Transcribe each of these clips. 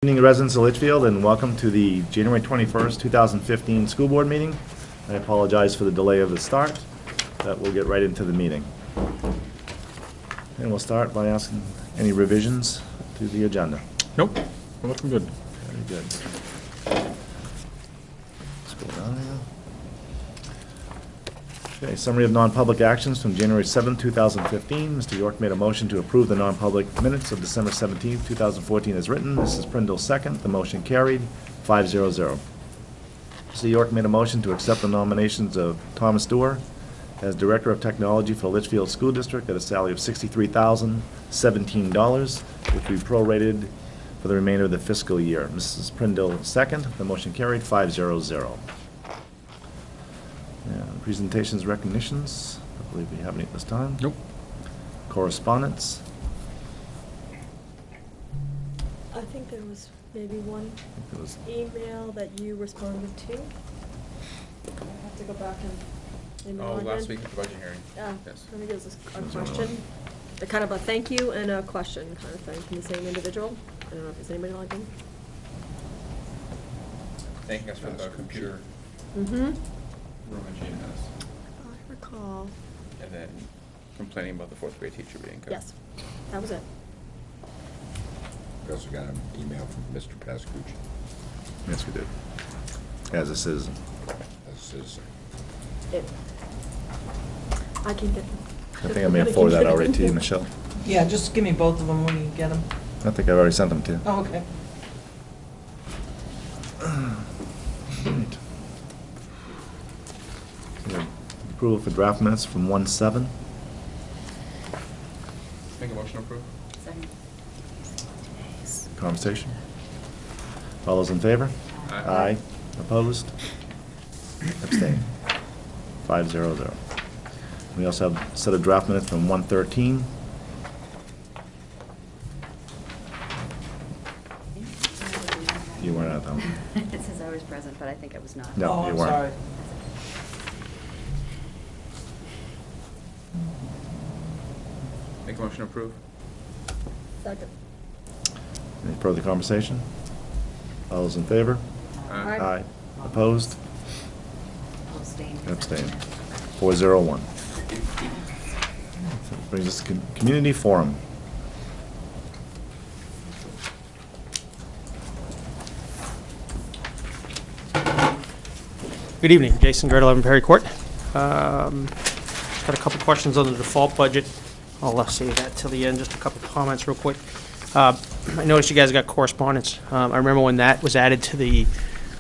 Good evening, residents of Litchfield, and welcome to the January 21st, 2015 school board meeting. I apologize for the delay of the start, but we'll get right into the meeting. And we'll start by asking any revisions to the agenda. Nope, we're looking good. Very good. Let's go down here. Okay, summary of non-public actions from January 7th, 2015. Mr. York made a motion to approve the non-public minutes of December 17th, 2014 as written. Mrs. Prindle second. The motion carried, 5-0-0. Mr. York made a motion to accept the nominations of Thomas Doerr as Director of Technology for Litchfield School District at a salary of $63,017, which we prorated for the remainder of the fiscal year. Mrs. Prindle second. The motion carried, 5-0-0. Presentations, recognitions, I believe we have any at this time. Nope. Correspondence. I think there was maybe one It was email that you responded to. I have to go back and email again. Last week at the budget hearing. Yeah, Yes. I think it was a question, a kind of a thank you and a question kind of thing from the same individual. I don't know if there's anybody logging. Thanking us for the computer Mm-hmm. room in GNS. I recall. And then complaining about the fourth grade teacher being cut. Yes, that was it. We also got an email from Mr. Pascucci Yes, we did. As a citizen. as a citizen. I can get. I think I may have forwarded that already to you, Michelle. Yeah, just give me both of them when you get them. I think I've already sent them to you. Oh, okay. Right. Yeah. Approval for draft minutes from 1/7. Make a motion to approve? Second. Conversation. All those in favor? Aye. Opposed? Abstained. 5-0-0. We also have a set of draft minutes from 1/13. You weren't at that one. It says I was present, but I think I was not. No, Oh, you I'm weren't. sorry. Make a motion to approve? Second. Any further conversation? All those in favor? Aye. Aye. Opposed? Abstain. Abstained. 4-0-1. So brings us to community forum. Good evening, Jason Gert, 11 Perry Court. Got a couple questions on the default budget. I'll save that till the end, just a couple comments real quick. I noticed you guys got correspondence. I remember when that was added to the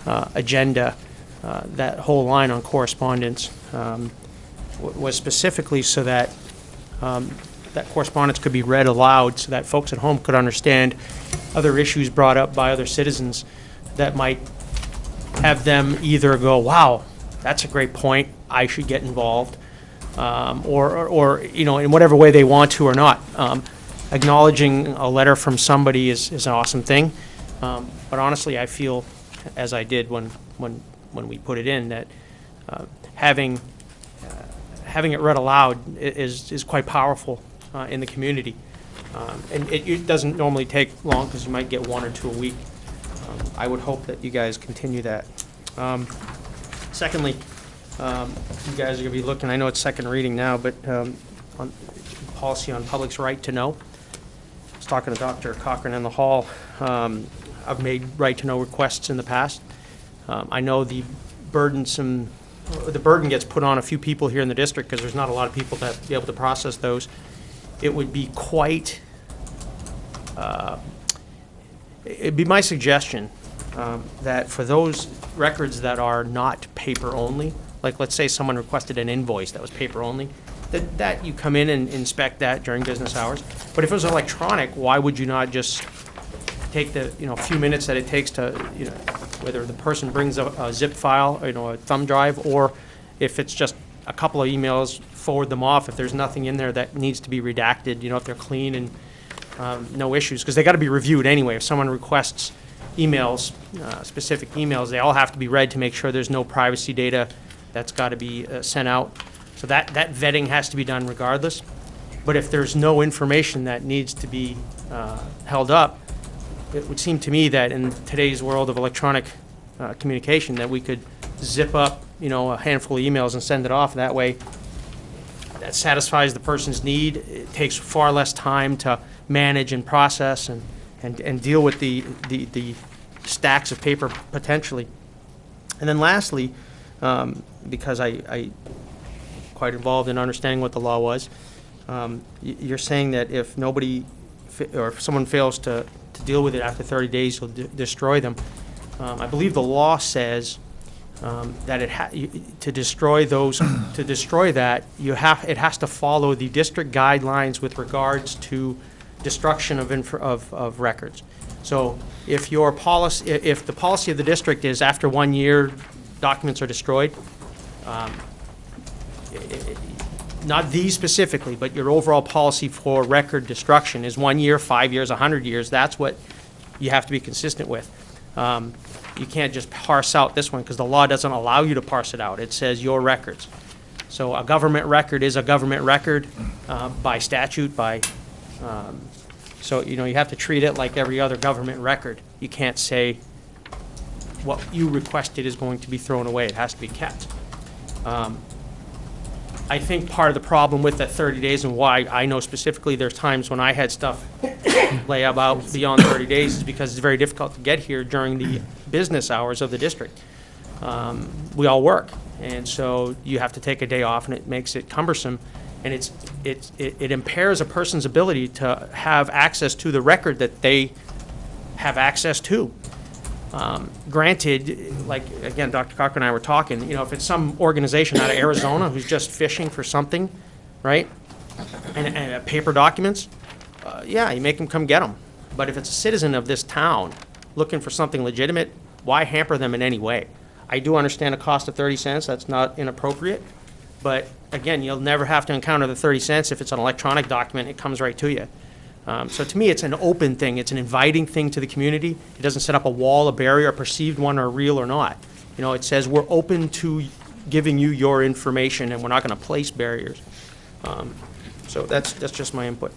agenda, that whole line on correspondence was specifically so that that correspondence could be read aloud so that folks at home could understand other issues brought up by other citizens that might have them either go, wow, that's a great point, I should get involved, or you know, in whatever way they want to or not. Acknowledging a letter from somebody is an awesome thing, but honestly, I feel, as I did when we put it in, that having it read aloud is quite powerful in the community, and it doesn't normally take long because you might get one or two a week. I would hope that you guys continue that. Secondly, you guys are going to be looking, I know it's second reading now, but on policy on public's right to know. I was talking to Dr. Cochran in the hall. I've made right to know requests in the past. I know the burden gets put on a few people here in the district because there's not a lot of people that be able to process those. It would be quite, it'd be my suggestion that for those records that are not paper only, like let's say someone requested an invoice that was paper only, that you come in and inspect that during business hours. But if it was electronic, why would you not just take the few minutes that it takes to whether the person brings a zip file, a thumb drive, or if it's just a couple of emails, forward them off if there's nothing in there that needs to be redacted, if they're clean and no issues, because they got to be reviewed anyway. If someone requests emails, specific emails, they all have to be read to make sure there's no privacy data that's got to be sent out. So that vetting has to be done regardless. But if there's no information that needs to be held up, it would seem to me that in today's world of electronic communication, that we could zip up, a handful of emails and send it off. That way, that satisfies the person's need. It takes far less time to manage and process and deal with the stacks of paper potentially. And then lastly, because I quite involved in understanding what the law was, you're saying that if nobody or if someone fails to deal with it after 30 days, you'll destroy them. I believe the law says that to destroy that, it has to follow the district guidelines with regards to destruction of records. So if the policy of the district is after 1 year, documents are destroyed, not these specifically, but your overall policy for record destruction is 1 year, 5 years, 100 years. That's what you have to be consistent with. You can't just parse out this one because the law doesn't allow you to parse it out. It says your records. So a government record is a government record by statute, so you have to treat it like every other government record. You can't say what you requested is going to be thrown away. It has to be kept. I think part of the problem with that 30 days and why I know specifically there's times when I had stuff lay about beyond 30 days is because it's very difficult to get here during the business hours of the district. We all work, and so you have to take a day off, and it makes it cumbersome, and it impairs a person's ability to have access to the record that they have access to. Granted, like, again, Dr. Cocker and I were talking, if it's some organization out of Arizona who's just fishing for something, right, and paper documents, yeah, you make them come get them. But if it's a citizen of this town looking for something legitimate, why hamper them in any way? I do understand a cost of 30 cents. That's not inappropriate. But, again, you'll never have to encounter the 30 cents if it's an electronic document. It comes right to you. So to me, it's an open thing. It's an inviting thing to the community. It doesn't set up a wall, a barrier, a perceived one, or real or not. It says we're open to giving you your information, and we're not going to place barriers. So that's just my input.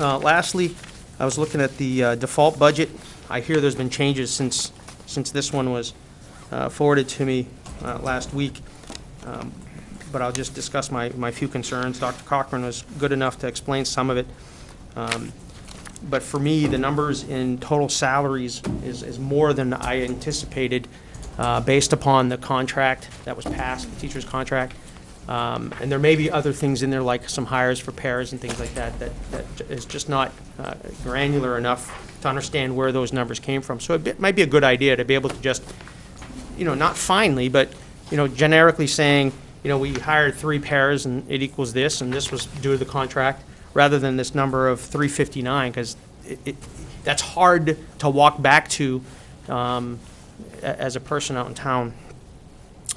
Lastly, I was looking at the default budget. I hear there's been changes since this one was forwarded to me last week. But I'll just discuss my few concerns. Dr. Cochran was good enough to explain some of it. But for me, the numbers in total salaries is more than I anticipated based upon the contract that was passed, the teacher's contract. And there may be other things in there, like some hires for pairs and things like that is just not granular enough to understand where those numbers came from. So it might be a good idea to be able to just, not finally, but, generically saying, we hired 3 pairs and it equals this, and this was due to the contract, rather than this number of 359, because that's hard to walk back to as a person out in town.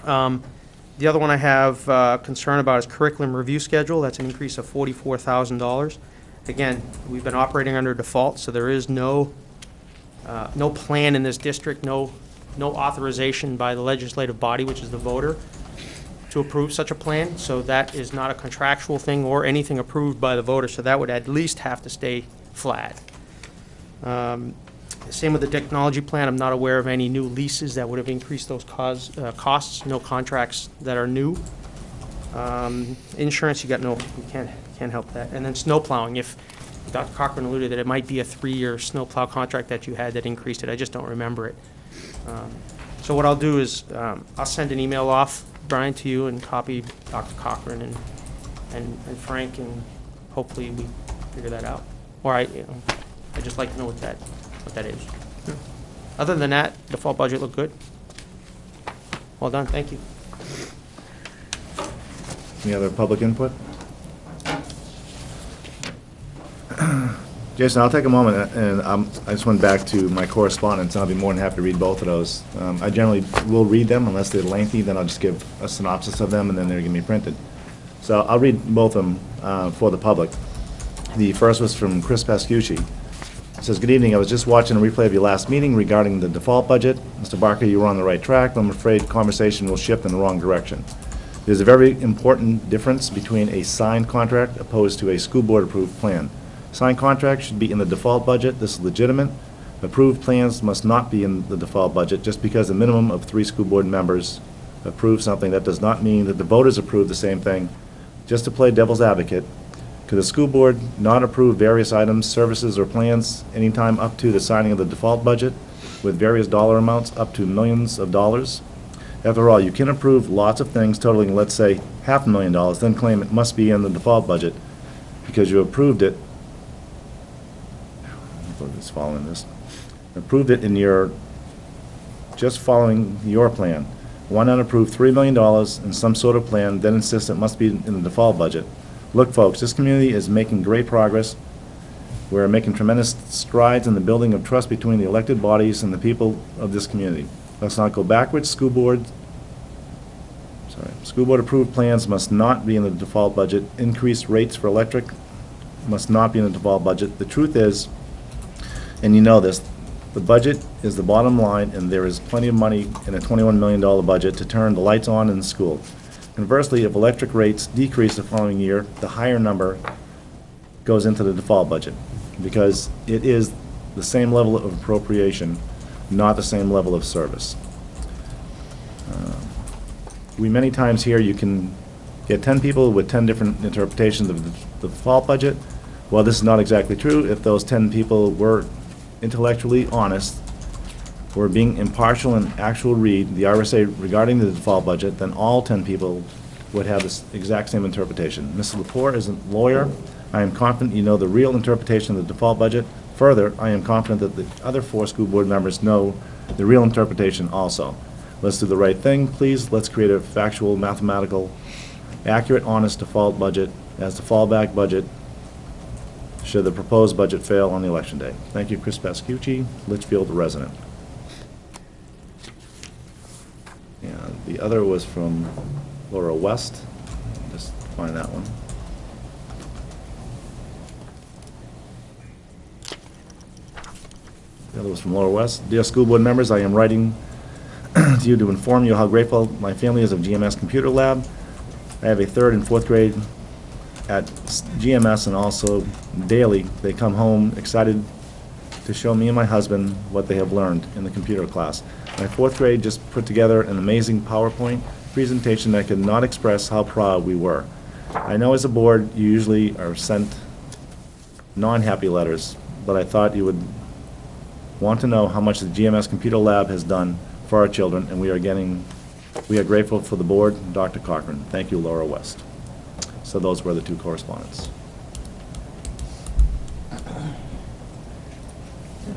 The other one I have concern about is curriculum review schedule. That's an increase of $44,000. Again, we've been operating under default, so there is no plan in this district, no authorization by the legislative body, which is the voter, to approve such a plan. So that is not a contractual thing or anything approved by the voter, so that would at least have to stay flat. Same with the technology plan. I'm not aware of any new leases that would have increased those costs, no contracts that are new. Insurance, you can't help that. And then snow plowing, if Dr. Cochran alluded that it might be a 3-year snow plow contract that you had that increased it, I just don't remember it. So what I'll do is I'll send an email off, Brian, to you, and copy Dr. Cochran and Frank, and hopefully we figure that out. Or I'd just like to know what that is. Other than that, default budget looked good. Well done, thank you. Any other public input? Jason, I'll take a moment, and I just went back to my correspondence, and I'll be more than happy to read both of those. I generally will read them unless they're lengthy, then I'll just give a synopsis of them, and then they're going to be printed. So I'll read both of them for the public. The first was from Chris Pascucci. It says, "Good evening. I was just watching a replay of your last meeting regarding the default budget. Mr. Barker, you were on the right track, but I'm afraid conversation will shift in the wrong direction. There's a very important difference between a signed contract opposed to a school board approved plan. Signed contracts should be in the default budget. This is legitimate. Approved plans must not be in the default budget. Just because a minimum of 3 school board members approve something, that does not mean that the voters approve the same thing. Just to play devil's advocate, could the school board not approve various items, services, or plans anytime up to the signing of the default budget with various dollar amounts up to millions of dollars? After all, you can approve lots of things totaling, let's say, $500,000, then claim it must be in the default budget because you approved it. Just following this. Approved it in your, just following your plan. Why not approve $3 million in some sort of plan, then insist it must be in the default budget? Look, folks, this community is making great progress. We're making tremendous strides in the building of trust between the elected bodies and the people of this community. Let's not go backwards. School board approved plans must not be in the default budget. Increased rates for electric must not be in the default budget. The truth is, and you know this, the budget is the bottom line, and there is plenty of money in a $21 million budget to turn the lights on in the school. Conversely, if electric rates decrease the following year, the higher number goes into the default budget, because it is the same level of appropriation, not the same level of service. We many times hear you can get 10 people with 10 different interpretations of the default budget. Well, this is not exactly true. If those 10 people were intellectually honest, were being impartial and actual read the RSA regarding the default budget, then all 10 people would have this exact same interpretation. Mrs. Lepore is a lawyer. I am confident you know the real interpretation of the default budget. Further, I am confident that the other 4 school board members know the real interpretation also. Let's do the right thing, please. Let's create a factual, mathematical, accurate, honest default budget as the fallback budget should the proposed budget fail on the election day. Thank you, Chris Pascucci, Litchfield resident. And the other was from Laura West. Just find that one. The other was from Laura West. Dear school board members, I am writing to you to inform you how grateful my family is of GMS Computer Lab. I have a 3rd and 4th grade at GMS, and also daily they come home excited to show me and my husband what they have learned in the computer class. My 4th grade just put together an amazing PowerPoint presentation that could not express how proud we were. I know as a board you usually are sent non-happy letters, but I thought you would want to know how much the GMS Computer Lab has done for our children, and we are grateful for the board, Dr. Cochran. Thank you, Laura West. So those were the 2 correspondents. I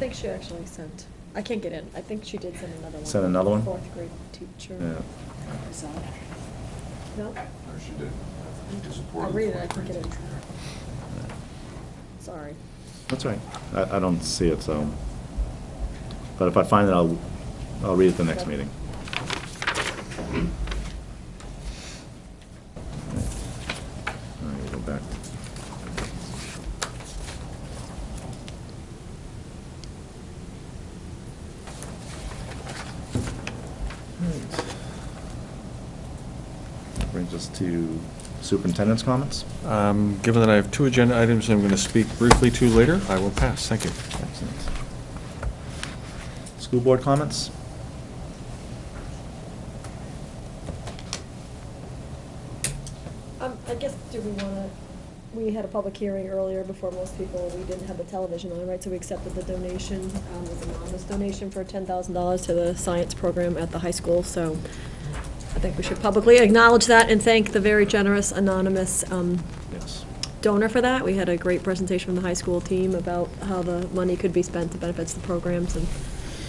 think she actually sent, I can't get in, I think she did send another one. Send another one? 4th grade teacher. Yeah. Is that- No? No, she did. I'll read it, I can get it. Sorry. That's right. I don't see it, so. But if I find it, I'll read it the next meeting. All right, we'll go back. Brings us to superintendent's comments. Given that I have 2 agenda items I'm going to speak briefly to later, I will pass. Thank you. Excellent. School board comments? I guess, do we want to, we had a public hearing earlier before most people, we didn't have the television on, right? So we accepted the donation, it was an anonymous donation for $10,000 to the science program at the high school. So I think we should publicly acknowledge that and thank the very generous anonymous Yes. donor for that. We had a great presentation from the high school team about how the money could be spent to benefit the programs, and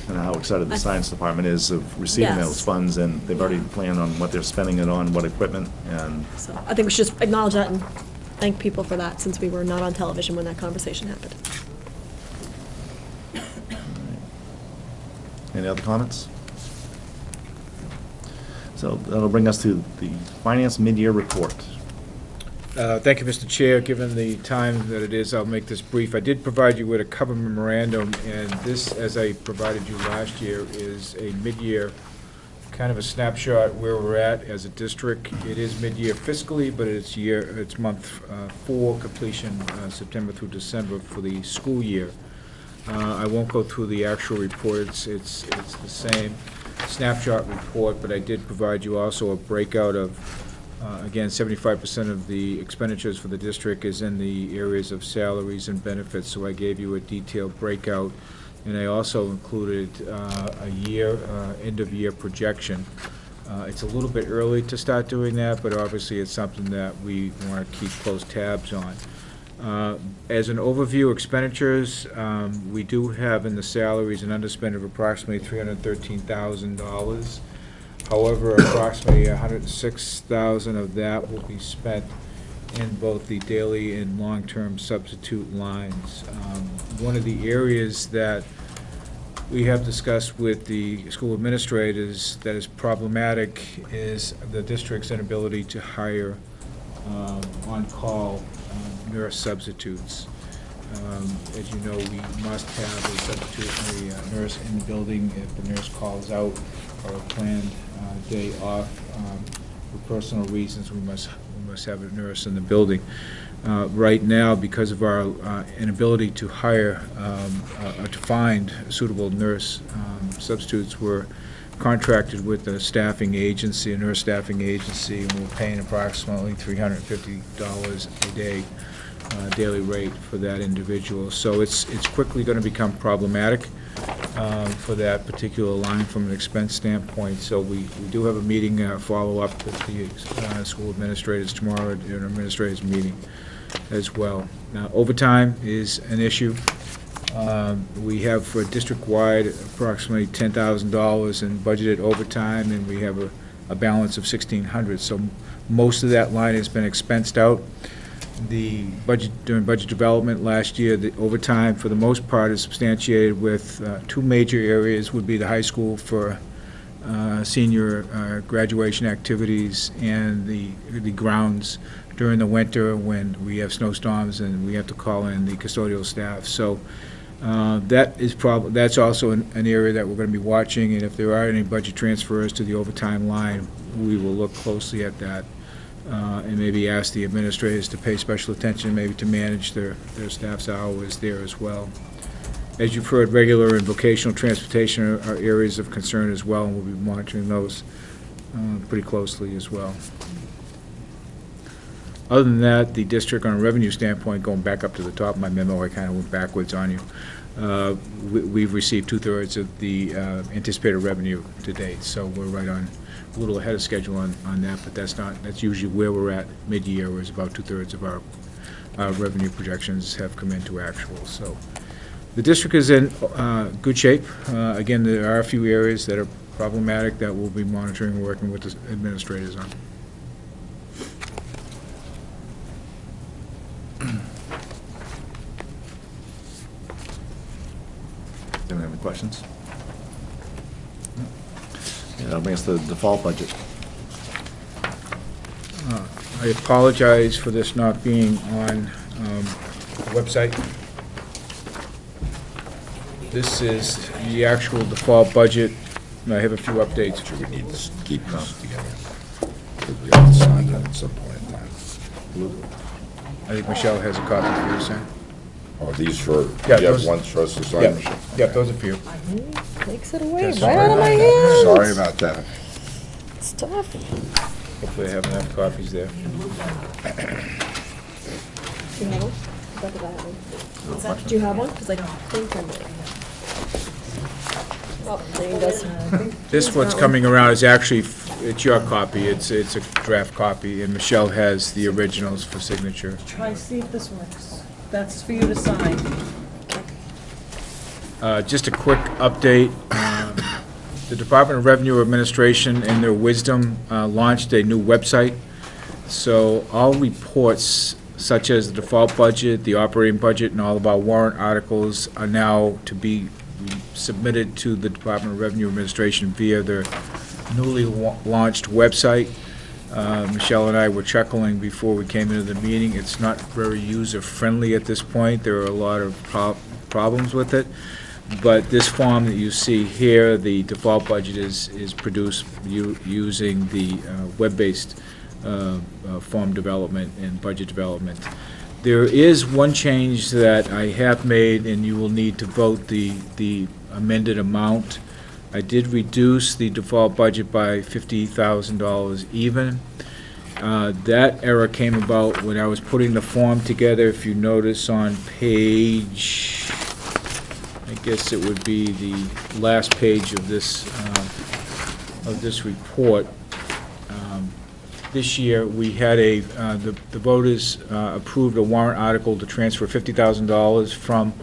how excited the science department is of receiving Yes. those funds, and they've already planned on what they're spending it on, what equipment, and so I think we should just acknowledge that and thank people for that, since we were not on television when that conversation happened. any other comments? So that'll bring us to the finance mid-year report. Thank you, Mr. Chair. Given the time that it is, I'll make this brief. I did provide you with a cover memorandum, and this, as I provided you last year, is a mid-year kind of a snapshot where we're at as a district. It is mid-year fiscally, but it's month 4 completion, September through December for the school year. I won't go through the actual report. It's the same snapshot report, but I did provide you also a breakout of, again, 75% of the expenditures for the district is in the areas of salaries and benefits, so I gave you a detailed breakout. And I also included a end-of-year projection. It's a little bit early to start doing that, but obviously it's something that we want to keep close tabs on. As an overview, expenditures, we do have in the salaries an underspend of approximately $313,000. However, approximately $106,000 of that will be spent in both the daily and long-term substitute lines. One of the areas that we have discussed with the school administrators that is problematic is the district's inability to hire on-call nurse substitutes. As you know, we must have a substitute, a nurse in the building if the nurse calls out or a planned day off. For personal reasons, we must have a nurse in the building. Right now, because of our inability to hire or to find suitable nurse substitutes, we're contracted with a staffing agency, a nurse staffing agency, and we're paying approximately $350 a day daily rate for that individual. So it's quickly going to become problematic for that particular line from an expense standpoint. So we do have a meeting, follow-up with the school administrators tomorrow at an administrators meeting as well. Now, overtime is an issue. We have for district-wide approximately $10,000 in budgeted overtime, and we have a balance of $1,600. So most of that line has been expensed out. The budget, during budget development last year, the overtime for the most part is substantiated with two major areas would be the high school for senior graduation activities and the grounds during the winter when we have snowstorms and we have to call in the custodial staff. So that's also an area that we're going to be watching, and if there are any budget transfers to the overtime line, we will look closely at that. And maybe ask the administrators to pay special attention, maybe to manage their staff's hours there as well. As you've heard, regular and vocational transportation are areas of concern as well, and we'll be monitoring those pretty closely as well. Other than that, the district, on a revenue standpoint, going back up to the top of my memo, I kind of went backwards on you. We've received 2/3 of the anticipated revenue to date, so we're right on, a little ahead of schedule on that, but that's usually where we're at mid-year, whereas about 2/3 of our revenue projections have come into actual. So the district is in good shape. Again, there are a few areas that are problematic that we'll be monitoring and working with the administrators on. Anyone have any questions? Yeah, that'll bring us to the default budget. I apologize for this not being on the website. This is the actual default budget. I have a few updates. Sure, we need to keep this together. We have to sign that at some point in time. I think Michelle has a copy for you to sign. Oh, these for, Yeah, you have those- one for us to sign? Yeah, Michelle? yeah, those are for you. Takes it away Yes, right out of my hands. Sorry about that. It's tough. Hopefully I have enough copies there. Do you have one? I bet that I have one. Do you have one? Because I think I might. Oh, Jane does. This what's coming around is actually, it's your copy, it's a draft copy, and Michelle has the originals for signature. Try to see if this works. That's for you to sign. Just a quick update. The Department of Revenue Administration, in their wisdom, launched a new website. So all reports, such as the default budget, the operating budget, and all of our warrant articles are now to be submitted to the Department of Revenue Administration via their newly launched website. Michelle and I were chuckling before we came into the meeting. It's not very user-friendly at this point. There are a lot of problems with it. But this form that you see here, the default budget is produced using the web-based form development and budget development. There is one change that I have made, and you will need to vote the amended amount. I did reduce the default budget by $50,000 even. That error came about when I was putting the form together. If you notice on page, I guess it would be the last page of this report. This year, we had the voters approved a warrant article to transfer $50,000 from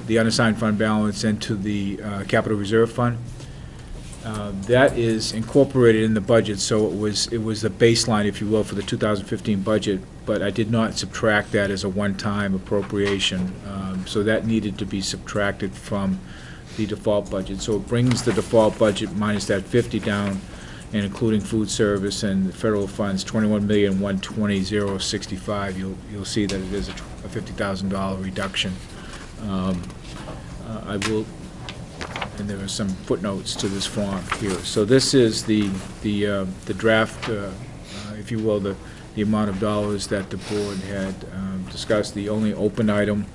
the unassigned fund balance into the capital reserve fund. That is incorporated in the budget, so it was the baseline, if you will, for the 2015 budget, but I did not subtract that as a one-time appropriation. So that needed to be subtracted from the default budget. So it brings the default budget minus that 50 down, and including food service and federal funds, $21,120,065. You'll see that it is a $50,000 reduction. I will, and there are some footnotes to this form here. So this is the draft, if you will, the amount of dollars that the board had discussed, the only open item,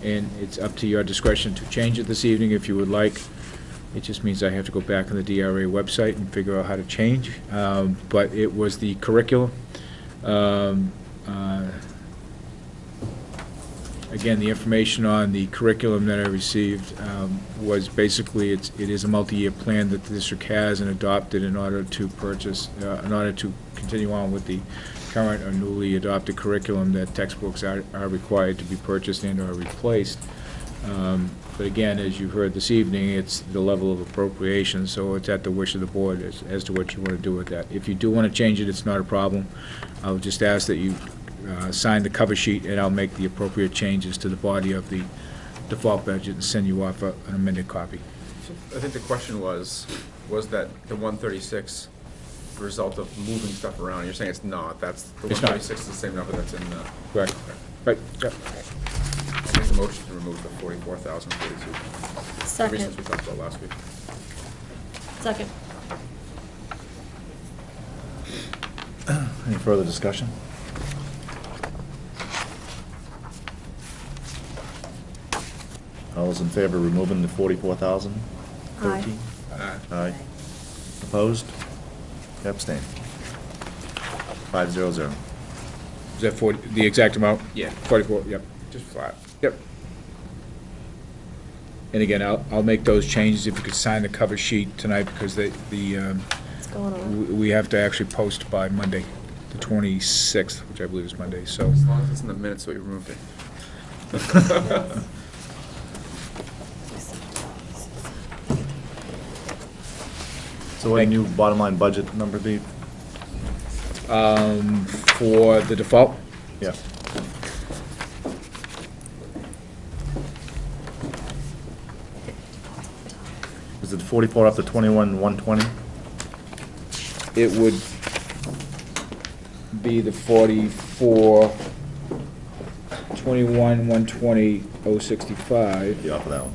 and it's up to your discretion to change it this evening if you would like. It just means I have to go back on the DRA website and figure out how to change. But it was the curriculum. Again, the information on the curriculum that I received was basically, it is a multi-year plan that the district has and adopted in order to purchase, in order to continue on with the current or newly adopted curriculum, that textbooks are required to be purchased and or replaced. But again, as you heard this evening, it's the level of appropriation, so it's at the wish of the board as to what you want to do with that. If you do want to change it, it's not a problem. I'll just ask that you sign the cover sheet, and I'll make the appropriate changes to the body of the default budget and send you off an amended copy. So I think the question was that the 136 the result of moving stuff around? You're saying it's not. That's the It's not. 136 is the same number that's in the. Correct. Right, yep. I make a motion to remove the 44,042. Second. The reasons we talked about last week. Second. Any further discussion? All those in favor of removing the 44,013? Aye. Aye. Opposed? Abstained. 500. Is that the exact amount? Yeah. 44, yep. Just flat. Yep. And again, I'll make those changes if you could sign the cover sheet tonight, because What's going on? we have to actually post by Monday, the 26th, which I believe is Monday, so. As long as it's in the minutes, so we removed it. So what new bottom line budget number be? For the default, Yeah. Is it 44 up to 21,120? it would be the 44, 21, 120, 065, Yeah, off of that one.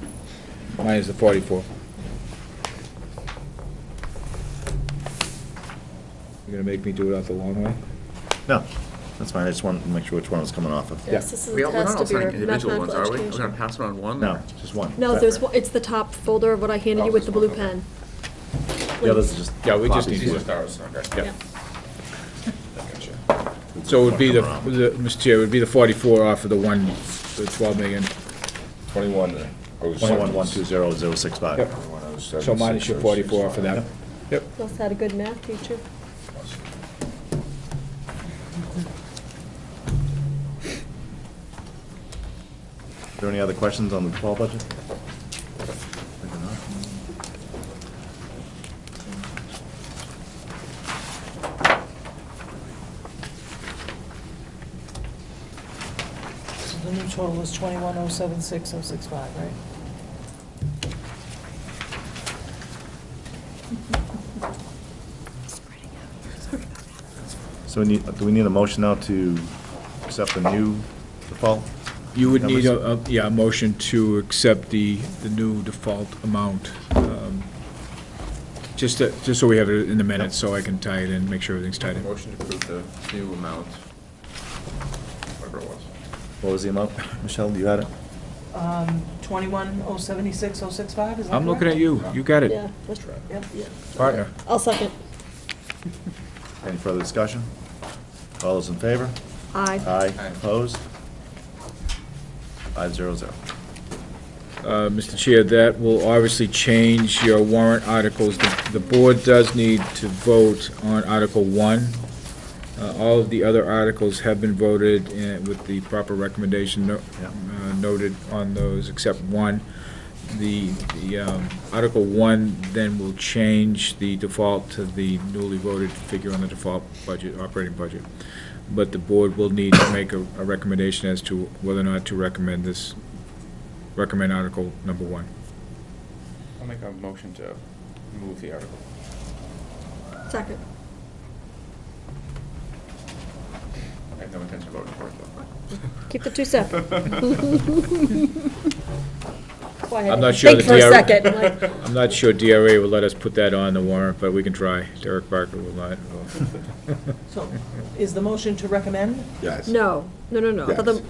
minus the 44. You're gonna make me do it out the long way? No, that's fine. I just wanted to make sure which one was coming off of. Yes, this is We're a not test all of your signing individual ones, mathematical are we? We're education. gonna pass it on one? No, or- just one. No, it's the top folder of what I handed you with the blue pen. The others are just. Yeah, we just copies. need These are ours, okay. Yeah. Gotcha. So it would be Come around. Mr. Chair, it would be the 44 off of the 12 million. 21,120,065. Yep. So minus your 44 for that. Yep. Must have had a good math teacher. Are there any other questions on the fall budget? Maybe not. So the new total is 21,076,065, right? So do we need a motion now to accept the new default? You would need numbers? a motion to accept the new default amount, just so we have it in the minutes, so I can tie it in, make sure everything's tied in. Motion to approve the new amount, whatever it was. What was the amount? Michelle, you had it? 21,076,065, is that correct? I'm looking at you, you got it. Yeah, that's right, yep, yeah. Partner. I'll second. Any further discussion? All those in favor? Aye. Aye. Aye. Opposed? 500. Mr. Chair, that will obviously change your warrant articles. The board does need to vote on Article 1. All of the other articles have been voted with the proper recommendation noted on those, except one. The Article 1 then will change the default to the newly voted figure on the default budget, operating budget. But the board will need to make a recommendation as to whether or not to recommend Article number 1. I'll make a motion to move the article. Second. I have no intention of voting for it, though. Keep the two separate. Boy, I had I'm to not sure think the for a DRA second, like, I'm not sure DRA will let us put that on the warrant, but we can try. Derek Barker will not. So, is the motion to recommend? Yes. no. I thought Yes. the-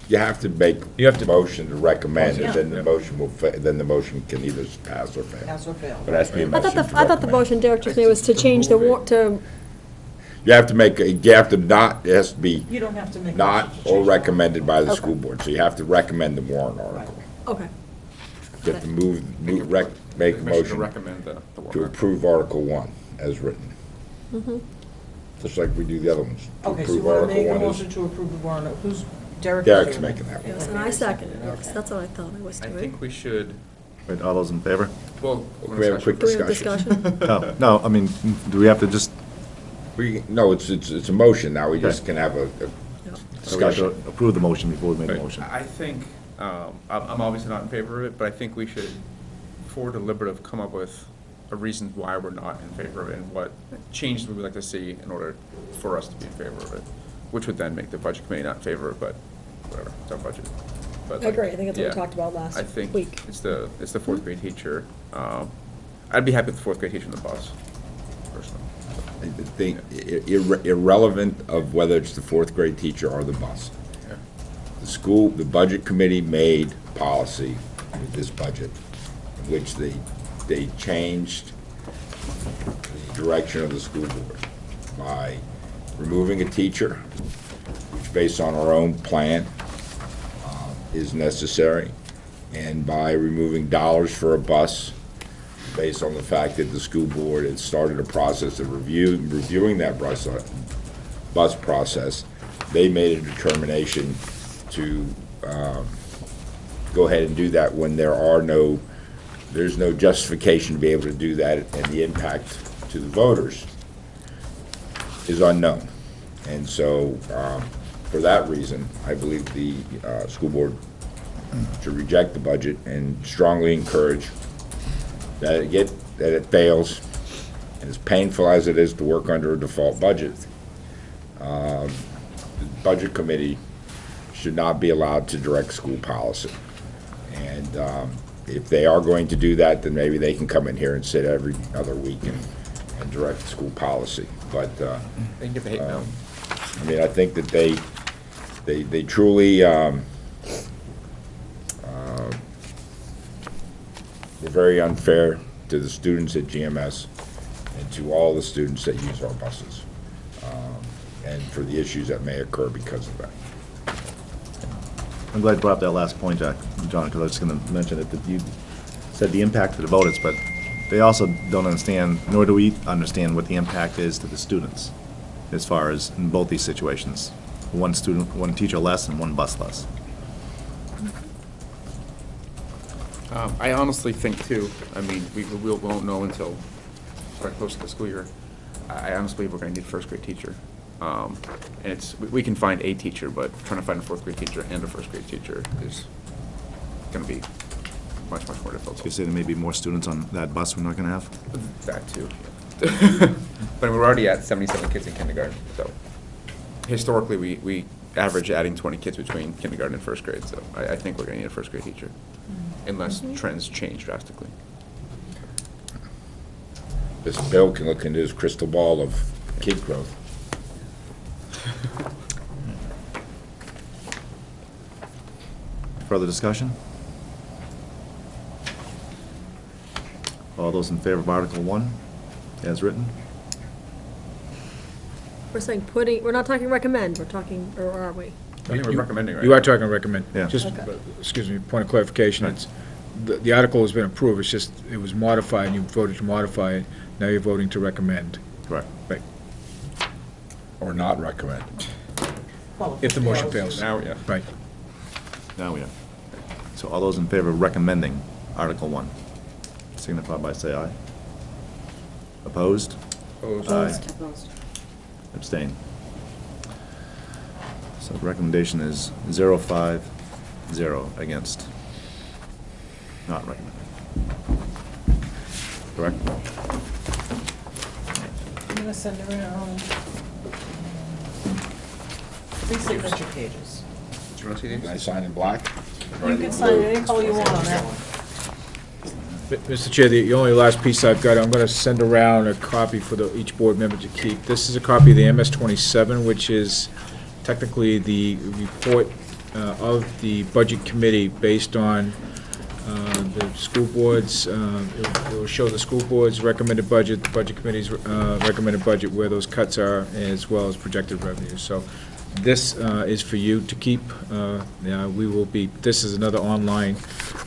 You have to make You have to- a motion to recommend, Yeah. and then the motion will, then the motion can either pass or fail. Pass or fail? But it has to be a I motion thought to the, I thought the recommend. motion Derek just made was to change the war, to, You have to make, you have to not, it has to be You don't have to make. a not motion to or change the recommended by the Okay. school board, so you have to recommend the warrant article. okay. You have to make a Motion to motion recommend the to warrant. approve Article 1 as written. Just like we do the other ones. To Okay, so you approve want to Article make a 1 is- motion to approve the warrant, who's, Derek? is Derek's doing it? making that one. Yes, and I second it, yes, that's what I thought I was I doing. think we should, Wait, all those in favor? well. We have a quick Do we have discussion. discussion? No, I mean, do we have to just, No, it's a motion now, we just Okay. can have a so we have to discussion. approve the motion before we make a Right. motion? I think, I'm obviously not in favor of it, but I think we should, for deliberative, come up with a reason why we're not in favor of it and what changes we would like to see in order for us to be in favor of it, which would then make the budget committee not in favor of it, but whatever, it's our budget. But, I agree, I think that's what we yeah, talked about last I think week. it's the fourth grade teacher. I'd be happy with the fourth grade teacher on the bus, personally. Irrelevant of whether it's the fourth grade teacher or the bus. Yeah. The budget committee made policy with this budget, in which they changed the direction of the school board by removing a teacher, which based on our own plan is necessary, and by removing dollars for a bus, based on the fact that the school board had started a process of reviewing that bus process. They made a determination to go ahead and do that when there's no justification to be able to do that, and the impact to the voters is unknown. And so, for that reason, I believe the school board should reject the budget and strongly encourage that it fails. And as painful as it is to work under a default budget, the budget committee should not be allowed to direct school policy. And if they are going to do that, then maybe they can come in here and sit every other week and direct school policy. But They can get the hate mail. I mean, I think that they truly were very unfair to the students at GMS and to all the students that use our buses, and for the issues that may occur because of that. I'm glad you brought up that last point, John, because I was going to mention it, that you said the impact to the voters, but they also don't understand, nor do we understand what the impact is to the students, as far as in both these situations. One student, one teacher less, and one bus less. I honestly think too, I mean, we won't know until quite close to the school year. I honestly believe we're gonna need a first grade teacher. And we can find a teacher, but trying to find a fourth grade teacher and a first grade teacher is gonna be much, much more difficult. So you say there may be more students on that bus we're not going to have? That too. But we're already at 77 kids in kindergarten, so historically, we average adding 20 kids between kindergarten and first grade, so I think we're gonna need a first grade teacher, unless trends change drastically. This Bill can look into his crystal ball of kid growth. Further discussion? All those in favor of Article 1, as written? We're saying we're not talking recommend, we're talking, or are we? I think we're recommending right You are now. talking recommend. Yeah. Just, Okay. excuse me, point of clarification, it's, the article has been approved, it's just, it was modified, and you voted to modify it, now you're voting to recommend. Correct. Right. Or not recommend. Well, If the motion fails. Now, yeah. Right. Now we are. So all those in favor of recommending Article 1, signify by say aye. Opposed? Opposed? Aye. Opposed. Abstain. So the recommendation is 0-5-0 against. Not recommended. Correct? I'm gonna send around 3 signature pages. Do you wanna see these? Can I sign in black? You can sign it any color you want on that one. Mr. Chair, the only last piece I've got, I'm going to send around a copy for each board member to keep. This is a copy of the MS-27, which is technically the report of the Budget Committee based on the school boards. It will show the school board's recommended budget, the Budget Committee's recommended budget, where those cuts are, as well as projected revenues. So this is for you to keep. This is another online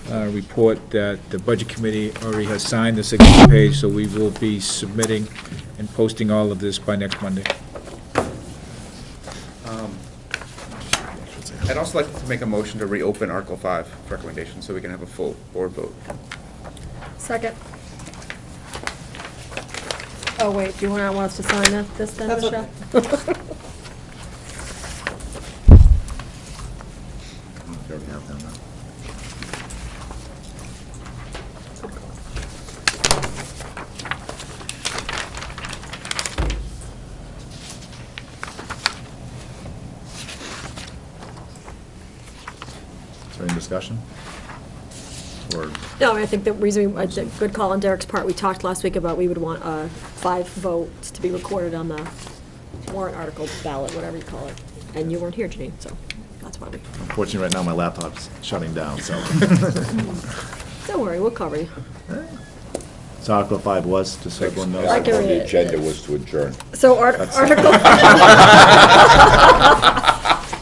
report that the Budget Committee already has signed the signature page, so we will be submitting and posting all of this by next Monday. I'd also like to make a motion to reopen Article 5 recommendation, so we can have a full board vote. Second. Oh, wait, do you want us to sign this then, That's Michelle? We already have them now. Is there any discussion? Or, No, I think the reason, good call on Derek's part, we talked last week about we would want 5 votes to be recorded on the warrant article ballot, whatever you call it. And you weren't here, Janine, so that's why we, unfortunately, right now, my laptop's shutting down, so. don't worry, we'll cover you. So Article 5 was, just so everyone knows. I can On read the it. agenda was to adjourn. So Article.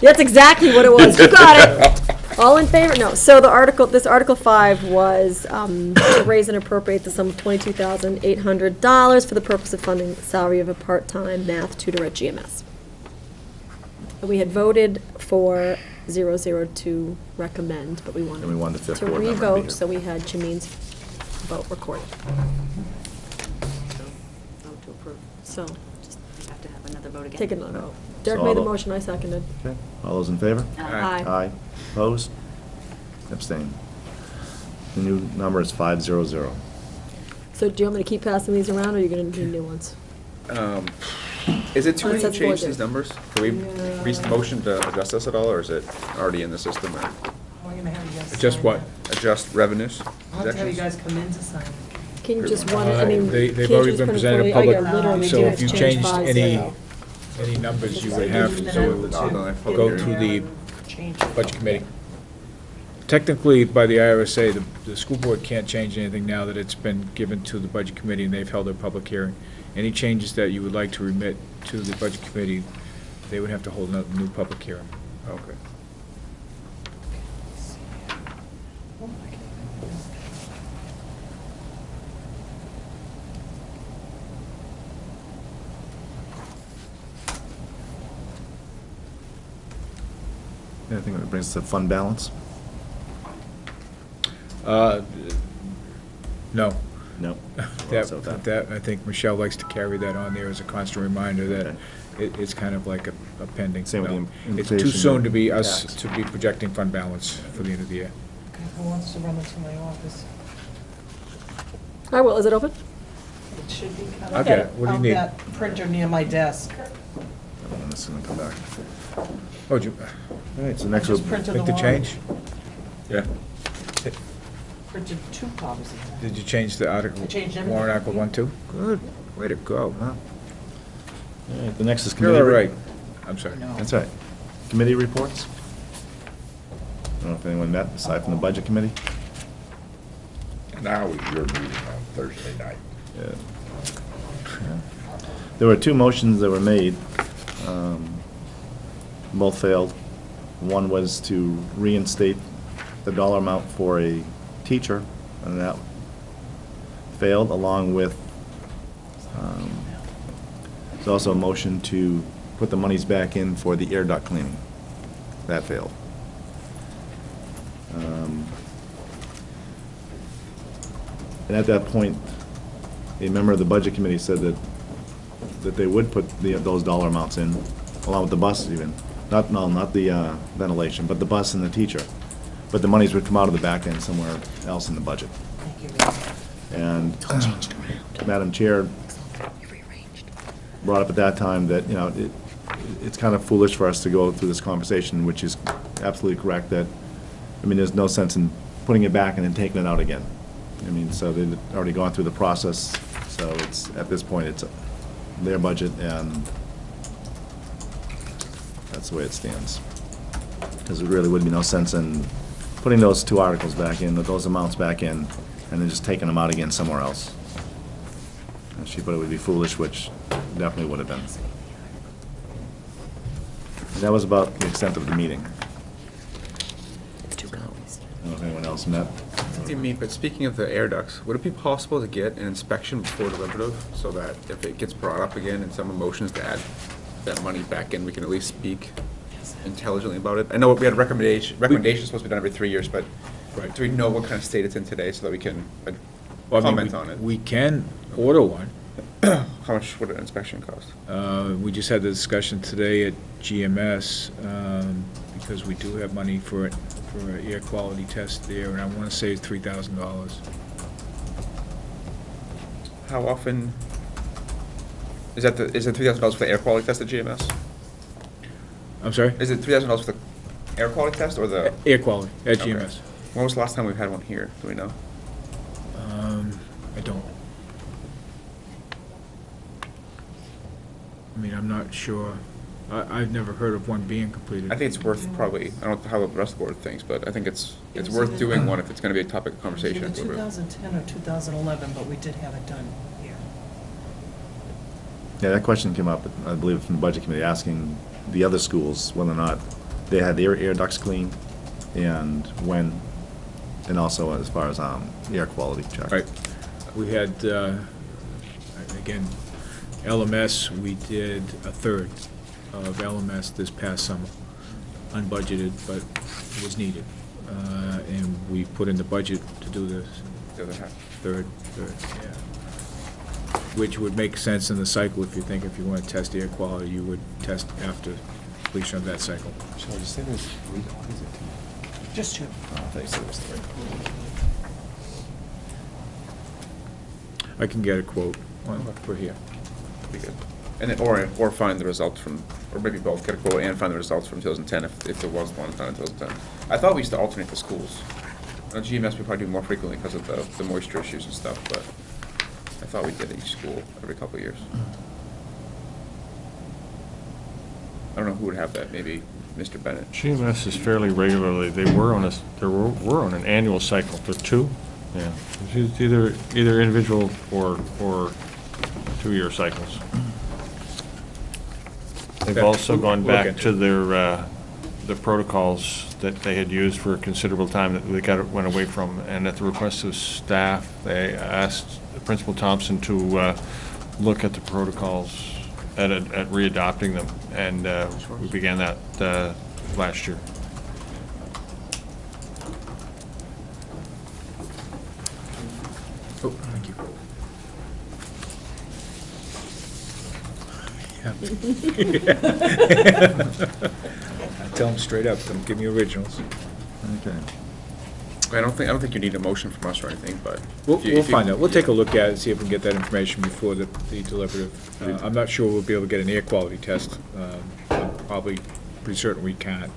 That's exactly what it was. You got it. All in favor? No. So this Article 5 was to raise and appropriate the sum of $22,800 for the purpose of funding the salary of a part-time math tutor at GMS. And we had voted for 0 to recommend, but we wanted And we wanted the fifth to board member to be revote, here. so we had Jamine's vote recorded. Vote to approve. So We have to have another vote again. take another vote. Derek So made the all the- motion, I seconded. Okay, all those in favor? Aye. Aye. Opposed? Abstained. The new number is 500. So do you want me to keep passing these around, or are you gonna do new ones? Is it too Oh, it late to says change budget. these numbers? Can we motion to adjust this at all, or is it already in the system? Or I'm gonna have you guys. Just sign what? it. adjust revenues? I'll have to have you projections? guys come in to sign. Can you just run it, I mean, They've can't you already just been put it presented fully- to public, I literally so do if you change changed 5-0. any numbers, you would have to go through the Change it. Budget Committee. Technically, by the IRSA, the school board can't change anything now that it's been given to the Budget Committee and they've held their public hearing. Any changes that you would like to remit to the Budget Committee, they would have to hold a new public hearing. Okay. Anything that brings us to fund balance? No. No. So That, I think Michelle likes to carry that on there as a constant reminder that it's kind of like a pending. Same with the No. It's invitation too soon to be of us, tax. to be projecting fund balance for the end of the year. Okay, who wants to run into my office? I will, is it open? It should be. I'll get it. What do you need? I've got printer near my desk. And this is gonna come back. Oh, did you, All right, so next we'll... Just printed make the warrant. change? Yeah. Printed 2 copies of that. Did you change the article? I changed everything. Warrant article 1, 2? Good, way to go. All right, the next is You're committee... all right. I'm sorry. No. That's all right. Committee reports? I don't know if anyone met aside from the budget committee. Now is your meeting on Thursday night. Yeah. There were two motions that were made. Both failed. One was to reinstate the dollar amount for a teacher, and that failed, along with, there's also a motion to put the monies back in for the air duct cleaning. That failed. And at that point, a member of the budget committee said that they would put those dollar amounts in, along with the bus even. Not the ventilation, but the bus and the teacher. But the monies would come out of the back end somewhere else in the budget. Thank you. And Madam Chair brought up at that time that, it's kind of foolish for us to go through this conversation, which is absolutely correct, that, there's no sense in putting it back and then taking it out again. So they've already gone through the process, so it's, at this point, it's their budget, and that's the way it stands. Because there really would be no sense in putting those two articles back in, those amounts back in, and then just taking them out again somewhere else. And she thought it would be foolish, which definitely would have been. And that was about the extent of the meeting. It's 2 copies. I don't know if anyone else met. You mean, but speaking of the air ducts, would it be possible to get an inspection before deliberative, so that if it gets brought up again and some motions to add that money back in, we can at least speak intelligently about it? I know we had recommendations supposed to be done every 3 years, but Right. do we know what kind of state it's in today, so that we can Well, I mean, comment on it? We can order one. How much would an inspection cost? We just had the discussion today at GMS, because we do have money for an air quality test there, and I want to say it's $3,000. How often, is it $3,000 for the air quality test at GMS? I'm sorry? Is it $3,000 for the air quality test, or the? Air quality at Okay. GMS. When was the last time we've had one here, do we know? I don't. I'm not sure. I've never heard of one being completed. I think it's worth probably, I don't know how the rest of the board thinks, but I think it's worth doing one if it's gonna be a topic of conversation. It was either 2010 or 2011, but we did have it done here. Yeah, that question came up, I believe, from the budget committee, asking the other schools whether or not they had their air ducts cleaned, and when, and also as far as air quality check. Right. We had, again, LMS, we did a third of LMS this past summer, unbudgeted, but it was needed. And we put in the budget to do this The other half. third, yeah. Which would make sense in the cycle if you want to test air quality, you would test after completion of that cycle. Shall I just say there's 3 copies of Just 2. Oh, I thought you said it was 3. I can get a quote for here. Be good. And then, or find the results from, or maybe both, get a quote and find the results from 2010 if there was one done in 2010. I thought we used to alternate the schools. On GMS, we probably do more frequently because of the moisture issues and stuff, but I thought we did each school every couple of years. I don't know who would have that, maybe Mr. Bennett. GMS is fairly regularly, they were on an annual cycle, they're 2, yeah. It's either individual or 2-year cycles. They've also gone Look back into to the protocols that they had used for a considerable time that they went away from, and at the request of staff, they asked Principal Thompson to look at the protocols, at readopting them, and we began that last year. Oh, thank you. I tell them straight up, don't give me originals. Okay. I don't think you need a motion from us or anything, but. We'll if you- find out. We'll take a look at it, see if we can get that information before the deliberative. I'm not sure we'll be able to get an air quality test. I'll probably pretty certain we can't.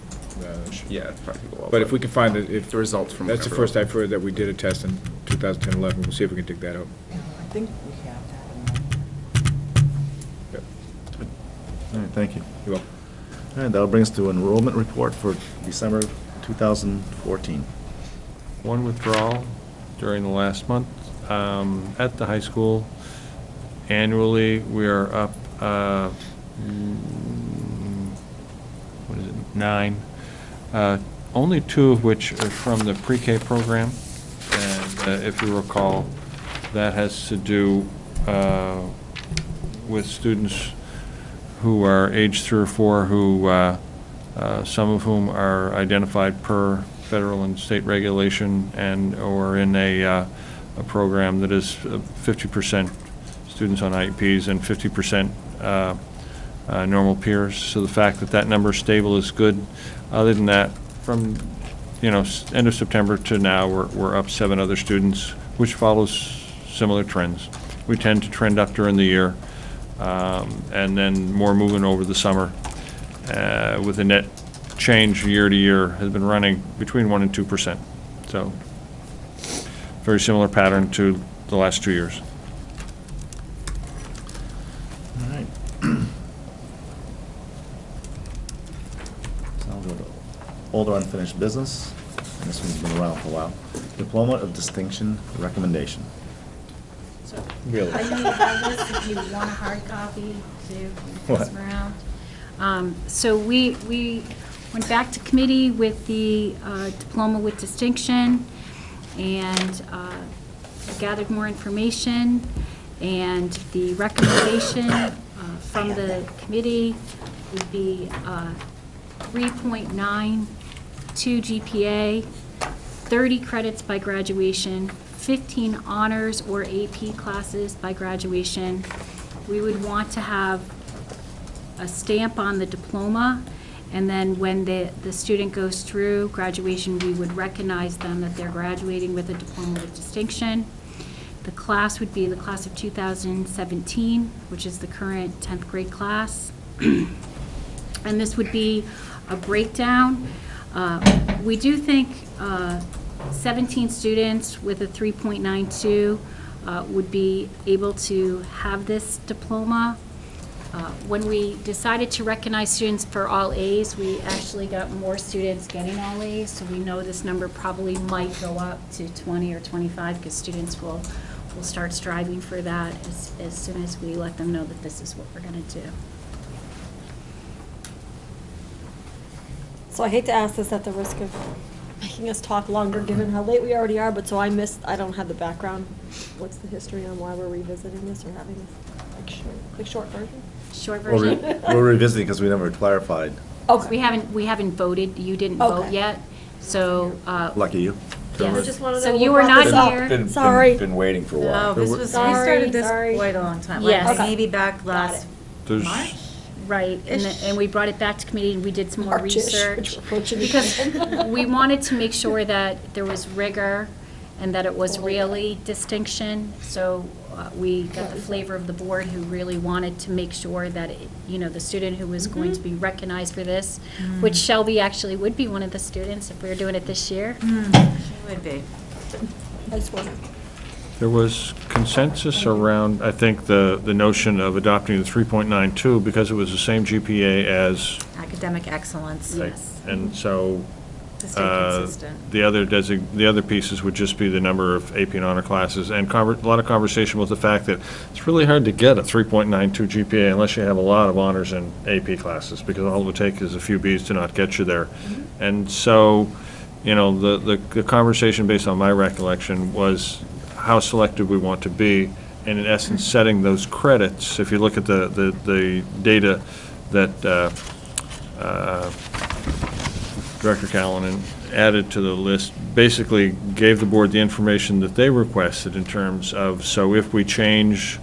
Yeah, it's probably go up, But if we can find it, if The results from that's the whatever. first I've heard that we did a test in 2010-11, we'll see if we can dig that out. I think we have that. Yep. All right, thank you. You're welcome. All right, that'll bring us to enrollment report for December 2014. One withdrawal during the last month. At the high school, annually, we are up, what is it, 9. Only 2 of which are from the pre-K program. And if you recall, that has to do with students who are age 3 or 4, who, some of whom are identified per federal and state regulation and/or in a program that is 50% students on IEPs and 50% normal peers. So the fact that that number is stable is good. Other than that, from, end of September to now, we're up 7 other students, which follows similar trends. We tend to trend up during the year, and then more moving over the summer, with a net change year to year has been running between 1% and 2%. So very similar pattern to the last 2 years. All right. So I'll go to older unfinished business, and this one's been around for a while. Diploma of Distinction Recommendation. Really? I know you have this, if you want a hard copy to pass What? around. So we went back to committee with the diploma with distinction and gathered more information, and the recommendation from the committee would be 3.92 GPA, 30 credits by graduation, 15 honors or AP classes by graduation. We would want to have a stamp on the diploma, and then when the student goes through graduation, we would recognize them that they're graduating with a diploma with distinction. The class would be the class of 2017, which is the current 10th grade class. And this would be a breakdown. We do think 17 students with a 3.92 would be able to have this diploma. When we decided to recognize students for all A's, we actually got more students getting all A's, so we know this number probably might go up to 20 or 25, because students will start striving for that as soon as we let them know that this is what we're going to do. So I hate to ask this at the risk of making us talk longer, given how late we already are, but so I don't have the background. What's the history on why we're revisiting this or having this, like short version? Short Well, version? we're revisiting because we never clarified. Okay. We haven't voted, you didn't Okay. vote yet, so. Lucky you. yes. I just wanna So know you what were brought not this up. here. Sorry. Been waiting for a No, while. this was, we Sorry, started this sorry. quite a long time, Yes. like Okay. maybe back last There's- March? Right, and we brought it back to committee and we did some more March-ish, research. which we're approaching. Because we wanted to make sure that there was rigor and that it was really distinction. So we got the flavor of the board, who really wanted to make sure that, the student who was going to be recognized for this, which Shelby actually would be one of the students if we were doing it this year. She would be. Nice one. There was consensus around, I think, the notion of adopting the 3.92 because it was the same GPA as, Academic excellence. Yes. and so To stay consistent. the other pieces would just be the number of AP and honor classes, and a lot of conversation with the fact that it's really hard to get a 3.92 GPA unless you have a lot of honors and AP classes, because all it would take is a few Bs to not get you there. And so, the conversation, based on my recollection, was how selective we want to be, and in essence, setting those credits. If you look at the data that Director Callanan added to the list, basically gave the board the information that they requested in terms of, so if we change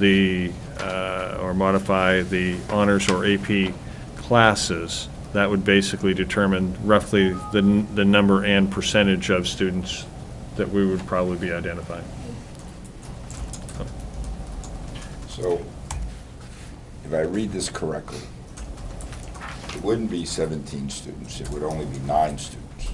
or modify the honors or AP classes, that would basically determine roughly the number and percentage of students that we would probably be identifying. So, if I read this correctly, It wouldn't be 17 students, it would only be 9 students.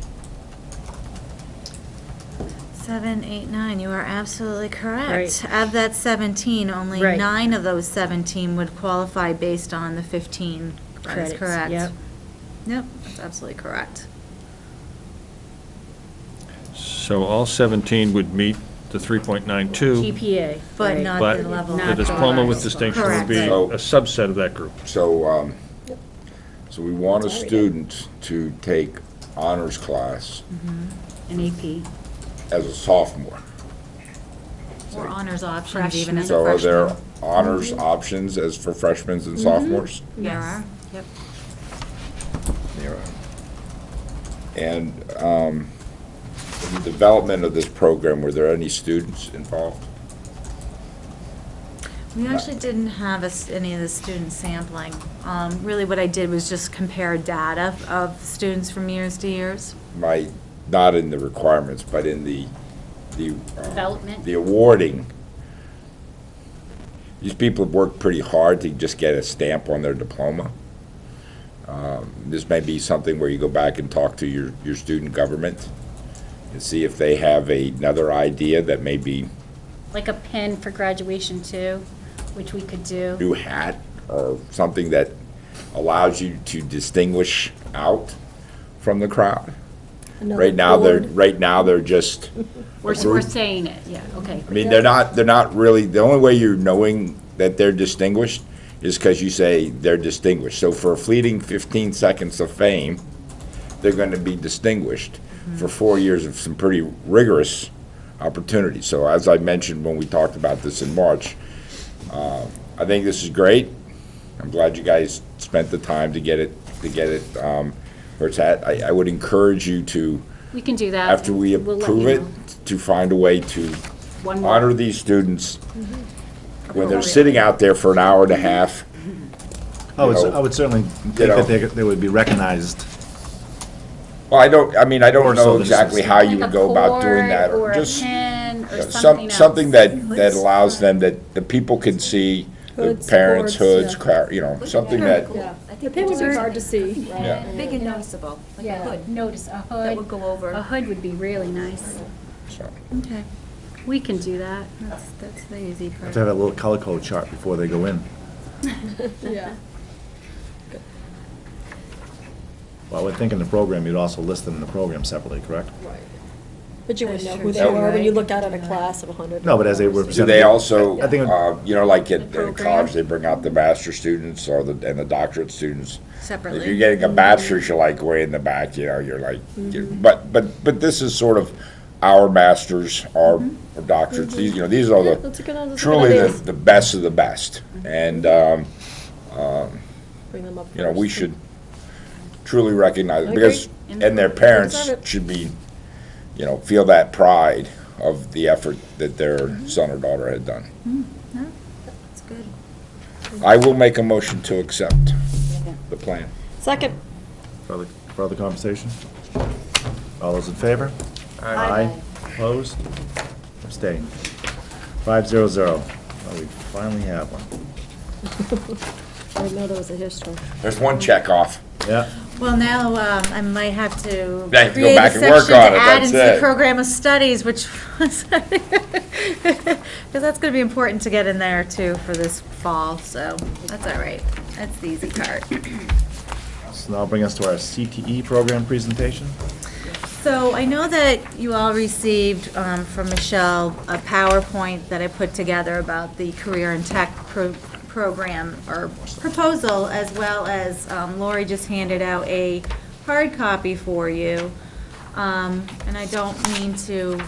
7, 8, 9, you are absolutely correct. Right. Of that 17, only Right. 9 of those 17 would qualify based on the 15. That Credits, is correct. yep. Yep, that's absolutely correct. So all 17 would meet the 3.92. GPA. But right. not But the level. the Not diploma with the- distinction would Correct. be a So- subset of that group. So, so we want a That's already student to take honors class An AP. as a sophomore. Or honors options even as a So are freshman. there honors options as for freshmen and sophomores? There are, yep. There are. And in the development of this program, were there any students involved? We actually didn't have any of the student sampling. Really what I did was just compare data of students from years to years. Not in the requirements, but in the Development. the awarding. These people have worked pretty hard to just get a stamp on their diploma. This may be something where you go back and talk to your student government and see if they have another idea that may be Like a pin for graduation too, which we could do. new hat or something that allows you to distinguish out from the crowd. Another Right now, they're board. just. We're group. saying it, yeah, okay. I mean, they're not really, the only way you're knowing that they're distinguished is because you say they're distinguished. So for a fleeting 15 seconds of fame, they're going to be distinguished for 4 years of some pretty rigorous opportunities. So as I mentioned when we talked about this in March, I think this is great. I'm glad you guys spent the time to get it where it's at. I would encourage you to, We can do that. after we We'll let approve you it, know. to find a way to One more. honor these students when they're sitting out there for an hour and a half. I would, You know, I would certainly think you know. that they would be recognized. Well, I don't Or so know this exactly is- how you Like would a go about doing cord that, or or a just pen or some- something else. something that allows them, that people can see, the Hoods, parents' cords, hoods, something that, Yeah, the pin would be hard to see, right? Yeah. Big and noticeable, like a Yeah, hood. notice, a hood. That would go over. A hood would be really nice. so. Okay, We can do that. that's the easy Have part. to have a little color code chart before they go in. Yeah. Well, I would think in the program, you'd also list them in the program separately, correct? Right. But you wouldn't know That's who true. they were when you Right. look out at a class of 100. No, but as they were Do presented. they also, I think, like at program. college, they bring out the master students or and the doctorate students? Separately. If you're getting a bachelor's, you're like way in the back, you're like, but this is sort of our masters, our doctorates, these are Yeah, the, that's a good- that's a good truly idea. the best of the best. And, Bring them up we first. should truly recognize, I because, agree. and their parents Deserve it. should be, feel that pride of the effort that their son or daughter had done. That's good. I will make a motion to accept the plan. Second. further conversation? All those in favor? Aye. Opposed? Abstained. 500. Well, we finally have one. I didn't know there was a history. There's one check off. Yeah. Well, now, I might have to You have to go create a back and work section on to it, add that's into the it. program of studies, which was, because that's gonna be important to get in there too for this fall, so that's all right. That's the easy part. So now bring us to our CTE program presentation. So I know that you all received from Michelle a PowerPoint that I put together about the Career and Tech program or proposal, as well as Lori just handed out a hard copy for you. And I don't mean to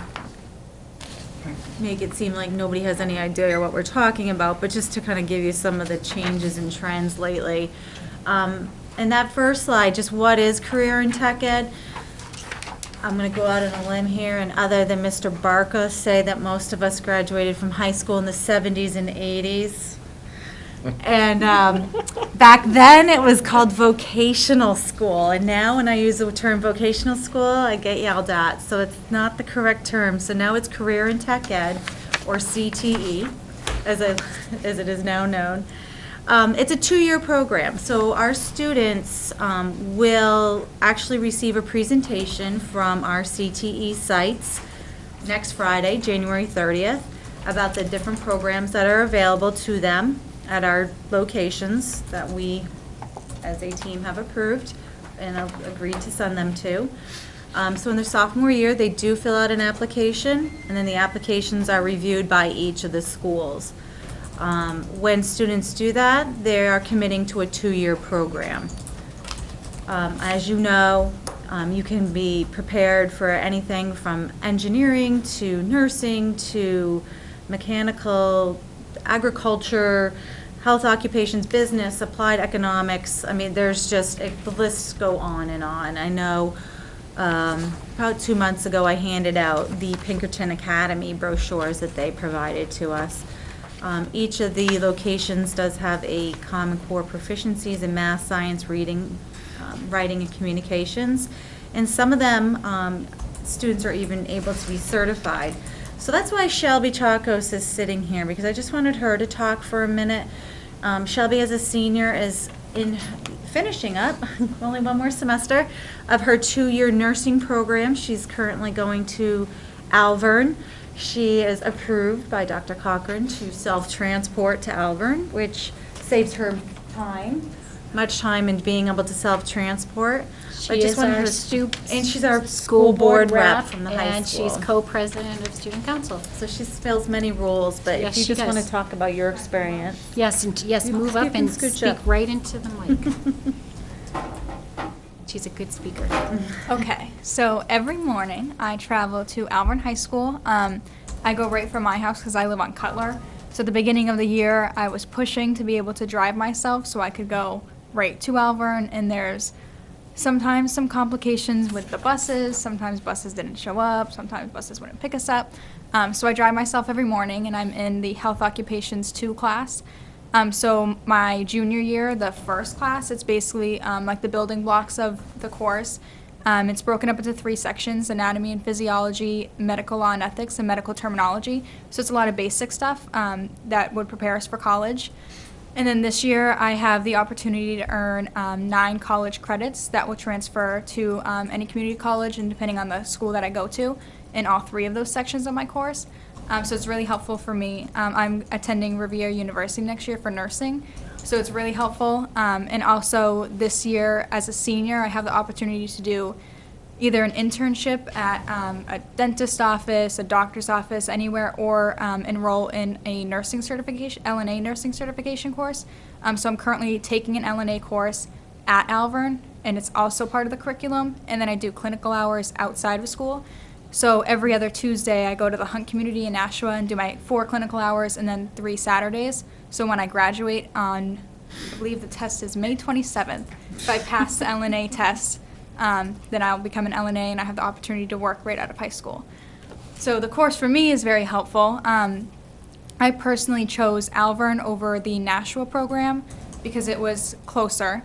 make it seem like nobody has any idea what we're talking about, but just to kind of give you some of the changes and trends lately. And that first slide, just what is Career and Tech Ed? I'm going to go out on a limb here, and other than Mr. Barca, say that most of us graduated from high school in the 70s and 80s. And back then, it was called vocational school, and now when I use the term vocational school, I get yelled at, so it's not the correct term. So now it's Career and Tech Ed, or CTE, as it is now known. It's a 2-year program, so our students will actually receive a presentation from our CTE sites next Friday, January 30th, about the different programs that are available to them at our locations that we, as a team, have approved and agreed to send them to. So in their sophomore year, they do fill out an application, and then the applications are reviewed by each of the schools. When students do that, they are committing to a 2-year program. As you know, you can be prepared for anything from engineering to nursing to mechanical, agriculture, health occupations, business, applied economics. I mean, there's just, the lists go on and on. I know about 2 months ago, I handed out the Pinkerton Academy brochures that they provided to us. Each of the locations does have a Common Core proficiencies in math, science, reading, writing, and communications. And some of them, students are even able to be certified. So that's why Shelby Chacos is sitting here, because I just wanted her to talk for a minute. Shelby, as a senior, is finishing up, only one more semester, of her 2-year nursing program. She's currently going to Alvern. She is approved by Dr. Cochran to self-transport to Alvern, which saves her time, much time in being able to self-transport. She is our and she's our school board rep from the high and school. she's co-president of student council. So she fills many roles, but Yes, if you she just want to does. talk about your experience. Yes, and yes, You- move you up can and scooch speak up. right into the mic. She's a good speaker. Okay, so every morning I travel to Alvern High School. I go right from my house because I live on Cutler. So at the beginning of the year, I was pushing to be able to drive myself so I could go right to Alvern, and there's sometimes some complications with the buses. Sometimes buses didn't show up. Sometimes buses wouldn't pick us up. So I drive myself every morning, and I'm in the Health Occupations 2 class. So my junior year, the first class, it's basically like the building blocks of the course. It's broken up into 3 sections: anatomy and physiology, medical law and ethics, and medical terminology. So it's a lot of basic stuff that would prepare us for college. And then this year, I have the opportunity to earn 9 college credits that will transfer to any community college, and depending on the school that I go to, in all 3 of those sections of my course. So it's really helpful for me. I'm attending Riviera University next year for nursing, so it's really helpful. And also this year, as a senior, I have the opportunity to do either an internship at a dentist office, a doctor's office, anywhere, or enroll in a nursing certification, LNA nursing certification course. So I'm currently taking an LNA course at Alvern, and it's also part of the curriculum. And then I do clinical hours outside of school. So every other Tuesday, I go to the Hunt community in Nashua and do my 4 clinical hours and then 3 Saturdays. So when I graduate on, I believe the test is May 27th, if I pass the LNA test, then I'll become an LNA and I have the opportunity to work right out of high school. So the course for me is very helpful. I personally chose Alvern over the Nashua program because it was closer.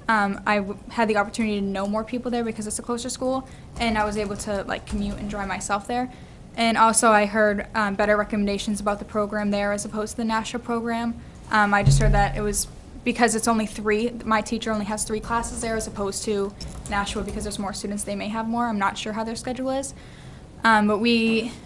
Had the opportunity to know more people there because it's a closer school, and I was able to like commute and drive myself there. And also I heard better recommendations about the program there as opposed to the Nashua program. I just heard that it was because it's only 3, my teacher only has 3 classes there as opposed to Nashua because there's more students, they may have more. I'm not sure how their schedule is. But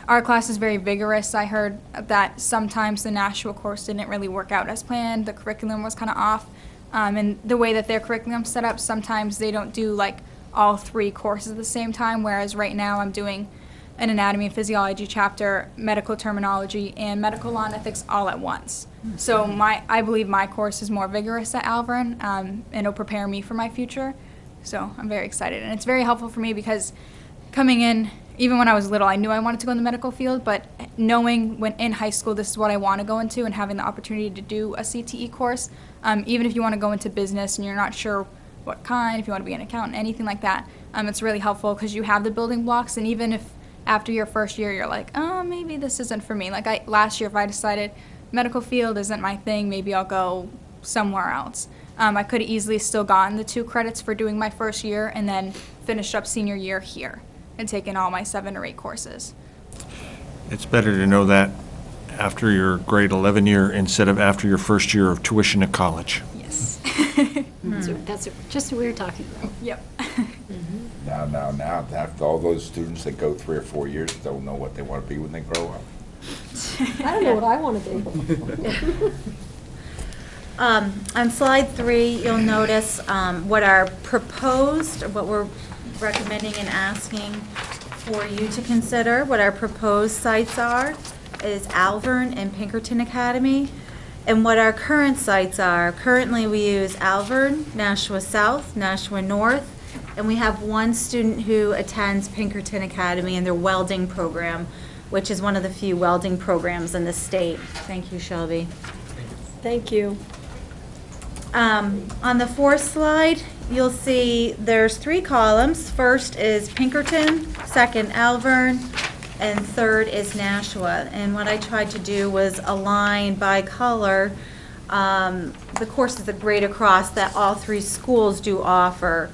our class is very vigorous. I heard that sometimes the Nashua course didn't really work out as planned. The curriculum was kind of off. And the way that their curriculum's set up, sometimes they don't do like all 3 courses at the same time, whereas right now I'm doing an anatomy and physiology chapter, medical terminology, and medical law and ethics all at once. So I believe my course is more vigorous at Alvern, and it'll prepare me for my future. So I'm very excited. And it's very helpful for me because coming in, even when I was little, I knew I wanted to go in the medical field, but knowing when in high school this is what I want to go into and having the opportunity to do a CTE course, even if you want to go into business and you're not sure what kind, if you want to be an accountant, anything like that, it's really helpful because you have the building blocks. And even if after your first year you're like, oh, maybe this isn't for me. Like last year, if I decided medical field isn't my thing, maybe I'll go somewhere else. I could have easily still gotten the 2 credits for doing my first year and then finished up senior year here and taken all my 7 or 8 courses. It's better to know that after your grade 11 year instead of after your first year of tuition at college. Yes. That's just what we were talking about. Yep. Now, after all those students that go 3 or 4 years don't know what they want to be when they grow up. I don't know what I want to be. On slide 3, you'll notice what our proposed, what we're recommending and asking for you to consider, what our proposed sites are, is Alvern and Pinkerton Academy. And what our current sites are, currently we use Alvern, Nashua South, Nashua North, and we have one student who attends Pinkerton Academy in their welding program, which is one of the few welding programs in the state. Thank you, Shelby. Thank you. On the 4th slide, you'll see there's 3 columns. First is Pinkerton, second Alvern, and third is Nashua. And what I tried to do was align by color the courses that grade across that all 3 schools do offer.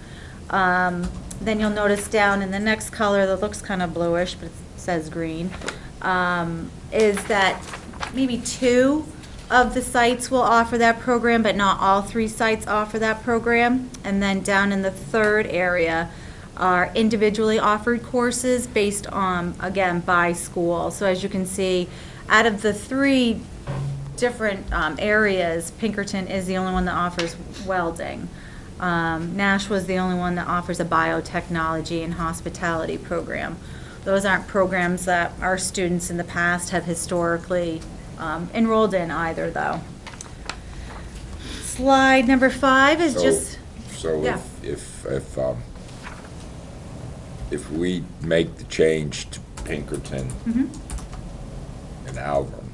Then you'll notice down in the next color that looks kind of bluish, but it says green, is that maybe 2 of the sites will offer that program, but not all 3 sites offer that program. And then down in the third area are individually offered courses based on, again, by school. So as you can see, out of the 3 different areas, Pinkerton is the only one that offers welding. Nashua is the only one that offers a biotechnology and hospitality program. Those aren't programs that our students in the past have historically enrolled in either, though. Slide number 5 is So yeah. if we make the change to Pinkerton and Alvern,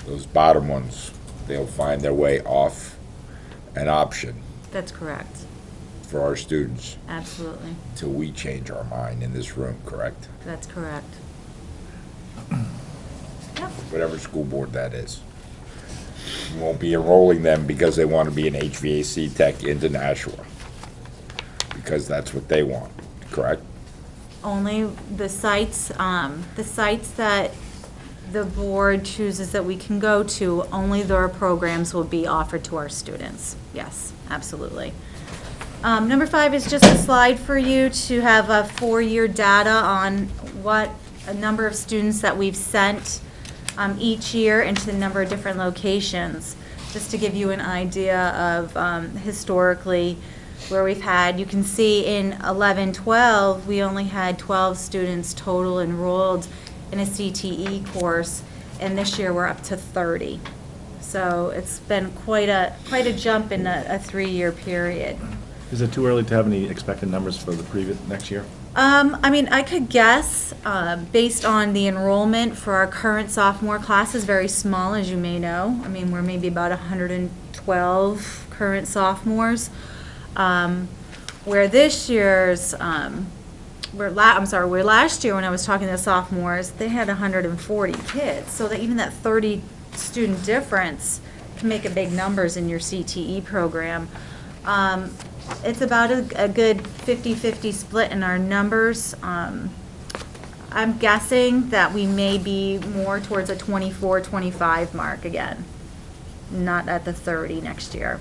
those bottom ones, they'll find their way off an option That's correct. for our students Absolutely. till we change our mind in this room, correct? That's correct. Yep. Whatever school board that is. We won't be enrolling them because they want to be an HVAC tech into Nashua. Because that's what they want, correct? Only the sites that the board chooses that we can go to, only their programs will be offered to our students. Yes, absolutely. Number 5 is just a slide for you to have a 4-year data on what a number of students that we've sent each year into the number of different locations, just to give you an idea of historically where we've had. You can see in 11-12, we only had 12 students total enrolled in a CTE course, and this year we're up to 30. So it's been quite a jump in a 3-year period. Is it too early to have any expected numbers for the previous, next year? I mean, I could guess, based on the enrollment for our current sophomore class is very small, as you may know. I mean, we're maybe about 112 current sophomores, where this year's, where last year when I was talking to the sophomores, they had 140 kids. So that even that 30 student difference can make a big numbers in your CTE program. It's about a good 50-50 split in our numbers. I'm guessing that we may be more towards a 24-25 mark again, not at the 30 next year.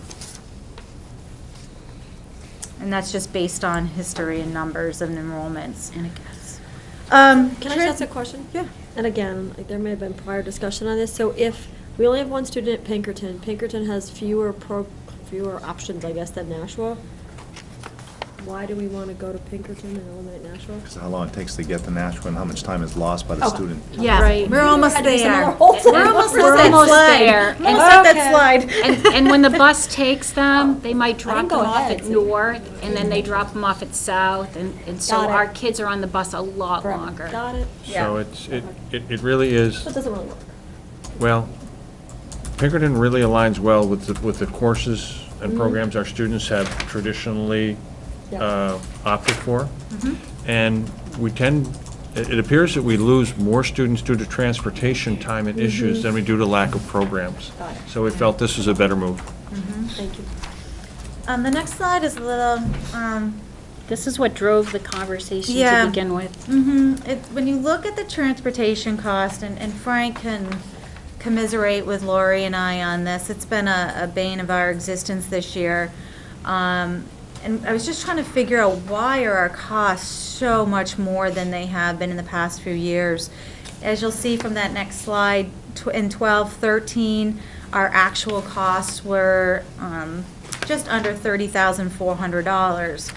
And that's just based on history and numbers and enrollments, and I guess. Can I ask a question? Yeah. And again, like, there may have been prior discussion on this. So if we only have one student at Pinkerton, Pinkerton has fewer options, I guess, than Nashua. Why do we want to go to Pinkerton and eliminate Nashua? Because how long it takes to get to Nashua and how much time is lost by the Okay. student. Yeah, Right. we're almost there. We're We're almost We're at that almost slide. there. Almost at that slide. And when the bus takes them, they might drop didn't go them off ahead, at see? North, and then they drop them off at South, and so Got it. our kids are on the bus a lot Correct. longer. Got it. So it really is, That doesn't really work. well, Pinkerton really aligns well with the courses Mm-hmm. and programs our students have traditionally Yeah. opted for. Mm-hmm. And it appears that we lose more students due to transportation time and issues than we do to lack of programs. Mm-hmm. Got it. So we felt this was a better move. Thank you. The next slide is a little This is what drove the conversation Yeah. to begin with. When you look at the transportation cost, and Frank can commiserate with Lori and I on this, it's been a bane of our existence this year. And I was just trying to figure out why are our costs so much more than they have been in the past few years. As you'll see from that next slide, in 12-13, our actual costs were just under $30,400.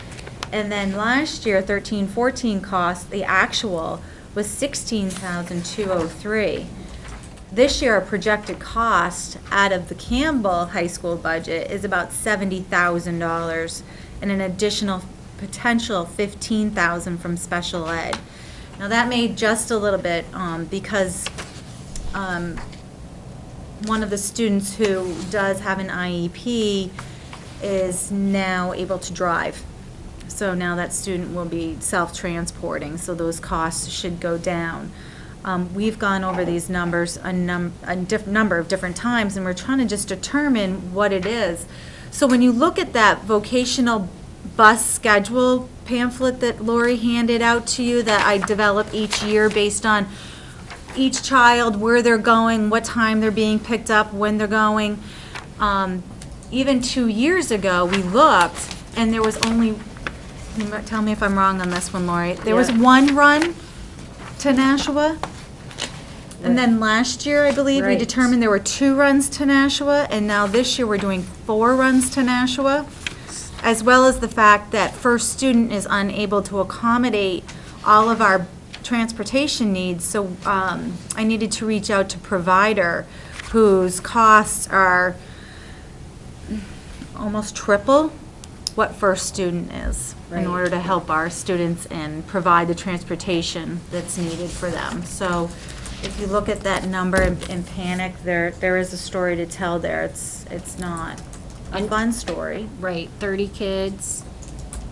And then last year, 13-14 costs, the actual was $16,203. This year, our projected cost out of the Campbell High School budget is about $70,000 and an additional potential $15,000 from special ed. Now, that made just a little bit because one of the students who does have an IEP is now able to drive. So now that student will be self-transporting, so those costs should go down. We've gone over these numbers a number of different times, and we're trying to just determine what it is. So when you look at that vocational bus schedule pamphlet that Lori handed out to you, that I develop each year based on each child, where they're going, what time they're being picked up, when they're going. Even 2 years ago, we looked, and there was only, tell me if I'm wrong on this one, Lori, there was one run to Nashua. And then last year, I believe, we Right. determined there were 2 runs to Nashua, and now this year we're doing 4 runs to Nashua, as well as the fact that First Student is unable to accommodate all of our transportation needs, so I needed to reach out to provider whose costs are almost triple what First Student is in Right. order to help our students and provide the transportation that's needed for them. So if you look at that number and panic, there is a story to tell there. It's not a fun story. Right, 30 kids,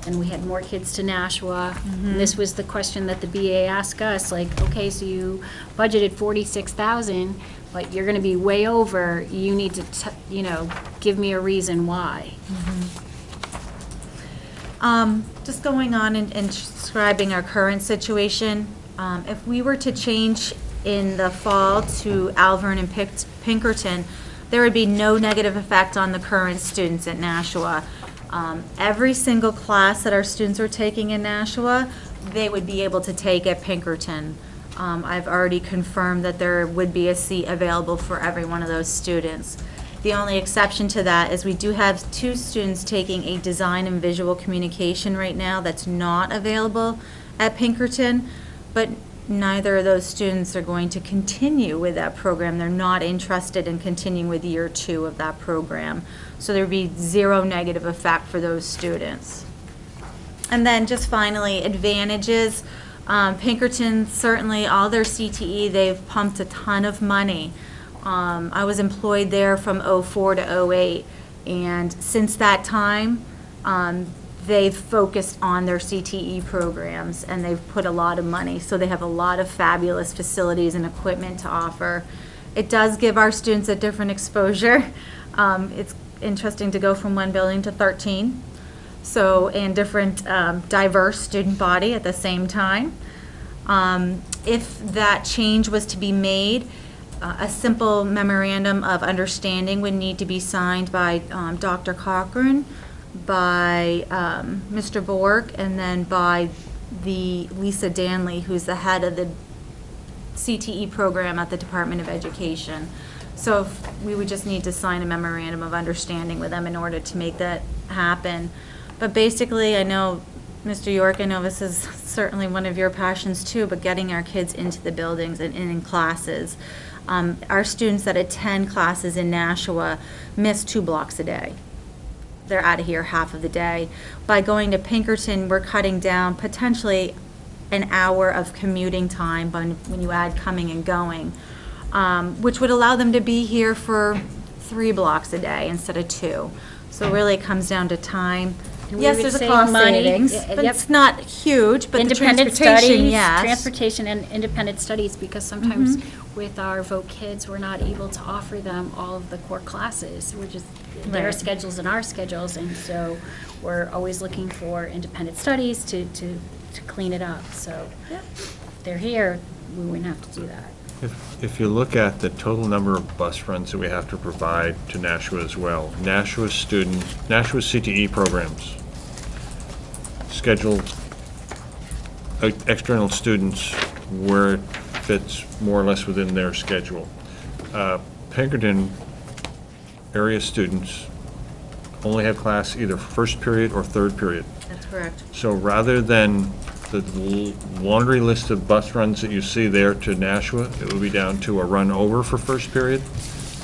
and we had more kids to Nashua. And this was the question that the BA asked us, like, okay, so you budgeted 46,000, but you're gonna be way over, you need to, give me a reason why. Just going on and describing our current situation, if we were to change in the fall to Alvern and Pinkerton, there would be no negative effect on the current students at Nashua. Every single class that our students are taking in Nashua, they would be able to take at Pinkerton. I've already confirmed that there would be a seat available for every one of those students. The only exception to that is we do have 2 students taking a design and visual communication right now that's not available at Pinkerton, but neither of those students are going to continue with that program. They're not interested in continuing with year 2 of that program. So there'd be 0 negative effect for those students. And then just finally, advantages. Pinkerton, certainly all their CTE, they've pumped a ton of money. I was employed there from '04 to '08, and since that time, they've focused on their CTE programs, and they've put a lot of money, so they have a lot of fabulous facilities and equipment to offer. It does give our students a different exposure. It's interesting to go from 1 building to 13, so, and different diverse student body at the same time. If that change was to be made, a simple memorandum of understanding would need to be signed by Dr. Cochran, by Mr. Bork, and then by the Lisa Danley, who's the head of the CTE program at the Department of Education. So we would just need to sign a memorandum of understanding with them in order to make that happen. But basically, I know, Mr. York, I know this is certainly one of your passions too, but getting our kids into the buildings and in classes. Our students that attend classes in Nashua miss 2 blocks a day. They're out of here half of the day. By going to Pinkerton, we're cutting down potentially an hour of commuting time when you add coming and going, which would allow them to be here for 3 blocks a day instead of 2. So really it comes down to time. And we Yes, would there's a save cost money. savings, Yep. but it's not huge, but the Independent transportation, studies, yes. transportation and independent studies, because sometimes with our voc kids, we're not able to offer them all of the core classes, which is their Right. schedules and our schedules, and so we're always looking for independent studies to clean it up. So if they're here, we wouldn't have to do that. If you look at the total number of bus runs that we have to provide to Nashua as well, Nashua CTE programs schedule external students where it fits more or less within their schedule. Pinkerton area students only have class either first period or third period. That's correct. So rather than the laundry list of bus runs that you see there to Nashua, it will be down to a run over for first period,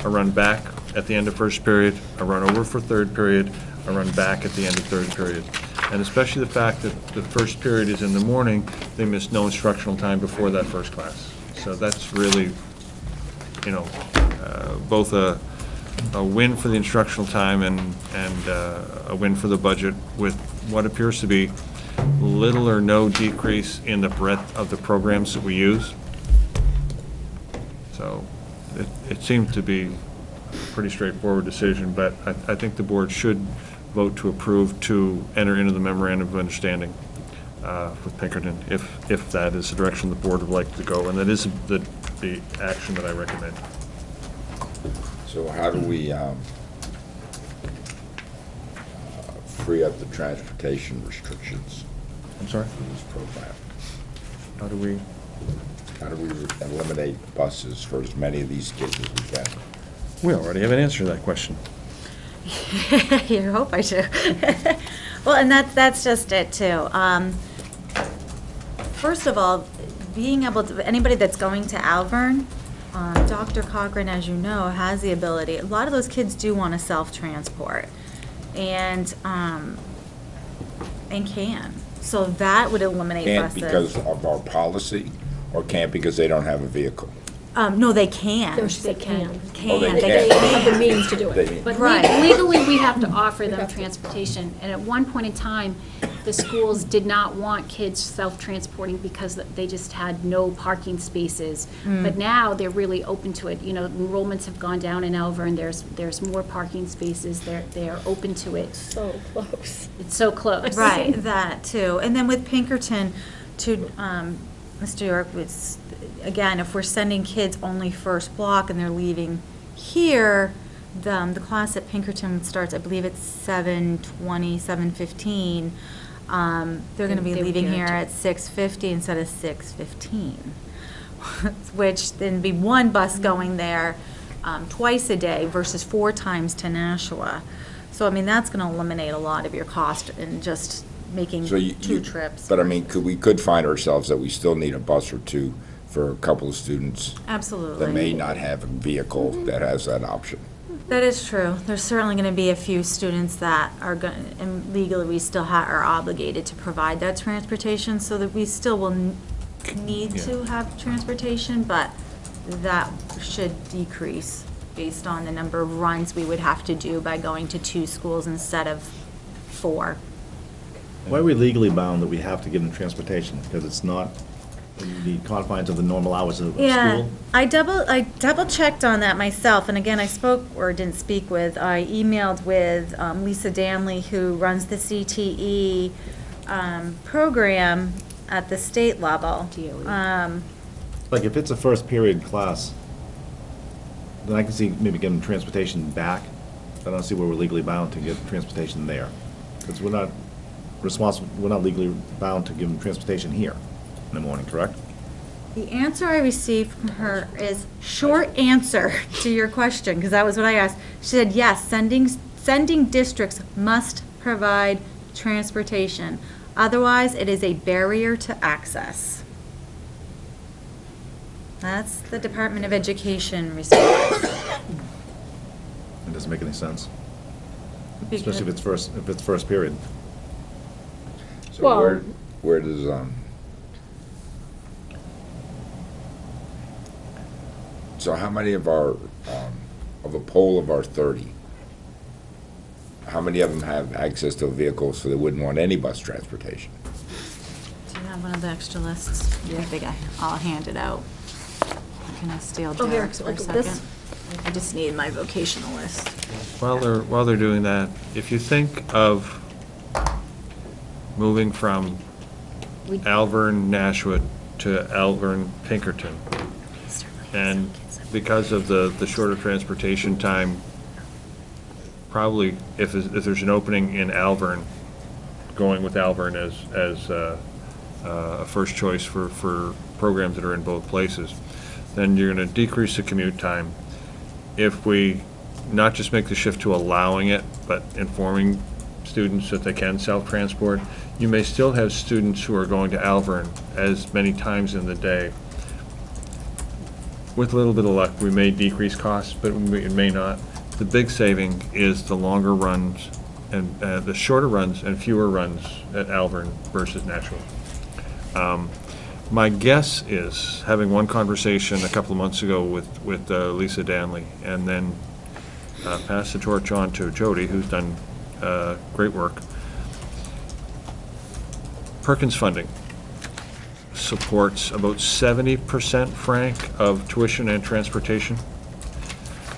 a run back at the end of first period, a run over for third period, a run back at the end of third period. And especially the fact that the first period is in the morning, they miss no instructional time before that first class. So that's really, both a win for the instructional time and a win for the budget with what appears to be little or no decrease in the breadth of the programs that we use. So it seemed to be a pretty straightforward decision, but I think the board should vote to approve to enter into the memorandum of understanding with Pinkerton, if that is the direction the board would like to go, and that is the action that I recommend. So how do we free up the transportation restrictions I'm sorry? for this program? How do we? How do we eliminate buses for as many of these kids as we can? We already have an answer to that question. You hope I do. Well, and that's just it too. First of all, being able to, anybody that's going to Alvern, Dr. Cochran, as you know, has the ability, a lot of those kids do want to self-transport and can. So that would eliminate Can't buses. because of our policy, or can't because they don't have a vehicle? No, they can. No, she said can. Oh, they They can. They have the means to do it. They- But Right. legally, we have to offer them have to. transportation. And at one point in time, the schools did not want kids self-transporting because they just had no parking spaces. But now they're really open to it. You know, enrollments have gone down in Elver, there's more parking spaces. They're open to it. So close. It's so close. Right, that too. And then with Pinkerton, to Mr. York, was, again, if we're sending kids only first block and they're leaving here, the class at Pinkerton starts, I believe it's 7:20, 7:15. They're going to be They would leaving here guarantee. at 6:50 instead of 6:15, which then be one bus going there twice a day versus 4 times to Nashua. So, I mean, that's going to eliminate a lot of your cost in just making So you- two trips. But I mean, we could find ourselves that we still need a bus or two for a couple of students Absolutely. that may not have a vehicle that has that option. That is true. There's certainly going to be a few students that are going, and legally, we still are obligated to provide that transportation, so that we still will need to have transportation, but that should decrease based on the number of runs we would have to do by going to 2 schools instead of 4. Why are we legally bound that we have to give them transportation? Because it's not in the confines of the normal hours of Yeah, school? I double checked on that myself, and again, I spoke, or didn't speak with, I emailed with Lisa Danley, who runs the CTE program at the state level. Like, if it's a first period class, then I can see maybe getting transportation back. I don't see where we're legally bound to get transportation there. Because we're not responsible, we're not legally bound to give them transportation here in the morning, correct? The answer I received from her is, short answer to your question, because that was what I asked. She said, yes, sending districts must provide transportation. Otherwise, it is a barrier to access. That's the Department of Education response. It doesn't make any sense. Because- Especially if it's first period. So Well- where does, so how many of our, of a poll of our 30, how many of them have access to a vehicle so they wouldn't want any bus transportation? Do you have one of the extra lists? I think I'll hand it out. Can I steal Oh, here, Derek's for a like second? this? I just need my vocational list. While they're doing that, if you think of moving from Alvern, Nashua to Alvern, Pinkerton, and because of the shorter transportation time, probably if there's an opening in Alvern, going with Alvern as a first choice for programs that are in both places, then you're going to decrease the commute time. If we not just make the shift to allowing it, but informing students that they can self-transport, you may still have students who are going to Alvern as many times in the day. With a little bit of luck, we may decrease costs, but it may not. The big saving is the longer runs and the shorter runs and fewer runs at Alvern versus Nashua. My guess is, having one conversation a couple of months ago with Lisa Danley, and then pass the torch on to Jody, who's done great work. Perkins funding supports about 70%, Frank, of tuition and transportation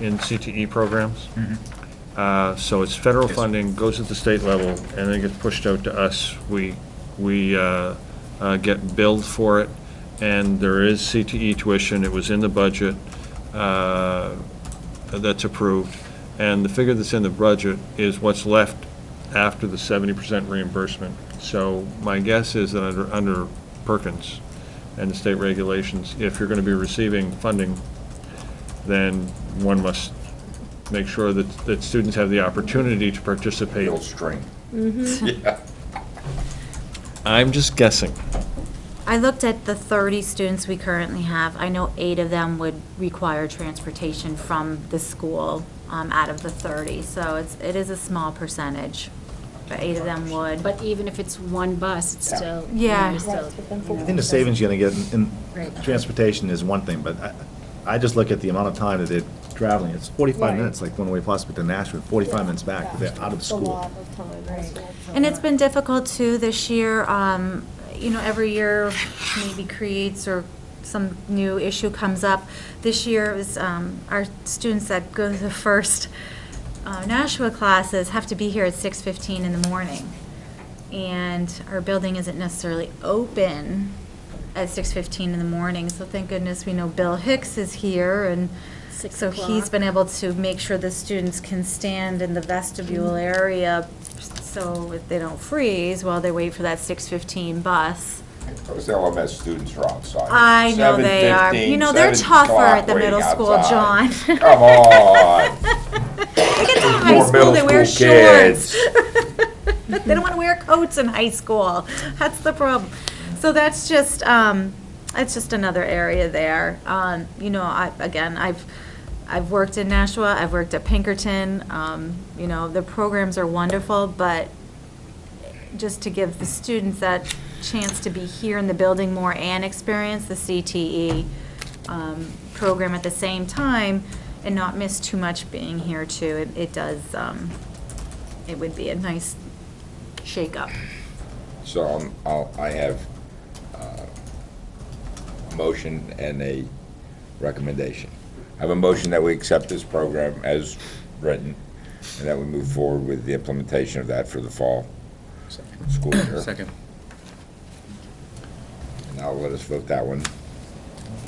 in CTE programs. So it's federal funding, goes at the state level, and then gets pushed out to us. We get billed for it, and there is CTE tuition. It was in the budget that's approved, and the figure that's in the budget is what's left after the 70% reimbursement. So my guess is that under Perkins and the state regulations, if you're going to be receiving funding, then one must make sure that students have the opportunity to participate. Bill string. Mm-hmm. I'm just guessing. I looked at the 30 students we currently have. I know 8 of them would require transportation from the school out of the 30. So it is a small percentage, but 8 of them would. But even if it's one bus, it's still. Yeah. you're still, I think the savings you're gonna get in Right. transportation is one thing, but I just look at the amount of time that they're traveling. It's 45 Right. minutes, like one way possibly to Nashville, 45 minutes back, Yeah. they're out of It's school. a lot of time. Right. And it's been difficult too this year. Every year maybe creates or some new issue comes up. This year it was our students that go to the first Nashua classes have to be here at 6:15 in the morning. And our building isn't necessarily open at 6:15 in the morning, so thank goodness we know Bill Hicks is here, and 6 so he's o'clock. been able to make sure the students can stand in the vestibule area so if they don't freeze while they wait for that 6:15 bus. Those LMS students are outside. I know they are. 7:15, They're 7 tougher o'clock at the waiting middle school, outside. John. Come on. They get to high More school, middle they wear school shorts. kids. They don't want to wear coats in high school. That's the problem. So that's just another area there. I've worked in Nashua, I've worked at Pinkerton. The programs are wonderful, but just to give the students that chance to be here in the building more and experience the CTE program at the same time and not miss too much being here too, it would be a nice shake-up. So I have a motion and a recommendation. I have a motion that we accept this program as written, and that we move forward with the implementation of that for the fall school year. Second. Now let us vote that one.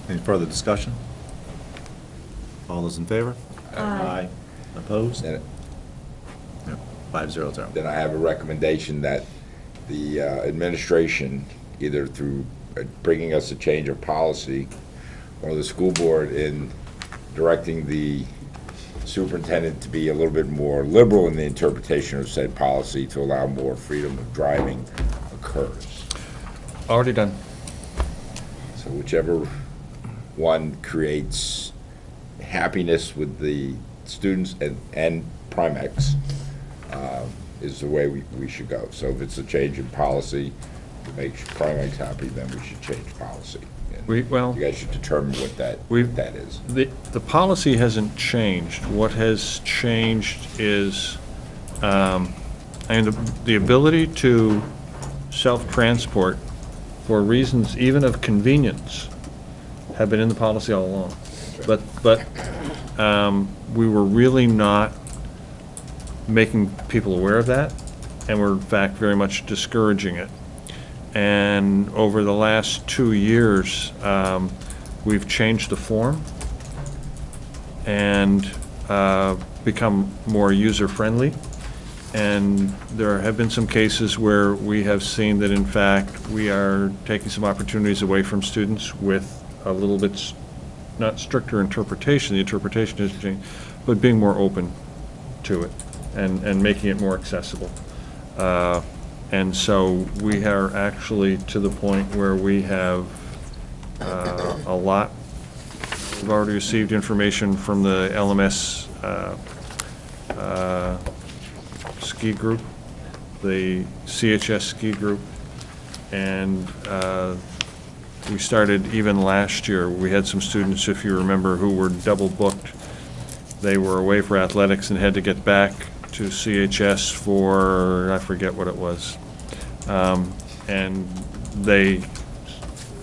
Any further discussion? All those in favor? Aye. Opposed? Then 5-0-0. Then I have a recommendation that the administration, either through bringing us a change of policy, or the school board in directing the superintendent to be a little bit more liberal in the interpretation of said policy to allow more freedom of driving occurs. Already done. So whichever one creates happiness with the students and Primex is the way we should go. So if it's a change in policy to make Primex happy, then we should change policy. And you guys should determine what that is. The policy hasn't changed. What has changed is, the ability to self-transport for reasons even of convenience have been in the policy all along. but we were really not making people aware of that, and we're in fact very much discouraging it. And over the last 2 years, we've changed the form and become more user-friendly. And there have been some cases where we have seen that in fact we are taking some opportunities away from students with a little bit not stricter interpretation, the interpretation has changed, but being more open to it and making it more accessible. And so we are actually to the point where we have a lot. We've already received information from the LMS ski group, the CHS ski group, and we started even last year. We had some students, if you remember, who were double booked. They were away for athletics and had to get back to CHS for, I forget what it was. And they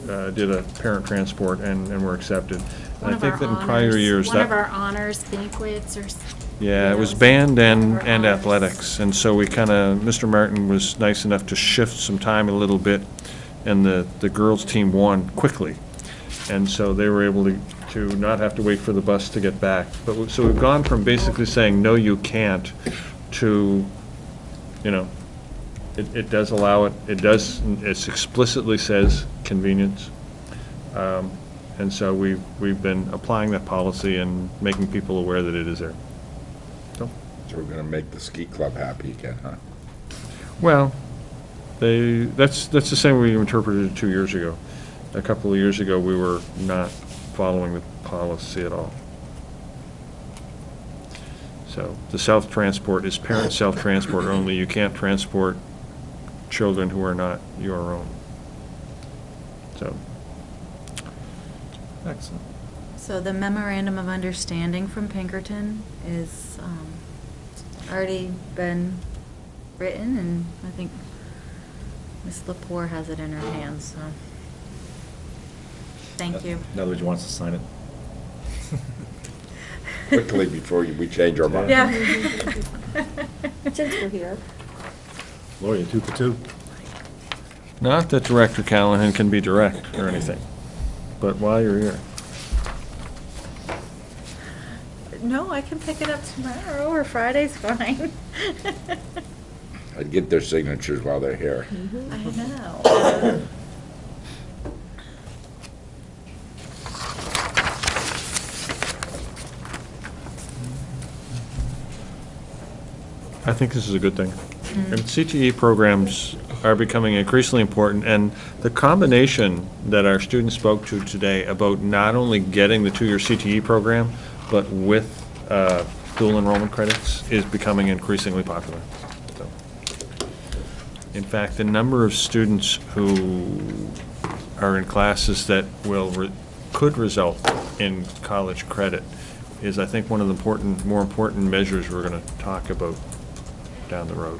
did a parent transport and were accepted. One I of think our that in prior years One of that. our honors banquets or. Yeah, it was band and athletics, and so we kind of, Mr. Martin was nice enough to shift some time a little bit, and the girls' team won quickly. And so they were able to not have to wait for the bus to get back. But, so we've gone from basically saying, no, you can't, to, you know, it does allow it, it explicitly says convenience. And so we've been applying that policy and making people aware that it is there. So we're gonna make the ski club happy again, huh? Well, that's the same way you interpreted it 2 years ago. A couple of years ago, we were not following the policy at all. So the self-transport is parent self-transport only. You can't transport children who are not your own. So. Excellent. So the memorandum of understanding from Pinkerton is already been written, and I think Ms. Lepore has it in her hands, so. Thank you. In other words, you want us to sign it? Quickly before we change our mind. Yeah. Since we're here. Lori, 2 for 2. Not that Director Callahan can be direct or anything, but while you're here. No, I can pick it up tomorrow, or Friday's fine. I'd get their signatures while they're here. I know. I think this is a good thing. And CTE programs are becoming increasingly important, and the combination that our students spoke to today about not only getting the 2-year CTE program, but with dual enrollment credits is becoming increasingly popular. So, in fact, the number of students who are in classes that could result in college credit is, I think, one of the more important measures we're going to talk about down the road.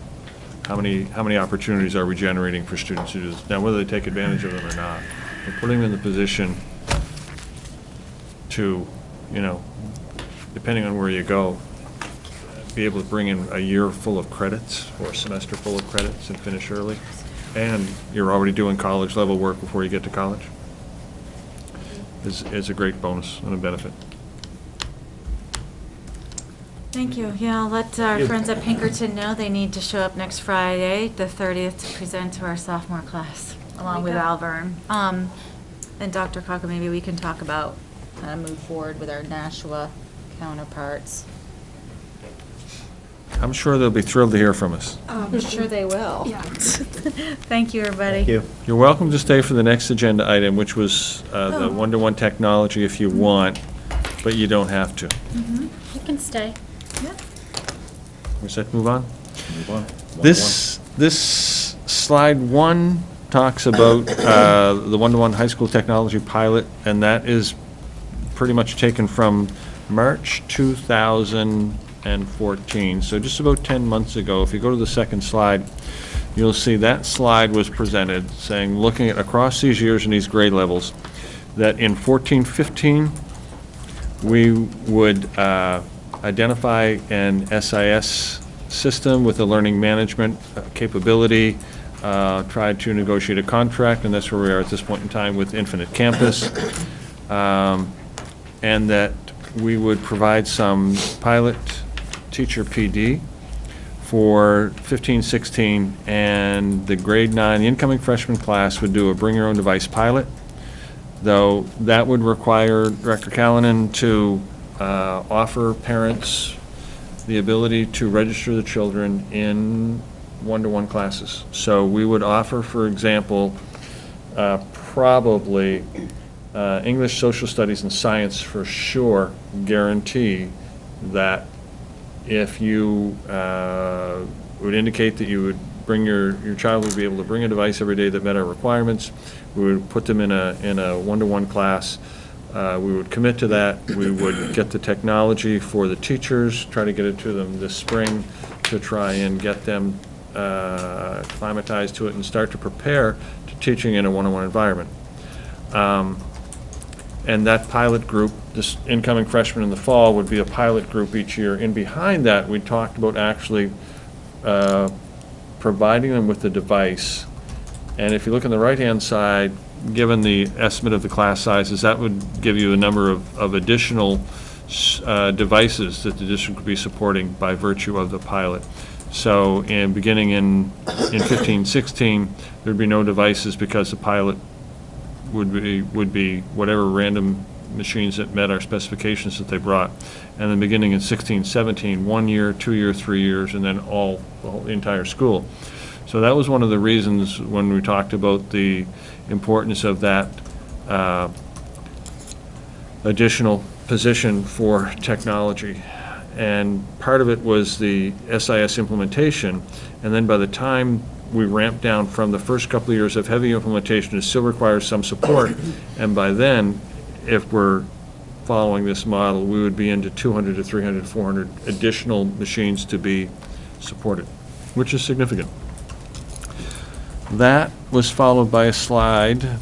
How many opportunities are we generating for students to do this? Now, whether they take advantage of them or not, we're putting them in the position to, you know, depending on where you go, be able to bring in a year full of credits or a semester full of credits and finish early. And you're already doing college level work before you get to college. Is a great bonus and a benefit. Thank you. Yeah, I'll let our friends at Pinkerton know they need to show up next Friday, the 30th, to present to our sophomore class, along with Alvern. And Dr. Cocker, maybe we can talk about how to move forward with our Nashua counterparts. I'm sure they'll be thrilled to hear from us. I'm sure they will. Yeah. Thank you, everybody. Thank you. You're welcome to stay for the next agenda item, which was the Oh. one-to-one technology if you want, but you don't have to. You can stay. Yeah. We set move on? Move on. This slide 1 talks about the one-to-one high school technology pilot, and that is pretty much taken from March 2014, so just about 10 months ago. If you go to the second slide, you'll see that slide was presented saying, looking at across these years and these grade levels, that in 14-15, We would identify an SIS system with a learning management capability, try to negotiate a contract, and that's where we are at this point in time with Infinite Campus. And that we would provide some pilot teacher PD for 15-16, and the grade 9, the incoming freshman class would do a bring your own device pilot, though that would require Director Callanan to offer parents the ability to register the children in one-to-one classes. So we would offer, for example, probably English, social studies, and science for sure guarantee that if you would indicate that you would bring your child would be able to bring a device every day that met our requirements, we would put them in a one-to-one class. We would commit to that. We would get the technology for the teachers, try to get it to them this spring to try and get them acclimatized to it and start to prepare to teaching in a one-on-one environment. And that pilot group, this incoming freshman in the fall, would be a pilot group each year. And behind that, we talked about actually providing them with the device. And if you look on the right-hand side, given the estimate of the class sizes, that would give you a number of additional devices that the district would be supporting by virtue of the pilot. So beginning in 15-16, there'd be no devices because the pilot would be whatever random machines that met our specifications that they brought. And then beginning in 16-17, 1 year, 2 year, 3 years, and then the whole entire school. So that was one of the reasons when we talked about the importance of that additional position for technology. And part of it was the SIS implementation, and then by the time we ramped down from the first couple of years of heavy implementation, it still requires some support, and by then, if we're following this model, we would be into 200 to 300, 400 additional machines to be supported, which is significant. That was followed by a slide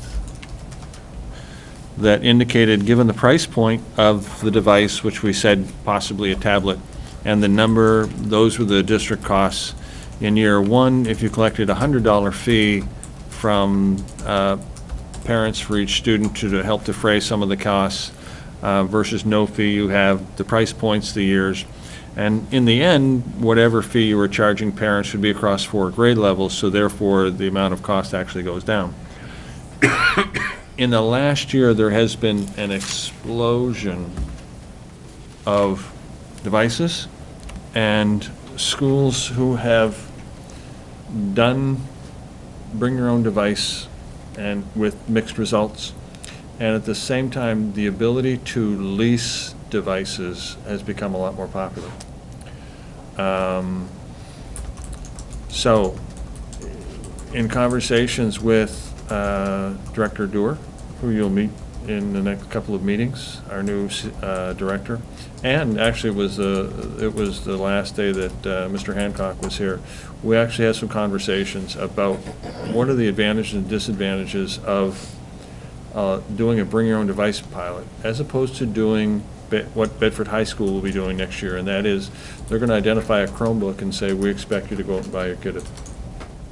that indicated, given the price point of the device, which we said possibly a tablet, and the number, those were the district costs. In year one, if you collected a $100 fee from parents for each student to help defray some of the costs versus no fee, you have the price points, the years. And in the end, whatever fee you were charging parents should be across 4 grade levels, so therefore the amount of cost actually goes down. In the last year, there has been an explosion of devices, and schools who have done bring your own device and with mixed results, and at the same time, the ability to lease devices has become a lot more popular. So, in conversations with Director Doer, who you'll meet in the next couple of meetings, our new director, and actually it was the last day that Mr. Hancock was here. We actually had some conversations about what are the advantages and disadvantages of doing a bring your own device pilot, as opposed to doing what Bedford High School will be doing next year, and that is they're going to identify a Chromebook and say, we expect you to go out and buy a good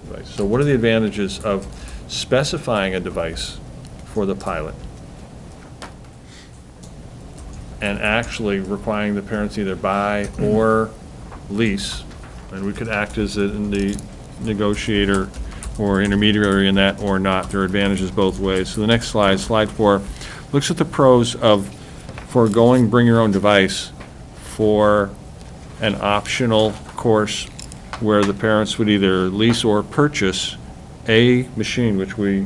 device. So what are the advantages of specifying a device for the pilot and actually requiring the parents either buy or lease, and we could act as the negotiator or intermediary in that or not. There are advantages both ways. So the next slide, slide 4, looks at the pros of foregoing bring your own device for an optional course where the parents would either lease or purchase a machine, which we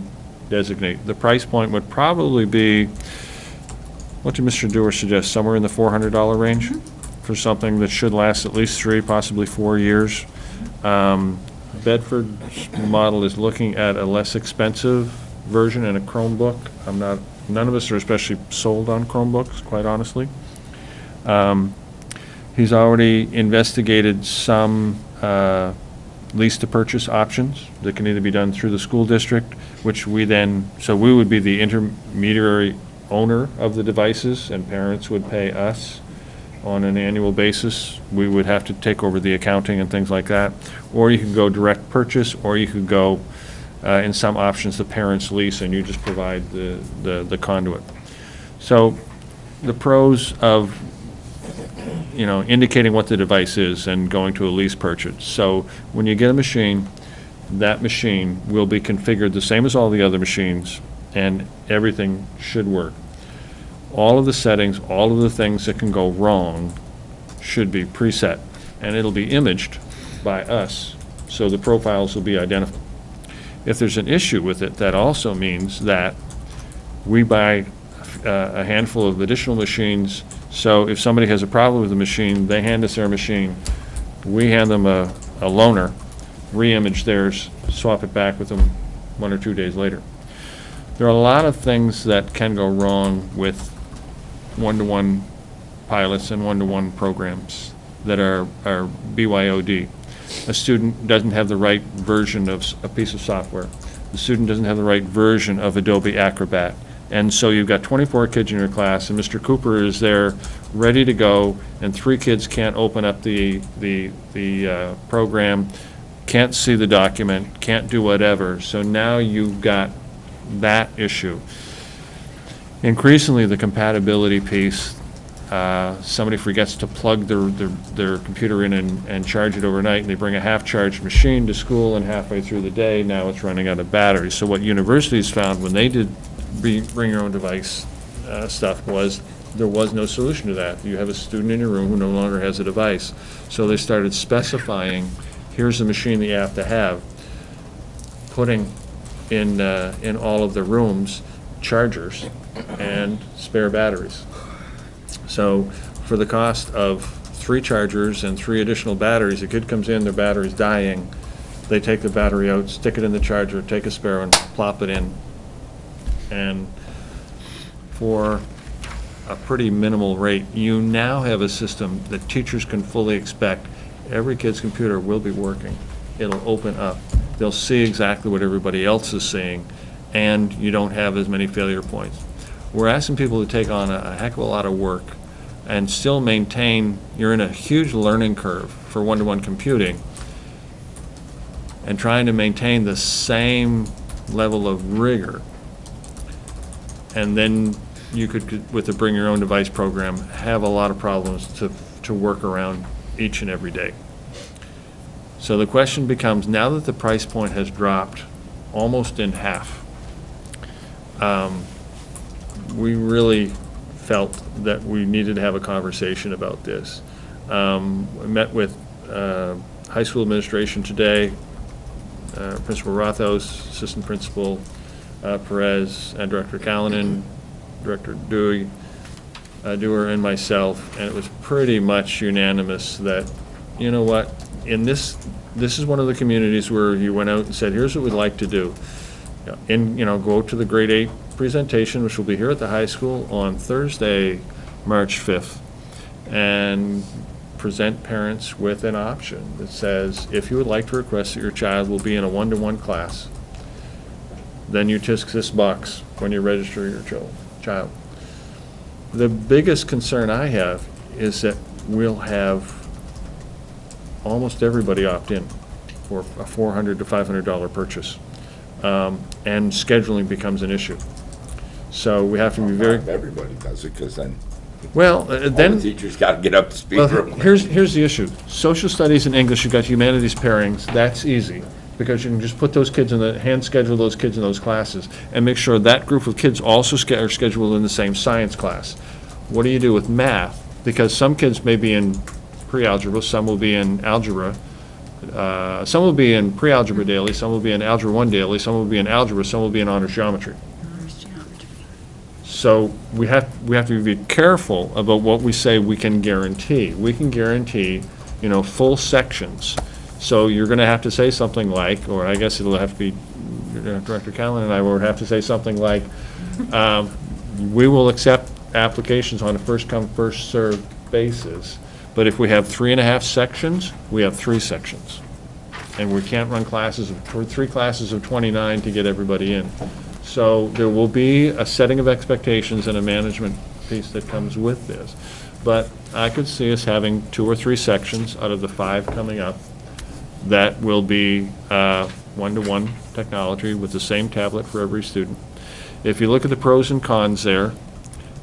designate. The price point would probably be, what did Mr. Dewar suggest, somewhere in the $400 range for something that should last at least 3, possibly 4 years. Bedford's model is looking at a less expensive version and a Chromebook. None of us are especially sold on Chromebooks, quite honestly. He's already investigated some lease-to-purchase options that can either be done through the school district, which we then, so we would be the intermediary owner of the devices, and parents would pay us on an annual basis. We would have to take over the accounting and things like that. Or you could go direct purchase, or you could go, in some options, the parents lease, and you just provide the conduit. So the pros of, indicating what the device is and going to a lease purchase. So when you get a machine, that machine will be configured the same as all the other machines, and everything should work. All of the settings, all of the things that can go wrong should be preset, and it'll be imaged by us, so the profiles will be identical. If there's an issue with it, that also means that we buy a handful of additional machines, so if somebody has a problem with the machine, they hand us their machine, we hand them a loaner, re-image theirs, swap it back with them 1 or 2 days later. There are a lot of things that can go wrong with one-to-one pilots and one-to-one programs that are BYOD. A student doesn't have the right version of a piece of software. The student doesn't have the right version of Adobe Acrobat. And so you've got 24 kids in your class, and Mr. Cooper is there ready to go, and 3 kids can't open up the program, can't see the document, can't do whatever. So now you've got that issue. Increasingly, the compatibility piece, somebody forgets to plug their computer in and charge it overnight, and they bring a half-charged machine to school, and halfway through the day, now it's running out of battery. So what universities found when they did bring your own device stuff was there was no solution to that. You have a student in your room who no longer has a device. So they started specifying, here's the machine that you have to have, putting in all of the rooms chargers and spare batteries. So for the cost of 3 chargers and 3 additional batteries, a kid comes in, their battery's dying, they take the battery out, stick it in the charger, take a spare one, plop it in, and for a pretty minimal rate, you now have a system that teachers can fully expect every kid's computer will be working. It'll open up. They'll see exactly what everybody else is seeing, and you don't have as many failure points. We're asking people to take on a heck of a lot of work and still maintain, you're in a huge learning curve for one-to-one computing, and trying to maintain the same level of rigor. And then you could, with the Bring Your Own Device program, have a lot of problems to work around each and every day. So the question becomes, now that the price point has dropped almost in half, we really felt that we needed to have a conversation about this. I met with high school administration today, Principal Rothhaus, Assistant Principal Perez, and Director Callanan, Director Dewar, and myself, and it was pretty much unanimous that, you know what, in this is one of the communities where you went out and said, here's what we'd like to do. Go to the grade 8 presentation, which will be here at the high school on Thursday, March 5th, and present parents with an option that says, if you would like to request that your child will be in a one-to-one class, then you tick this box when you register your child. The biggest concern I have is that we'll have almost everybody opt in for a $400 to $500 purchase, and scheduling becomes an issue. So we have to be very. Not everybody does it, because then well, all then the teachers got to get up to speed. well, here's the issue. Social studies and English, you've got humanities pairings. That's easy, because you can just put those kids hand schedule those kids in those classes, and make sure that group of kids also are scheduled in the same science class. What do you do with math? Because some kids may be in pre-algebra, some will be in algebra, some will be in pre-algebra daily, some will be in algebra 1 daily, some will be in algebra, some will be in honors geometry. So we have to be careful about what we say we can guarantee. We can guarantee, full sections. So you're going to have to say something like, or I guess it'll have to be Director Callan and I will have to say something like, we will accept applications on a first-come, first-served basis, but if we have 3.5 sections, we have 3 sections. And we can't run 3 classes of 29 to get everybody in. So there will be a setting of expectations and a management piece that comes with this. But I could see us having 2 or 3 sections out of the 5 coming up that will be one-to-one technology with the same tablet for every student. If you look at the pros and cons there,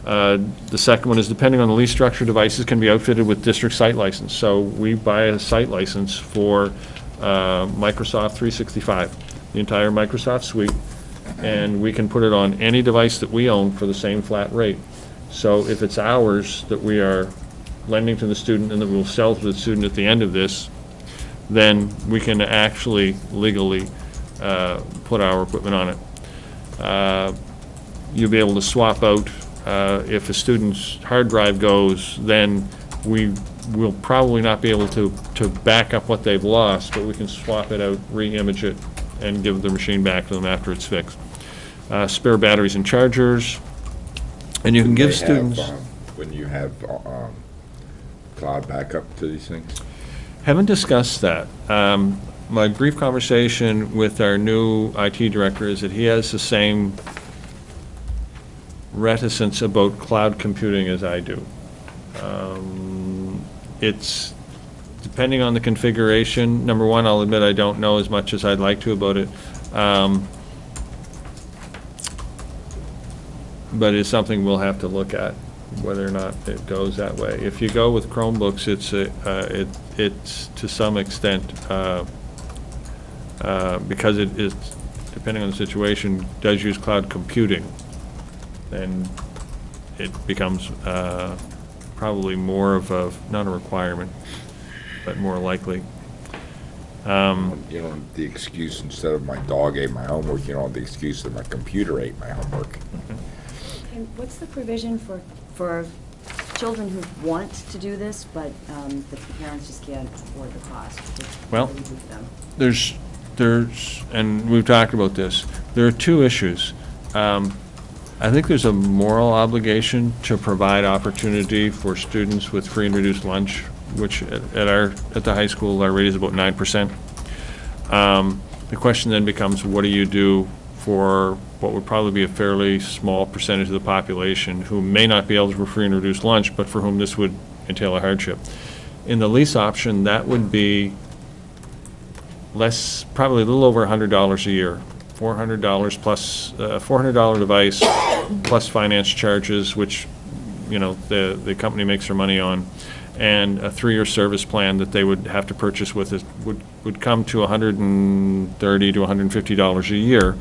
the second one is depending on the lease structure, devices can be outfitted with district site license. So we buy a site license for Microsoft 365, the entire Microsoft suite, and we can put it on any device that we own for the same flat rate. So if it's ours that we are lending to the student and that we'll sell to the student at the end of this, then we can actually legally put our equipment on it. You'll be able to swap out, if a student's hard drive goes, then we will probably not be able to back up what they've lost, but we can swap it out, re-image it, and give the machine back to them after it's fixed. Spare batteries and chargers, and you can give students... When you have cloud backup to these things? Haven't discussed that. My brief conversation with our new IT director is that he has the same reticence about cloud computing as I do. It's depending on the configuration. Number one, I'll admit I don't know as much as I'd like to about it. But it's something we'll have to look at, whether or not it goes that way. If you go with Chromebooks, it's to some extent, because it is, depending on the situation, does use cloud computing, then it becomes probably more of a, not a requirement, but more likely. You know, the excuse, instead of my dog ate my homework, you know, the excuse that my computer ate my homework. And what's the provision for children who want to do this, but the parents just can't afford the cost? Well, What do we do for them? there's, and we've talked about this, there are 2 issues. I think there's a moral obligation to provide opportunity for students with free and reduced lunch, which at the high school, our rate is about 9%. The question then becomes, what do you do for what would probably be a fairly small percentage of the population who may not be eligible for free and reduced lunch, but for whom this would entail a hardship? In the lease option, that would be less, probably a little over $100 a year. $400 plus, $400 device plus finance charges, which, you know, the company makes their money on, and a 3-year service plan that they would have to purchase with it would come to $130 to $150 a year,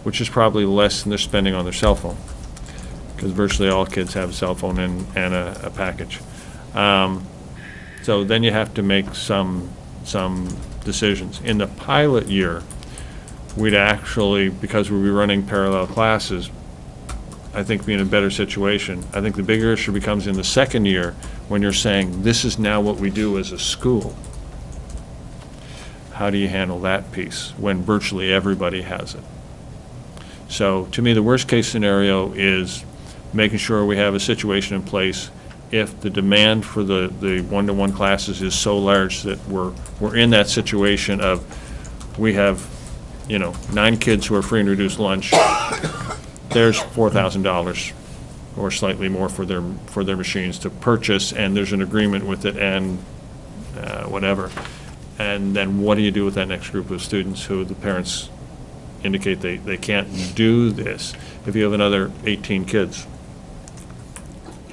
which is probably less than they're spending on their cell phone, because virtually all kids have a cell phone and a package. So then you have to make some decisions. In the pilot year, we'd actually, because we'd be running parallel classes, I think be in a better situation. I think the bigger issue becomes in the second year when you're saying, this is now what we do as a school. How do you handle that piece when virtually everybody has it? So to me, the worst case scenario is making sure we have a situation in place if the demand for the one-to-one classes is so large that we're in that situation of, we have, you know, 9 kids who are free and reduced lunch, there's $4,000 or slightly more for their machines to purchase, and there's an agreement with it, and whatever. And then what do you do with that next group of students who the parents indicate they can't do this? If you have another 18 kids,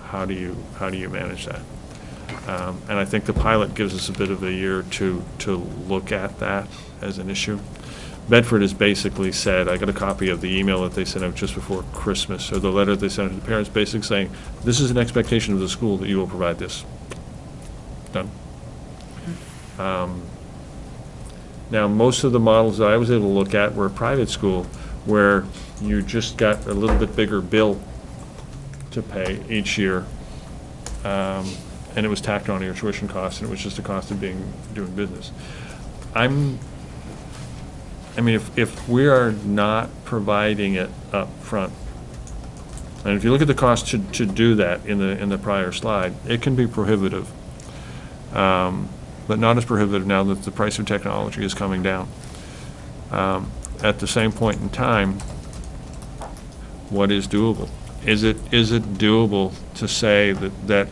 how do you manage that? And I think the pilot gives us a bit of a year to look at that as an issue. Bedford has basically said, I got a copy of the email that they sent out just before Christmas, or the letter they sent out to the parents, basically saying, this is an expectation of the school that you will provide this. Done. Now, most of the models that I was able to look at were private school, where you just got a little bit bigger bill to pay each year, and it was tacked on to your tuition costs, and it was just a cost of doing business. I mean, if we are not providing it up front, and if you look at the cost to do that in the prior slide, it can be prohibitive, but not as prohibitive now that the price of technology is coming down. At the same point in time, what is doable. Is it doable to say that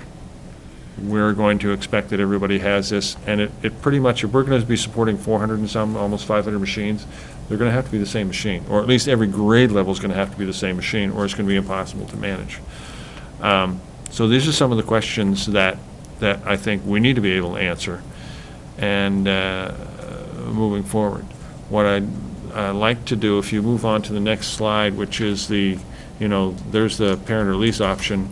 we're going to expect that everybody has this, and it pretty much, if we're going to be supporting 400 and some, almost 500 machines, they're going to have to be the same machine, or at least every grade level is going to have to be the same machine, or it's going to be impossible to manage. So these are some of the questions that I think we need to be able to answer, and moving forward. What I'd like to do, if you move on to the next slide, which is there's the parent or lease option.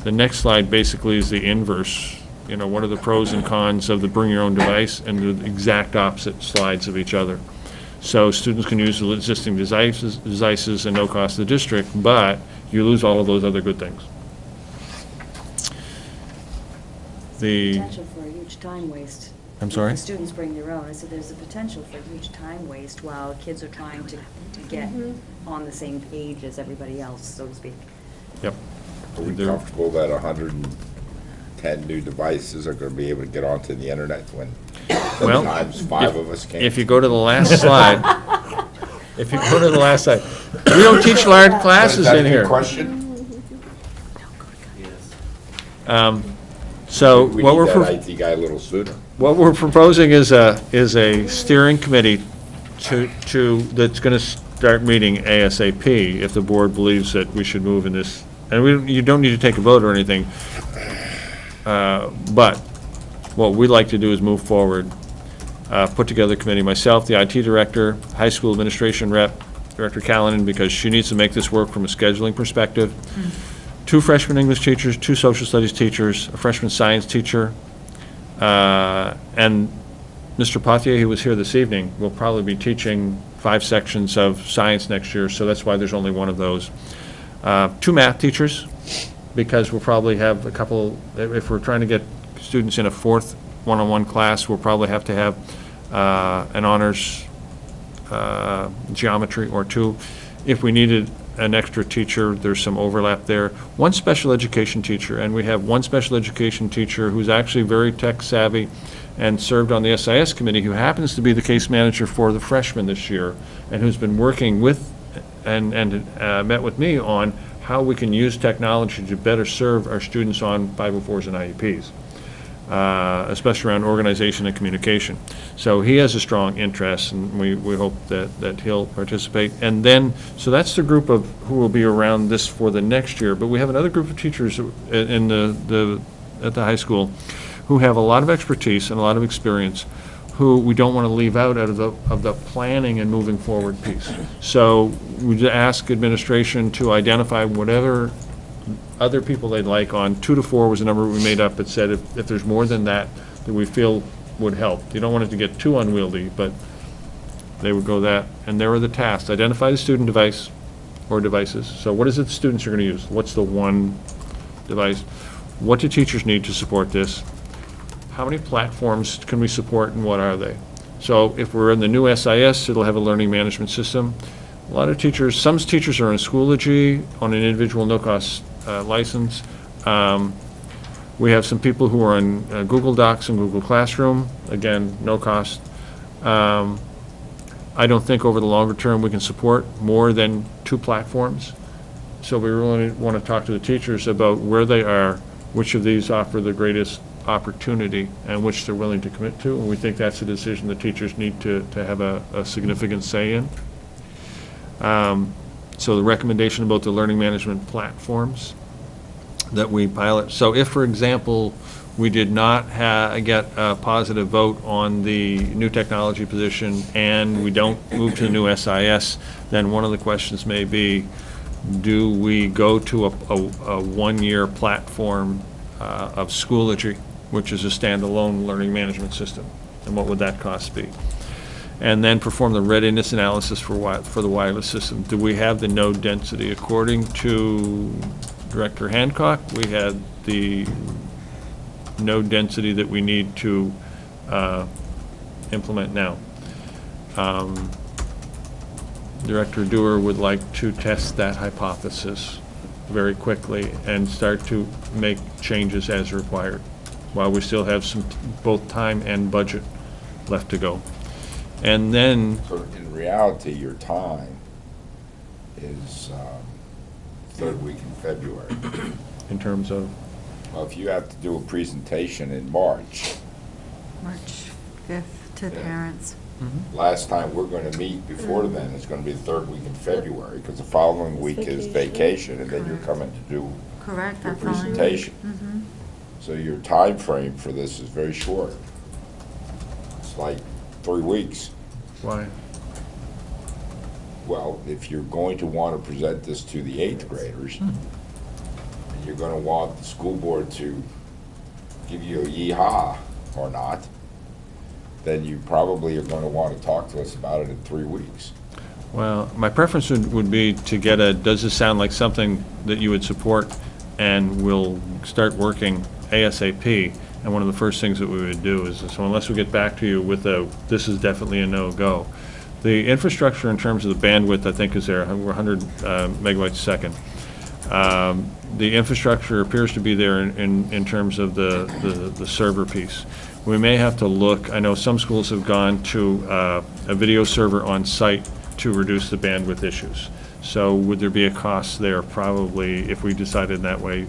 The next slide basically is the inverse. What are the pros and cons of the bring your own device, and the exact opposite slides of each other. So students can use the existing devices and no cost to the district, but you lose all of those other good things. Potential for a huge time waste. I'm sorry? If the students bring their own. I said there's a potential for huge time waste while kids are trying to get on the same page as everybody else, so to speak. Yep. Are we comfortable that 110 new devices are going to be able to get onto the internet when Well, sometimes 5 of us can't? If you go to the last slide, we don't teach large classes in here. Question? So We what need we're, that IT guy a little sooner. what we're proposing is a steering committee that's going to start meeting ASAP if the board believes that we should move in this. And you don't need to take a vote or anything. But what we'd like to do is move forward, put together a committee, myself, the IT director, high school administration rep, Director Callanan, because she needs to make this work from a scheduling perspective. 2 freshman English teachers, 2 social studies teachers, a freshman science teacher, and Mr. Pothier, who was here this evening, will probably be teaching 5 sections of science next year, so that's why there's only 1 of those. 2 math teachers, because we'll probably have a couple, if we're trying to get students in a 4th one-on-one class, we'll probably have to have an honors geometry or 2. If we needed an extra teacher, there's some overlap there. 1 special education teacher, and we have 1 special education teacher who's actually very tech savvy and served on the SIS committee, who happens to be the case manager for the freshmen this year, and who's been working with and met with me on how we can use technology to better serve our students on 504s and IEPs, especially around organization and communication. So he has a strong interest, and we hope that he'll participate. And then, so that's the group of who will be around this for the next year. But we have another group of teachers in at the high school who have a lot of expertise and a lot of experience, who we don't want to leave out of the planning and moving forward piece. So we ask administration to identify whatever other people they'd like on. 2 to 4 was a number we made up that said if there's more than that we feel would help. You don't want it to get too unwieldy, but they would go that. And there are the tasks. Identify the student device or devices. So what is it the students are going to use? What's the 1 device? What do teachers need to support this? How many platforms can we support, and what are they? So if we're in the new SIS, it'll have a learning management system. A lot of teachers, some teachers are in Schoology on an individual no-cost license. We have some people who are on Google Docs and Google Classroom, again, no cost. I don't think over the longer term we can support more than 2 platforms. So we really want to talk to the teachers about where they are, which of these offer the greatest opportunity, and which they're willing to commit to. And we think that's a decision the teachers need to have a significant say in. So the recommendation about the learning management platforms that we pilot. So if, for example, we did not get a positive vote on the new technology position and we don't move to the new SIS, then one of the questions may be, do we go to a 1-year platform of Schoology, which is a standalone learning management system, and what would that cost be? And then perform the readiness analysis for the wireless system. Do we have the node density? According to Director Hancock, we had the node density that we need to implement now. Director Dewar would like to test that hypothesis very quickly and start to make changes as required, while we still have some both time and budget left to go. And then, So in reality, your time is third week in February. in terms of, Well, if you have to do a presentation in March, March 5th to Yeah. parents. last time we're going to meet before then is going to be the third week in February, because the following week is vacation, and then you're coming to do Correct, your that following week. presentation. Mhm. So your time frame for this is very short. It's like 3 weeks. why? Well, if you're going to want to present this to the eighth graders, and you're going to want the school board to give you a yee-haw or not, then you probably are going to want to talk to us about it in 3 weeks. Well, my preference would be to get a, does this sound like something that you would support, and we'll start working ASAP? And one of the first things that we would do is, so unless we get back to you with a, this is definitely a no-go. The infrastructure in terms of the bandwidth, I think, is there, we're 100 megabytes a second. The infrastructure appears to be there in terms of the server piece. We may have to look, I know some schools have gone to a video server on site to reduce the bandwidth issues. So would there be a cost there? Probably, if we decided that way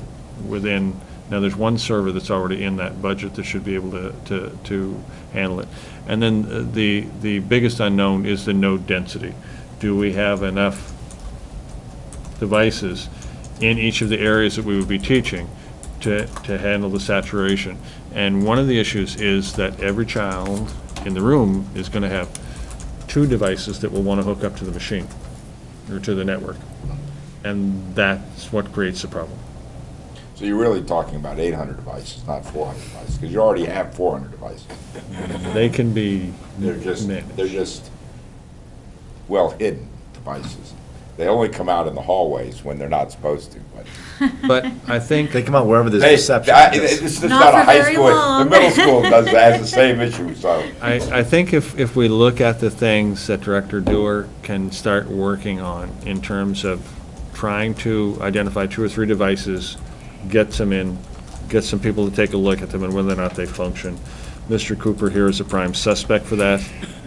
within, now there's one server that's already in that budget that should be able to handle it. And then the biggest unknown is the node density. Do we have enough devices in each of the areas that we would be teaching to handle the saturation? And one of the issues is that every child in the room is going to have 2 devices that will want to hook up to the machine or to the network. And that's what creates the problem. So you're really talking about 800 devices, not 400 devices, because you already have 400 devices. They can be They're managed. just well-hidden devices. They only come out in the hallways when they're not supposed to, but. But I think, They come out wherever there's They- reception. It's Not not a for high very school, the long. middle school has the same issue, so. I think if we look at the things that Director Dewar can start working on in terms of trying to identify 2 or 3 devices, get some in, get some people to take a look at them and whether or not they function. Mr. Cooper here is a prime suspect for that.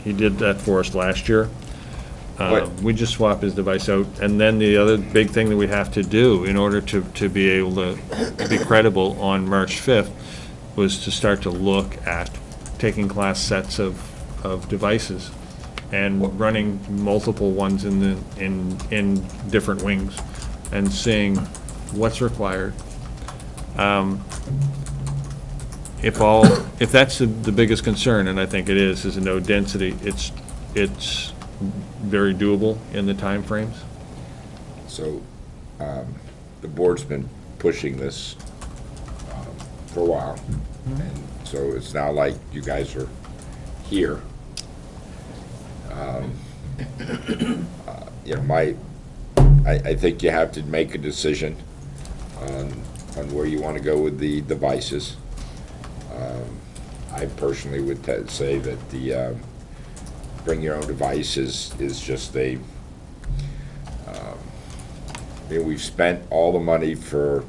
He did that for us last year. We just swap his device out. And then the other big thing that we have to do in order to be able to be credible on March 5th was to start to look at taking class sets of devices and running multiple ones in different wings and seeing what's required. If that's the biggest concern, and I think it is a node density, it's very doable in the timeframes. So, the board's been pushing this for a while, and so it's now like you guys are here. You know, I think you have to make a decision on where you want to go with the devices. I personally would say that the bring your own device is just I mean, we've spent all the money for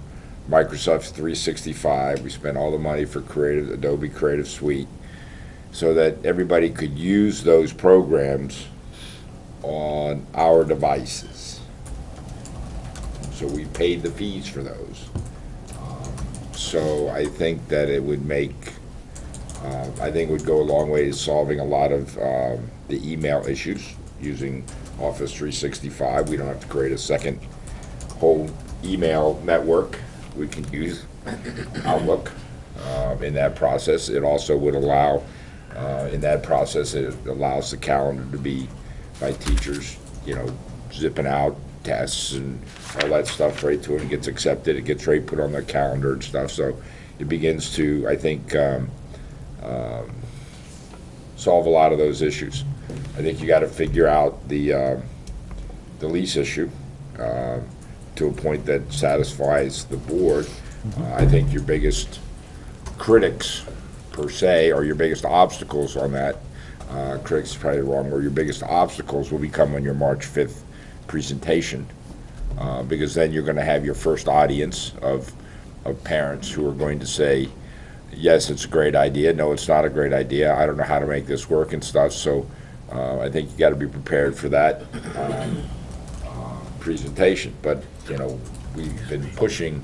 Microsoft 365, we spent all the money for Adobe Creative Suite, so that everybody could use those programs on our devices. So we paid the fees for those. So I think that it would make, I think it would go a long way to solving a lot of the email issues using Office 365. We don't have to create a second whole email network. We can use Outlook in that process. It also would allow, in that process, it allows the calendar to be by teachers, you know, zipping out tests and all that stuff right to it. It gets accepted, it gets right put on their calendar and stuff. So it begins to, I think, solve a lot of those issues. I think you got to figure out the lease issue to a point that satisfies the board. I think your biggest critics, per se, or your biggest obstacles on that, critics is probably the wrong word, your biggest obstacles will become on your March 5th presentation, because then you're going to have your first audience of parents who are going to say, yes, it's a great idea, no, it's not a great idea, I don't know how to make this work and stuff. So I think you got to be prepared for that presentation. But, you know, we've been pushing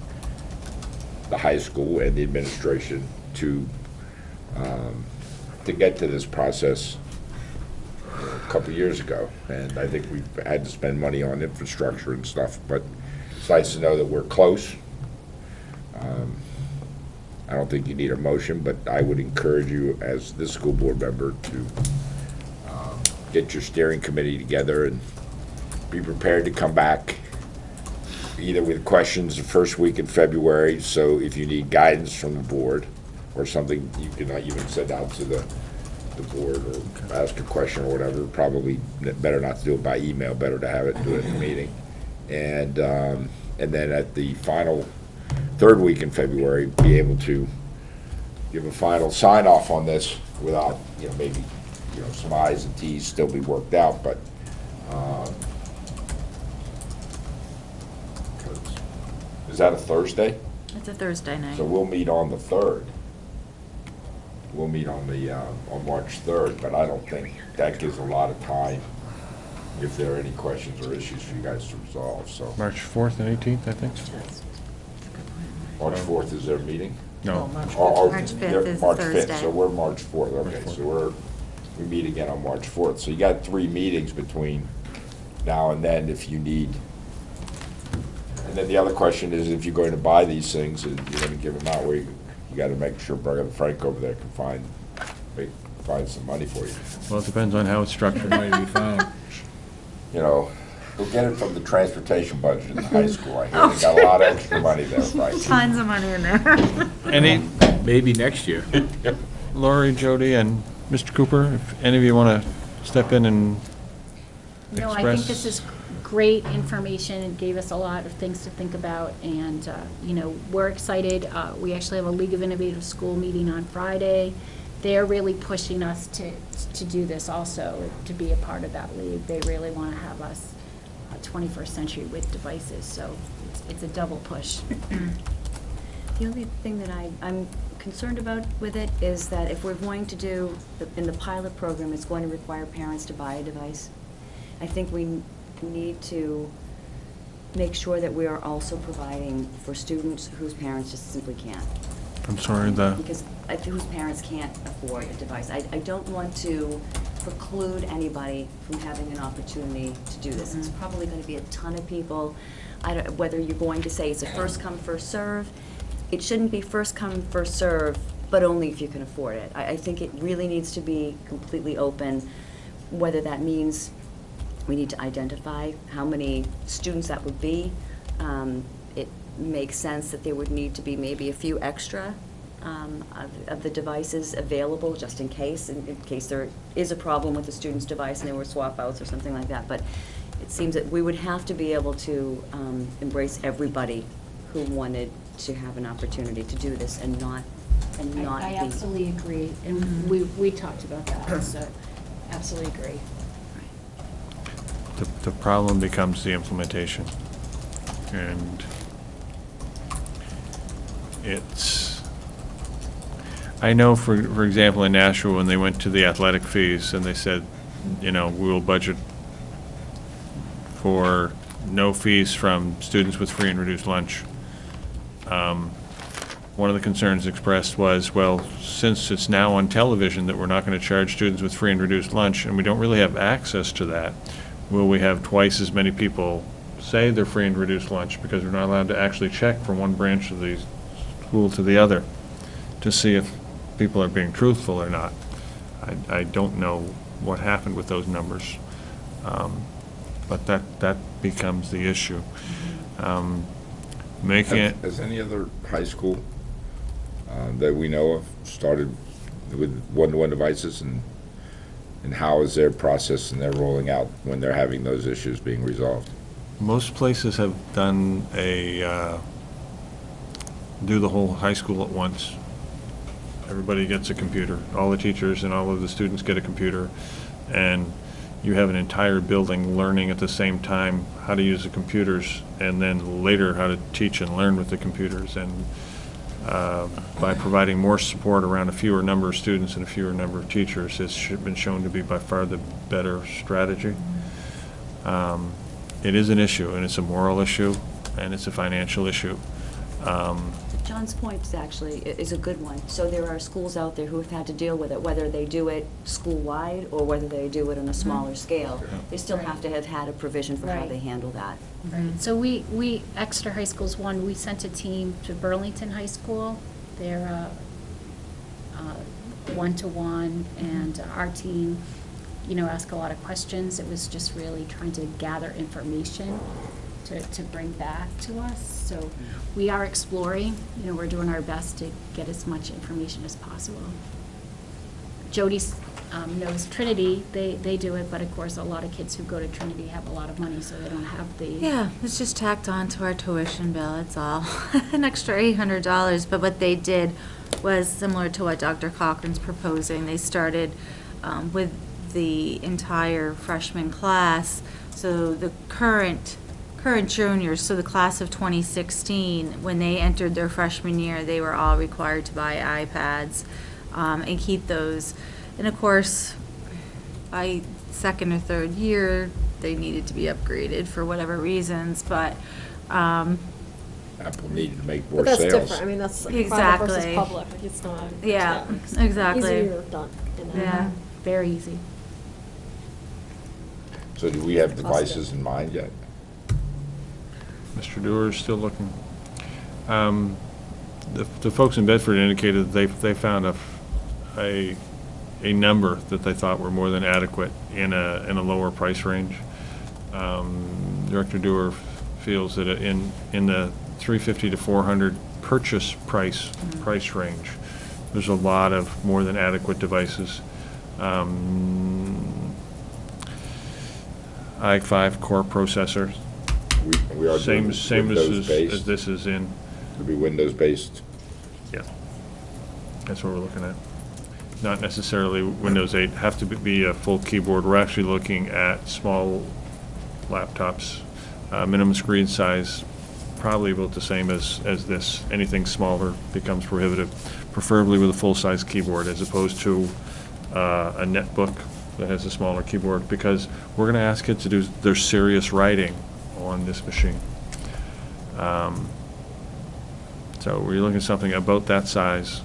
the high school and the administration to get to this process a couple of years ago. And I think we've had to spend money on infrastructure and stuff, but it's nice to know that we're close. I don't think you need a motion, but I would encourage you as this school board member to get your steering committee together and be prepared to come back either with questions the first week in February, so if you need guidance from the board or something, you can even send out to the board or ask a question or whatever. Probably better not to do it by email, better to have it and do it in the meeting. And then at the final third week in February, be able to give a final sign off on this without, maybe, some I's and T's still be worked out, but is that a Thursday? It's a Thursday night. So we'll meet on the 3rd. We'll meet on March 3rd, but I don't think that gives a lot of time if there are any questions or issues for you guys to resolve, so. March 4th and 18th, I think? March 4th is their meeting? No. March 5th they're is March Thursday. 5th, so we're March 4th, okay, March 4th. so we meet again on March 4th. So you got 3 meetings between now and then if you need. And then the other question is, if you're going to buy these things and you're gonna give them out, you gotta make sure Brother Frank over there can find some money for you. Well, it depends on how it's structured. Money to be found. We'll get it from the transportation budget in the high school. I hear they got a lot of extra money there, Frank. Tons of money in there. Any, Maybe next year. Lori, Jody, and Mr. Cooper, if any of you want to step in and No, I think this is great information. It gave us a lot of things to think about, and, we're excited. We actually have a League of Innovative School meeting on Friday. They're really pushing us to do this also, to be a part of that league. They really want to have us 21st century with devices, so it's a double push. The only thing that I'm concerned about with it is that if we're going to do, in the pilot program, it's going to require parents to buy a device. I think we need to make sure that we are also providing for students whose parents just simply can't. I'm sorry, Because whose parents can't afford a device. I don't want to preclude anybody from having an opportunity to do this. It's probably going to be a ton of people. Whether you're going to say it's a first come, first serve, it shouldn't be first come, first serve, but only if you can afford it. I think it really needs to be completely open, whether that means we need to identify how many students that would be. It makes sense that there would need to be maybe a few extra of the devices available, just in case there is a problem with the student's device and there were swap outs or something like that. But it seems that we would have to be able to embrace everybody who wanted to have an opportunity to do this and not be. I absolutely agree, and we talked about that, so absolutely agree. the problem becomes the implementation. And I know, for example, in Nashua, when they went to the athletic fees and they said, we will budget for no fees from students with free and reduced lunch. One of the concerns expressed was, well, since it's now on television that we're not going to charge students with free and reduced lunch, and we don't really have access to that, will we have twice as many people say they're free and reduced lunch because we're not allowed to actually check from one branch of the school to the other to see if people are being truthful or not? I don't know what happened with those numbers, but that becomes the issue. Making it. Has any other high school that we know of started with one-to-one devices, and how is their process and their rolling out when they're having those issues being resolved? Most places have done do the whole high school at once. Everybody gets a computer. All the teachers and all of the students get a computer, and you have an entire building learning at the same time how to use the computers, and then later how to teach and learn with the computers. And by providing more support around a fewer number of students and a fewer number of teachers, it's been shown to be by far the better strategy. It is an issue, and it's a moral issue, and it's a financial issue. John's point is a good one. So there are schools out there who have had to deal with it, whether they do it school-wide or whether they do it on a smaller scale. They still have to have had a provision for how Right. they handle that. Right, so we, Exeter High School's one, we sent a team to Burlington High School. They're one-to-one, and our team, asked a lot of questions. It was just really trying to gather information to bring back to us. So we are exploring, we're doing our best to get as much information as possible. Jody knows Trinity, they do it, but of course, a lot of kids who go to Trinity have a lot of money, so they don't have the. Yeah, it's just tacked on to our tuition bill, it's all. An extra $800, but what they did was similar to what Dr. Cochran's proposing. They started with the entire freshman class, so the current juniors, so the class of 2016, when they entered their freshman year, they were all required to buy iPads and keep those. And of course, by second or third year, they needed to be upgraded for whatever reasons, but. Apple needed to make more But sales. that's different, I mean, that's private versus Exactly. public, it's not. Yeah, it's exactly. Easier done. Yeah, very easy. So do we have devices in mind yet? Mr. Dewar's still looking. The folks in Bedford indicated that they found a number that they thought were more than adequate in a lower price range. Director Dewar feels that in the $350 to $400 purchase price range, there's a lot of more than adequate devices. i5 core processor, We are doing same as Windows-based. this is in. It'll be Windows-based. Yeah, that's what we're looking at. Not necessarily Windows 8, have to be a full keyboard. We're actually looking at small laptops, minimum screen size, probably about the same as this. Anything smaller becomes prohibitive, preferably with a full-size keyboard as opposed to a netbook that has a smaller keyboard, because we're going to ask kids to do their serious writing on this machine. So we're looking at something about that size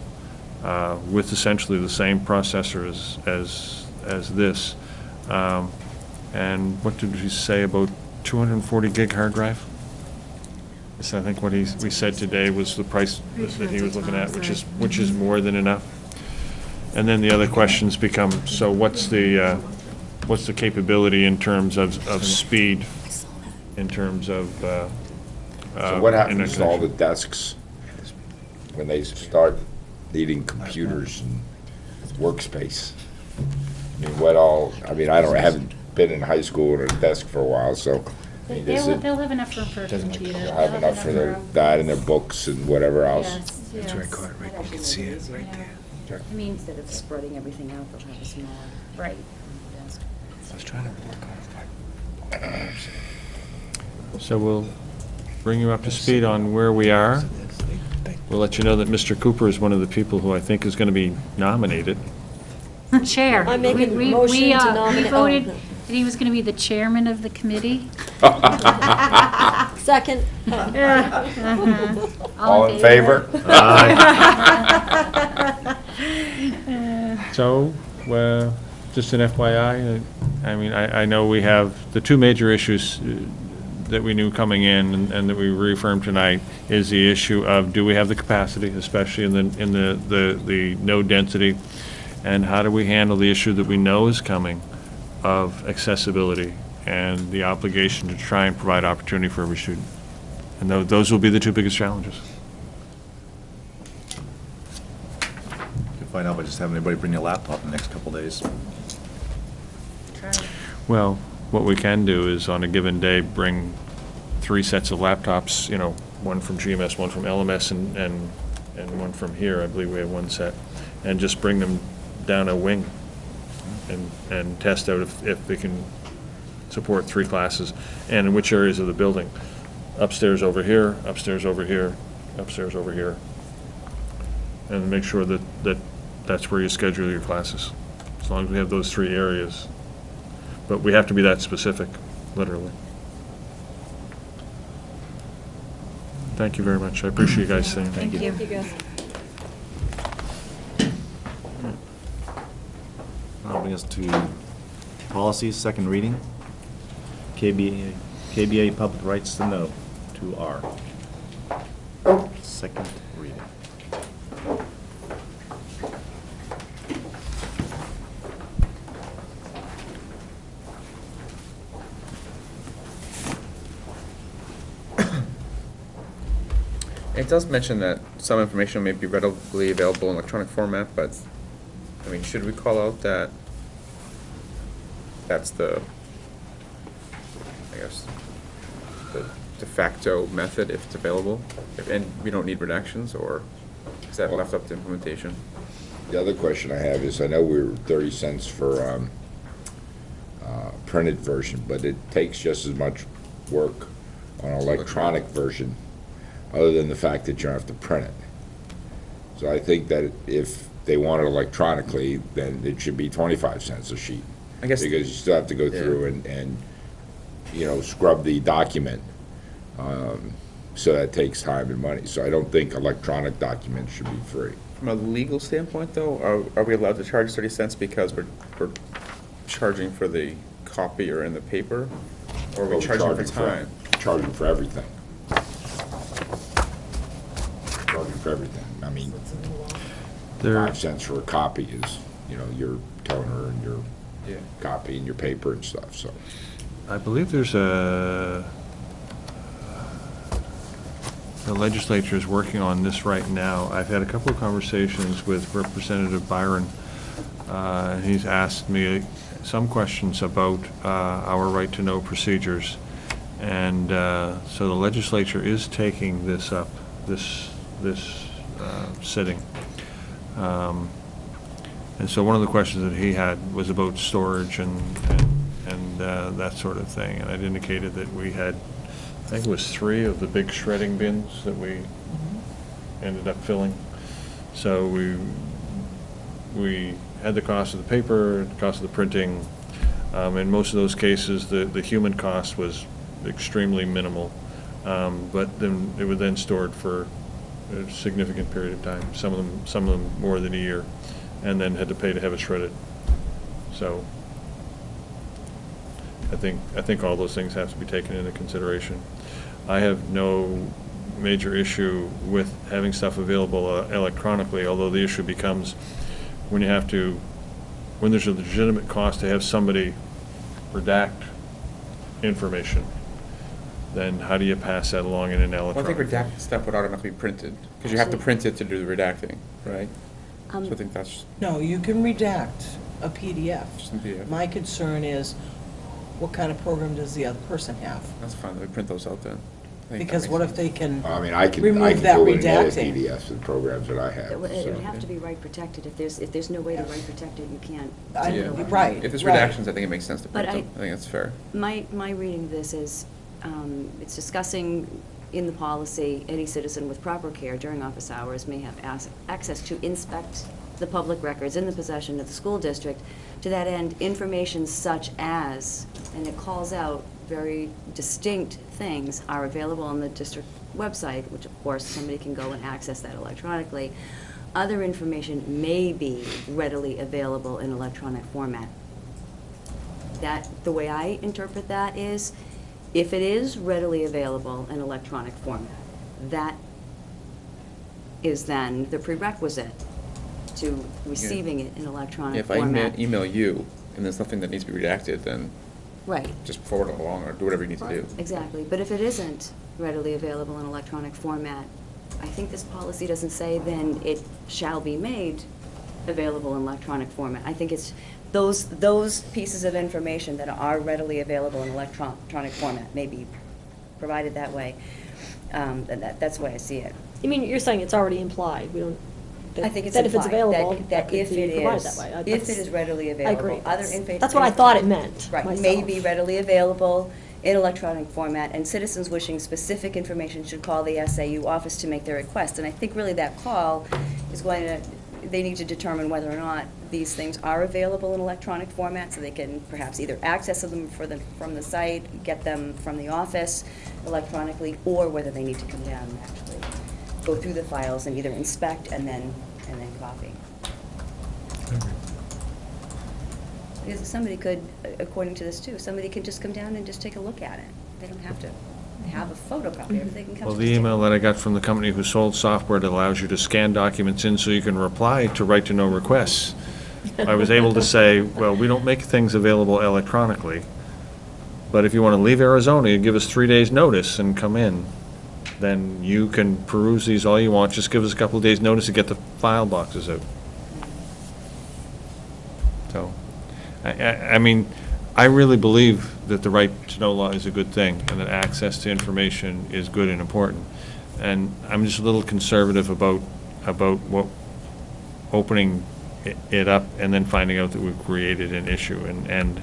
with essentially the same processor as this. And what did we say about 240 gig hard drive? Yes, I think what we said today was the price that he was looking at, which is more than enough. And then the other questions become, so what's the capability in terms of speed, in terms of So what happens to all the interconnection? desks when they start needing computers and workspace? I mean, I haven't been in high school or a desk for a while, so. I mean, does it They'll have enough room for a computer. They'll have enough for that and their books and whatever else? Yes, yes. You can see it right there. Okay. I mean, Instead of spreading everything out, they'll have a smaller right. desk. So we'll bring you up to speed on where we are. We'll let you know that Mr. Cooper is one of the people who I think is going to be nominated. Chair. I make a We- motion we, to We nominate- voted oh. that he was going to be the chairman of the committee. Second. All in favor? So, just an FYI, I mean, I know we have the two major issues that we knew coming in and that we reaffirmed tonight is the issue of, do we have the capacity, especially in the node density, and how do we handle the issue that we know is coming of accessibility and the obligation to try and provide opportunity for every student. And those will be the two biggest challenges. You can find out by just having anybody bring your laptop in the next couple days. Well, what we can do is on a given day, bring 3 sets of laptops, one from GMS, one from LMS, and one from here. I believe we have 1 set. And just bring them down a wing and test out if they can support 3 classes and in which areas of the building. Upstairs over here, upstairs over here, upstairs over here. And make sure that's where you schedule your classes, as long as we have those 3 areas. But we have to be that specific, literally. Thank you very much. I appreciate you guys saying. Thank you. Thank you, guys. That'll bring us to policies, second reading. KBA Public Rights to Know, 2R. Second reading. It does mention that some information may be readily available in electronic format, but, I mean, should we call out that that's the, I guess, the de facto method if it's available? And we don't need redactions, or is that left up to implementation? The other question I have is, I know we're 30 cents for printed version, but it takes just as much work on an electronic version, other than the fact that you don't have to print it. So I think that if they want it electronically, then it should be 25 cents a sheet. I guess. Because you still have to go through and scrub the document. So that takes time and money. So I don't think electronic documents should be free. From a legal standpoint, though, are we allowed to charge 30 cents because we're charging for the copy or in the paper? Or are we charging for time? Charging for everything. Charging for everything. I mean, 5 cents for a copy is, your toner and your copy and your paper and stuff, so. I believe there's the legislature is working on this right now. I've had a couple of conversations with Representative Byron. He's asked me some questions about our right-to-know procedures. And so the legislature is taking this up, this sitting. And so one of the questions that he had was about storage and that sort of thing. And I'd indicated that we had, I think it was 3 of the big shredding bins that we ended up filling. So we had the cost of the paper, the cost of the printing. In most of those cases, the human cost was extremely minimal, but then it was then stored for a significant period of time. Some of them more than a year, and then had to pay to have it shredded. So I think all those things have to be taken into consideration. I have no major issue with having stuff available electronically, although the issue becomes when there's a legitimate cost to have somebody redact information, then how do you pass that along in an electronic? Well, I think redacted stuff would automatically be printed, because you have to print it to do the redacting, right? So I think that's No, you can redact a PDF. just in PDF. My concern is, what kind of program does the other person have? That's fine, we print those out then. I think that Because makes what if sense. they can I mean, I can remove that do it in edit redacting? PDFs and programs that I have. It would so. have to be right protected. If there's no way to right protect it, you can't. I- do it. right. If it's right. redactions, I think it makes sense to But print them. I think that's fair. My reading of this is, it's discussing in the policy, any citizen with proper care during office hours may have access to inspect the public records in the possession of the school district. To that end, information such as, and it calls out very distinct things, are available on the district website, which of course somebody can go and access that electronically. Other information may be readily available in electronic format. The way I interpret that is, if it is readily available in electronic format, that is then the prerequisite to receiving it in electronic If I format. email you, and there's nothing that needs to be redacted, then Right, just forward it along, or do whatever you need to do. exactly. But if it isn't readily available in electronic format, I think this policy doesn't say then it shall be made available in electronic format. I think it's those pieces of information that are readily available in electronic format may be provided that way. That's the way I see it. You mean, you're saying it's already implied, we don't, I think it's that if it's implied available, that that could if be it provided is, that way. if That's- it is readily I available, agree. other That's what I thought it meant, Right, myself. may be readily available in electronic format, and citizens wishing specific information should call the SAU office to make their request. And I think really that call is going to they need to determine whether or not these things are available in electronic format, so they can perhaps either access them from the site, get them from the office electronically, or whether they need to come down and actually go through the files and either inspect and then copy. Because somebody could, according to this too, somebody could just come down and just take a look at it. They don't have to have a photocopy of it, they can come. Well, just the take a email look. that I got from the company who sold software that allows you to scan documents in so you can reply to right-to-know requests, I was able to say, well, we don't make things available electronically, but if you want to leave Arizona, you give us 3 days' notice and come in, then you can peruse these all you want, just give us a couple of days' notice to get the file boxes out. So, I mean, I really believe that the right-to-know law is a good thing, and that access to information is good and important. And I'm just a little conservative about what, opening it up and then finding out that we've created an issue. And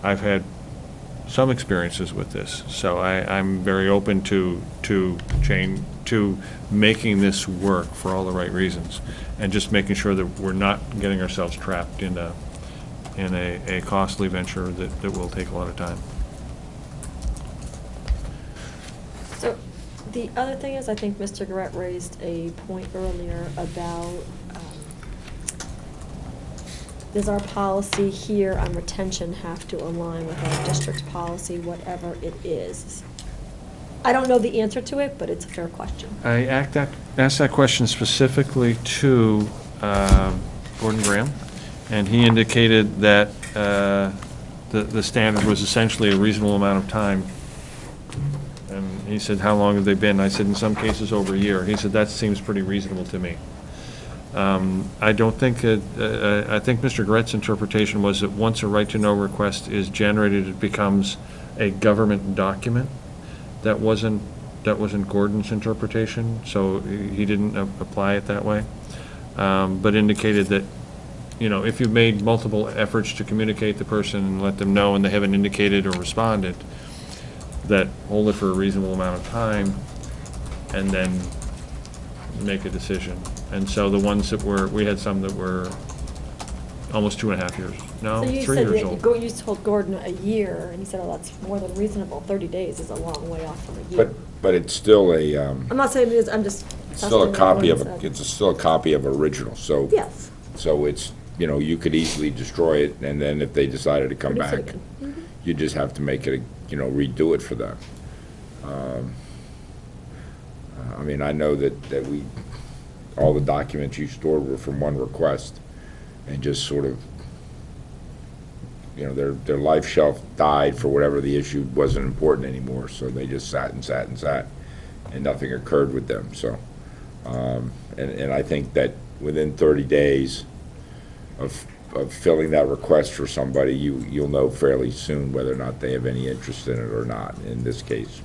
I've had some experiences with this, so I'm very open to making this work for all the right reasons, and just making sure that we're not getting ourselves trapped in a costly venture that will take a lot of time. So, the other thing is, I think Mr. Garrett raised a point earlier about, does our policy here on retention have to align with our district's policy, whatever it is? I don't know the answer to it, but it's a fair question. I asked that question specifically to Gordon Graham, and he indicated that the standard was essentially a reasonable amount of time. And he said, how long have they been? I said, in some cases over a year. He said, that seems pretty reasonable to me. I don't think, I think Mr. Gret's interpretation was that once a right-to-know request is generated, it becomes a government document. That wasn't Gordon's interpretation, so he didn't apply it that way. But indicated that, you know, if you've made multiple efforts to communicate the person and let them know and they haven't indicated or responded, that hold it for a reasonable amount of time and then make a decision. And so the ones that we had some that were almost 2.5 years. No, So you 3 said years that old. you told Gordon a year, and he said, oh, that's more than reasonable. 30 days is a long way off from a year. But it's still a, I'm not saying it is, I'm just. it's still a testing what copy Gordon of, said. it's still a copy of original, so. Yes. So it's, you know, you could easily destroy it, and then if they decided to come Produce it back, again. you just have to make it, you know, redo it for them. I mean, I know that we, all the documents you stored were from one request, and just sort of, you know, their life shelf died for whatever the issue wasn't important anymore, so they just sat and sat and sat, and nothing occurred with them, so. And I think that within 30 days of filling that request for somebody, you'll know fairly soon whether or not they have any interest in it or not. In this case,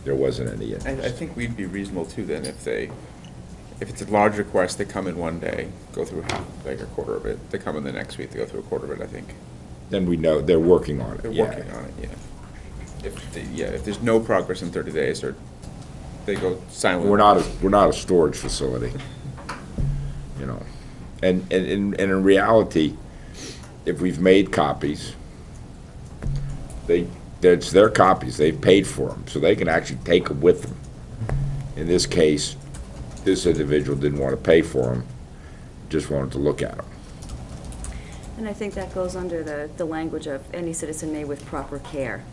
there wasn't any interest. I think we'd be reasonable too then if it's a large request, they come in one day, go through half, like a quarter of it. They come in the next week, they go through a quarter of it, I think. Then we know they're working on it. They're yeah. working on it, yeah. If there's no progress in 30 days, or they go silent. We're not a storage facility, you know. And in reality, if we've made copies, it's their copies. They've paid for them, so they can actually take them with them. In this case, this individual didn't want to pay for them, just wanted to look at them. And I think that goes under the language of any citizen may with proper care.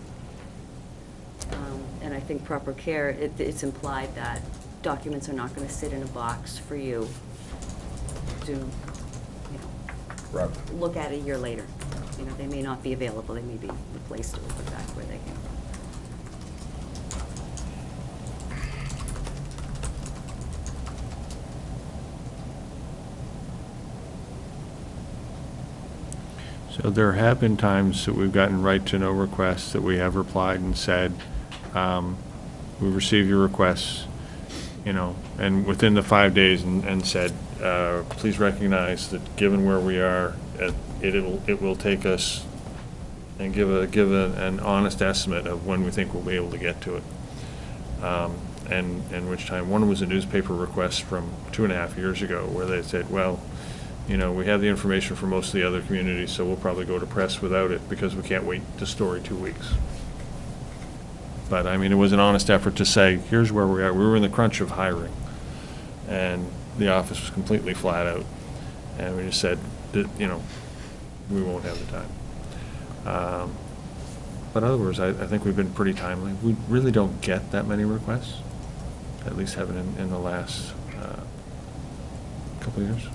And I think proper care, it's implied that documents are not going to sit in a box for you to, you know, Right. look at a year later. You know, they may not be available, they may be replaced or put back where they came from. So there have been times that we've gotten right-to-know requests that we have replied and said, we received your requests, you know, and within the 5 days and said, please recognize that given where we are, it will take us, and give an honest estimate of when we think we'll be able to get to it. And which time, one was a newspaper request from 2.5 years ago where they said, well, You know, we have the information from most of the other communities, so we'll probably go to press without it because we can't wait to story 2 weeks. But, I mean, it was an honest effort to say, here's where we're at. We were in the crunch of hiring, and the office was completely flat out. And we just said, that, you know, we won't have the time. But otherwise, I think we've been pretty timely. We really don't get that many requests, at least haven't in the last couple of years.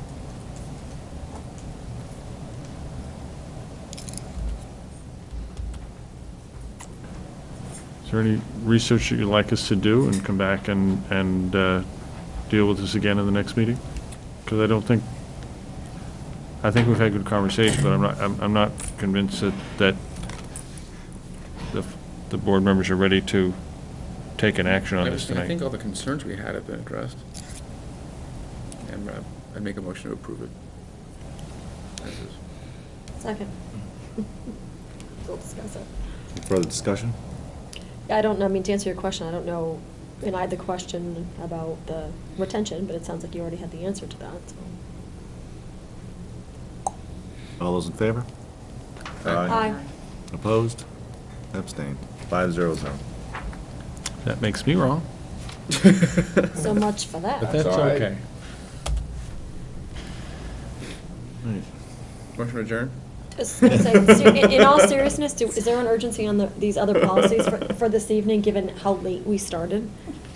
Is there any research that you'd like us to do and come back and deal with this again in the next meeting? Because I think we've had good conversation, but I'm not convinced that the board members are ready to take an action on this I tonight. think all the concerns we had have been addressed. And I'd make a motion to approve it. As is. Second. We'll discuss it. Further discussion? I don't know, I mean, to answer your question, I don't know, and I had the question about the retention, but it sounds like you already had the answer to that, so. All those in favor? Aye. Opposed? Abstained. 5-0-0. That makes me wrong. So much for that. But that's all right. okay. Motion adjourned? Just gonna say, in all seriousness, is there an urgency on these other policies for this evening, given how late we started?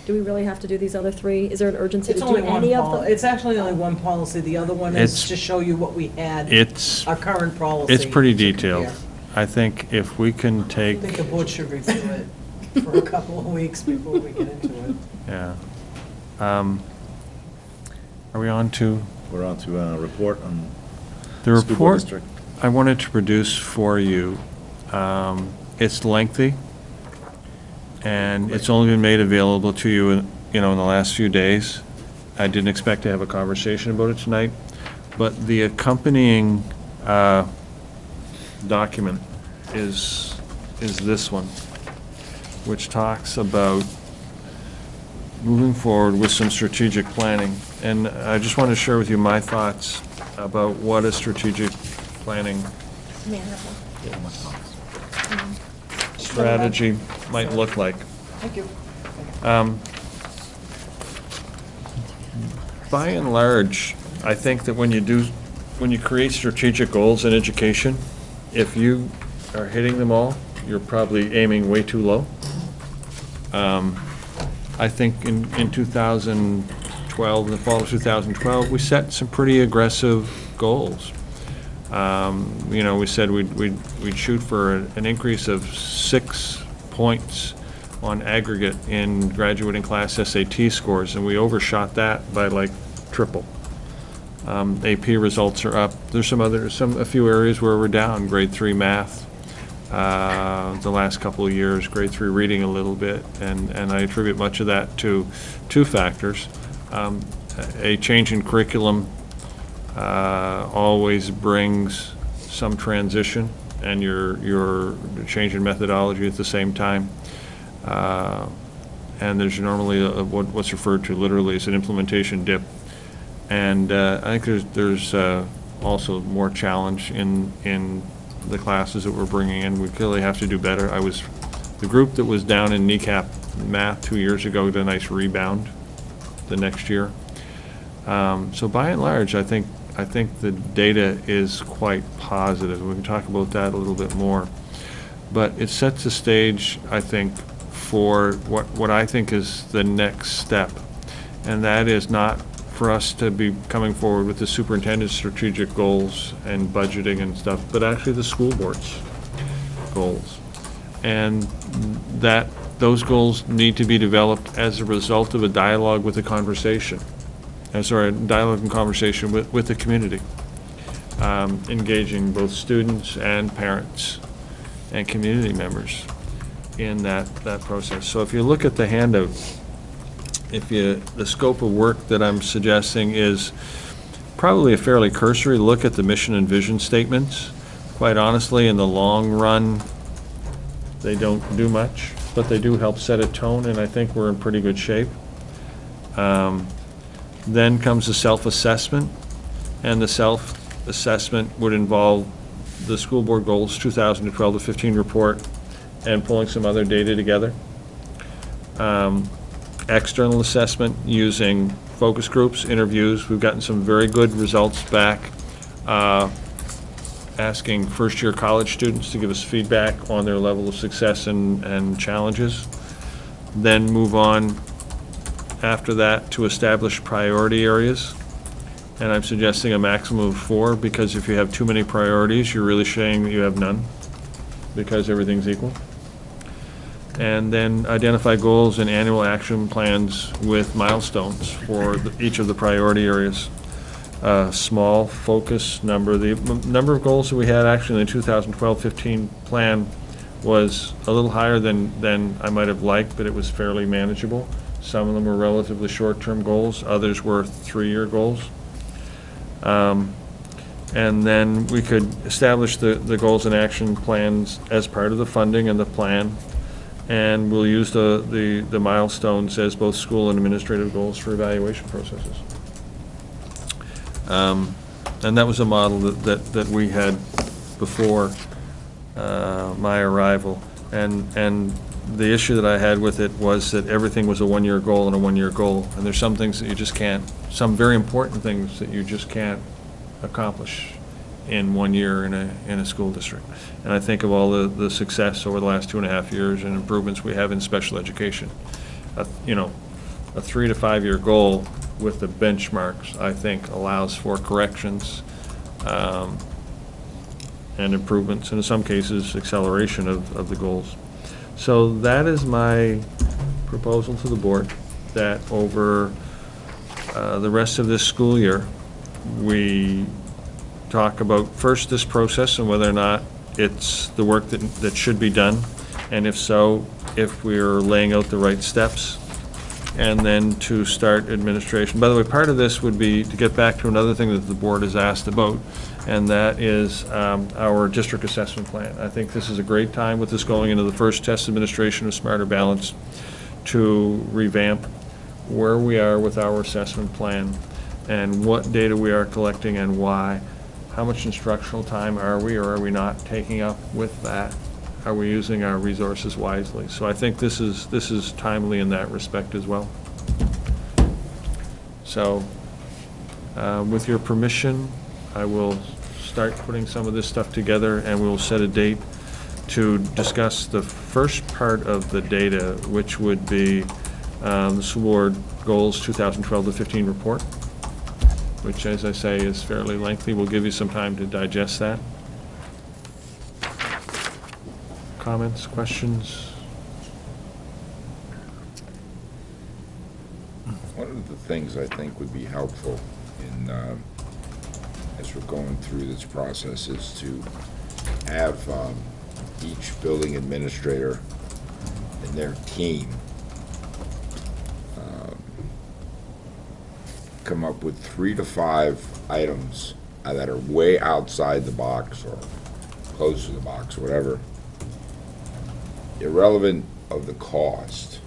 Do we really have to do these other three? Is there an urgency to It's do only one any of them? It's actually only one policy. The other one is It's- to show you what we had, It's, our current policy. it's pretty to detailed. compare. I think if we can I take, think the board should review it for a couple of weeks before we get into it. yeah. Are we on to We're on to report on the school board report? district. I wanted to produce for you. It's lengthy, and it's only been made available to you, in the last few days. I didn't expect to have a conversation about it tonight, but the accompanying document is this one, which talks about moving forward with some strategic planning. And I just want to share with you my thoughts about what a strategic planning strategy might look like. Thank you. By and large, I think that when you create strategic goals in education, if you are hitting them all, you're probably aiming way too low. I think in 2012, in the fall of 2012, we set some pretty aggressive goals. We said we'd shoot for an increase of 6 points on aggregate in graduating class SAT scores, and we overshot that by like triple. AP results are up. There's a few areas where we're down. Grade 3 math, the last couple of years, grade 3 reading a little bit, and I attribute much of that to two factors. A change in curriculum always brings some transition, and your change in methodology at the same time. And there's normally what's referred to literally as an implementation dip. And I think there's also more challenge in the classes that we're bringing in. We clearly have to do better. The group that was down in kneecap math 2 years ago did a nice rebound the next year. So by and large, I think the data is quite positive. We can talk about that a little bit more. But it sets the stage, I think, for what I think is the next step. And that is not for us to be coming forward with the superintendent's strategic goals and budgeting and stuff, but actually the school board's goals. And that those goals need to be developed as a result of a dialogue with a conversation. Dialogue and conversation with the community, engaging both students and parents and community members in that process. So if you look at the handout, the scope of work that I'm suggesting is probably a fairly cursory look at the mission and vision statements. Quite honestly, in the long run, they don't do much, but they do help set a tone, and I think we're in pretty good shape. Then comes the self-assessment, And the self-assessment would involve the school board goals, 2012 to 15 report, and pulling some other data together. External assessment using focus groups, interviews. We've gotten some very good results back, asking first-year college students to give us feedback on their level of success and challenges. Then move on after that to establish priority areas. And I'm suggesting a maximum of 4, because if you have too many priorities, you're really saying that you have none, because everything's equal. And then identify goals and annual action plans with milestones for each of the priority areas. Small focus number. The number of goals that we had actually in the 2012-15 plan was a little higher than I might have liked, but it was fairly manageable. Some of them were relatively short-term goals, others were 3-year goals. And then we could establish the goals and action plans as part of the funding and the plan. And we'll use the milestones as both school and administrative goals for evaluation processes. And that was a model that we had before my arrival. And the issue that I had with it was that everything was a 1-year goal and a 1-year goal. And there's some things that you just can't, some very important things that you just can't accomplish in 1 year in a school district. And I think of all the success over the last 2.5 years and improvements we have in special education. You know, a 3 to 5 year goal with the benchmarks, I think, allows for corrections and improvements, and in some cases, acceleration of the goals. So that is my proposal to the board, that over the rest of this school year, we talk about first this process and whether or not it's the work that should be done, and if so, if we're laying out the right steps, and then to start administration. By the way, part of this would be to get back to another thing that the board has asked about, and that is our district assessment plan. I think this is a great time with this going into the first test administration of Smarter Balanced to revamp where we are with our assessment plan and what data we are collecting and why. How much instructional time are we or are we not taking up with that? Are we using our resources wisely? So I think this is timely in that respect as well. So with your permission, I will start putting some of this stuff together, and we'll set a date to discuss the first part of the data, which would be the school board goals 2012 to 15 report, which, as I say, is fairly lengthy. We'll give you some time to digest that. Comments, questions? One of the things I think would be helpful in, as we're going through this process, is to have each building administrator and their team come up with 3 to 5 items that are way outside the box or close to the box or whatever, irrelevant of the cost.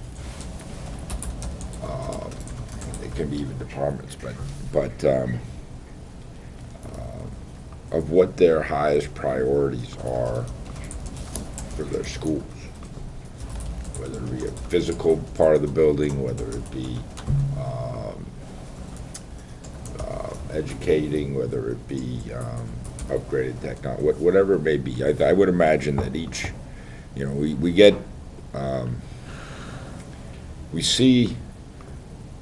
It can be even departments, but of what their highest priorities are for their schools, whether it be a physical part of the building, whether it be educating, whether it be upgraded technology, whatever it may be. I would imagine that each, you know, we get, we see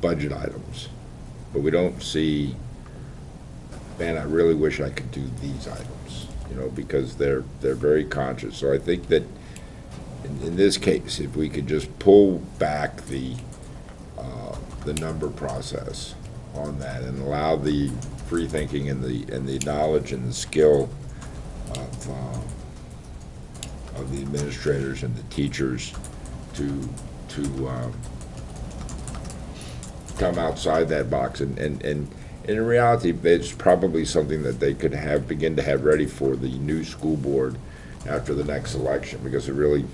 budget items, but we don't see, man, I really wish I could do these items, you know, because they're very conscious. So I think that in this case, if we could just pull back the number process on that and allow the free thinking and the knowledge and the skill of the administrators and the teachers to come outside that box, and in reality, it's probably something that they could begin to have ready for the new school board after the next election, because it really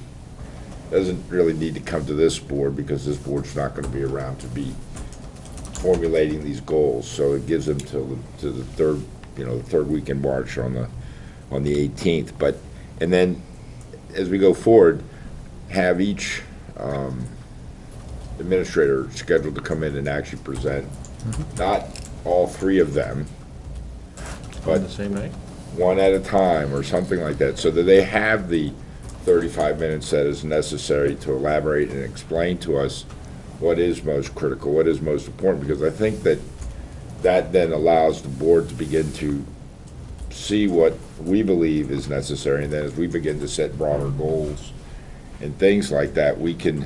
doesn't really need to come to this board, because this board's not going to be around to be formulating these goals, so it gives them to the third, the third week in March on the 18th. But, and then, as we go forward, have each administrator scheduled to come in and actually present, not all three of them, On the same night? one at a time or something like that, so that they have the 35 minutes that is necessary to elaborate and explain to us what is most critical, what is most important, because I think that then allows the board to begin to see what we believe is necessary, and then as we begin to set broader goals and things like that, we can,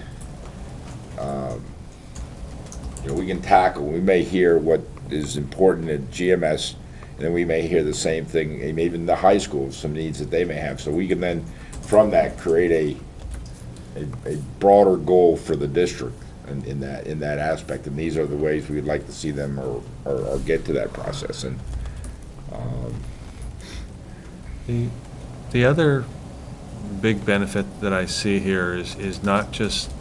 we can tackle. We may hear what is important at GMS, and then we may hear the same thing, and even the high schools, some needs that they may have. So we can then, from that, create a broader goal for the district in that aspect. And these are the ways we'd like to see them or get to that process. And The other big benefit that I see here is not just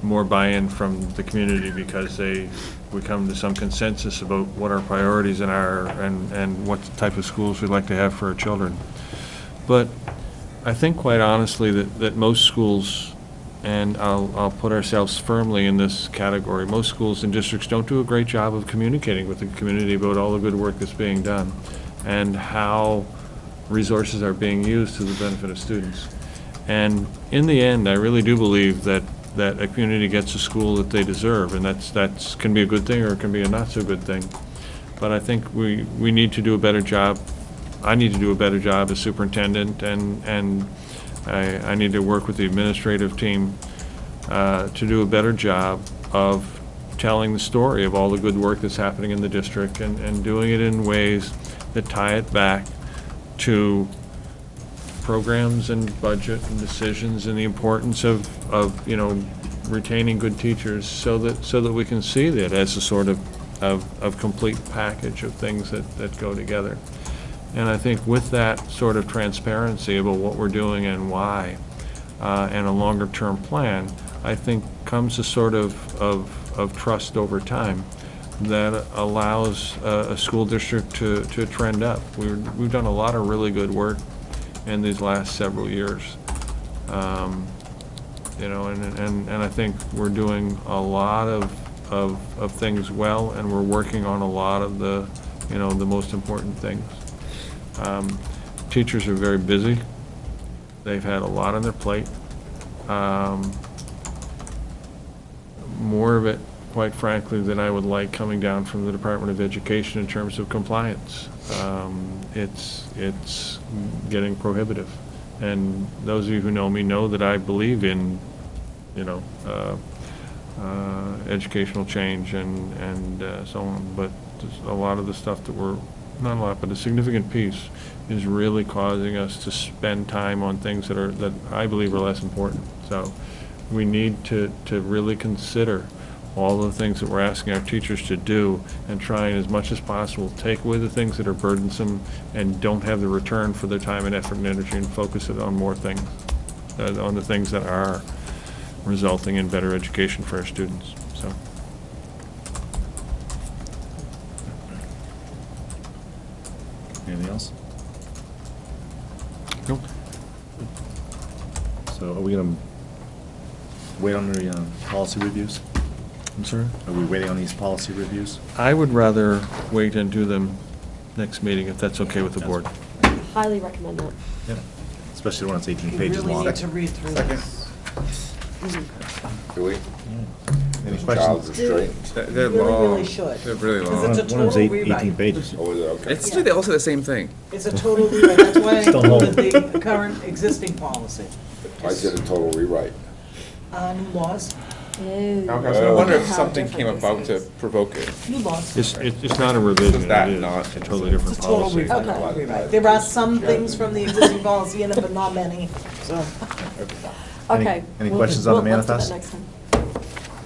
more buy-in from the community because we come to some consensus about what our priorities are and what type of schools we'd like to have for our children. But I think quite honestly that most schools, and I'll put ourselves firmly in this category, most schools and districts don't do a great job of communicating with the community about all the good work that's being done and how resources are being used to the benefit of students. And in the end, I really do believe that a community gets a school that they deserve, and that's can be a good thing or it can be a not so good thing. But I think we need to do a better job. I need to do a better job as superintendent, and I need to work with the administrative team to do a better job of telling the story of all the good work that's happening in the district and doing it in ways that tie it back to programs and budget and decisions and the importance of retaining good teachers so that we can see that as a sort of complete package of things that go together. And I think with that sort of transparency about what we're doing and why, and a longer term plan, I think comes a sort of trust over time that allows a school district to trend up. We've done a lot of really good work in these last several years. And I think we're doing a lot of things well, and we're working on a lot of the most important things. Teachers are very busy. They've had a lot on their plate. More of it, quite frankly, than I would like coming down from the Department of Education in terms of compliance. It's getting prohibitive. And those of you who know me know that I believe in, educational change and so on. But a lot of the stuff that not a lot, but a significant piece is really causing us to spend time on things that I believe are less important. So we need to really consider all the things that we're asking our teachers to do and trying as much as possible to take away the things that are burdensome and don't have the return for their time and effort and energy and focus it on more things, on the things that are resulting in better education for our students. So. Anything else? Nope. So are we going to wait on the policy reviews? I'm sorry? Are we waiting on these policy reviews? I would rather wait and do them next meeting, if that's okay with the board. Highly recommend that. Yeah. Especially when it's 18 We pages really long. need to read through this. do we? Any Child's questions? restraint? They're Really, long. really should. They're really Because long. it's a One of them's total 18 rewrite. pages. Oh, is it? Okay. It's they all say the same thing. It's a total rewrite, that's why I Still hold. included the current existing policy. I said a total rewrite. New laws, Okay, so I wonder if How something different came this about to is. provoke it. new laws. It's not a revision, That it is not- a totally different It's a total policy. rewrite. Okay. Rewrite. There are some things from the existing policy in it, but not many, so. Okay. Any we'll- questions on the let's do that manifest? next time.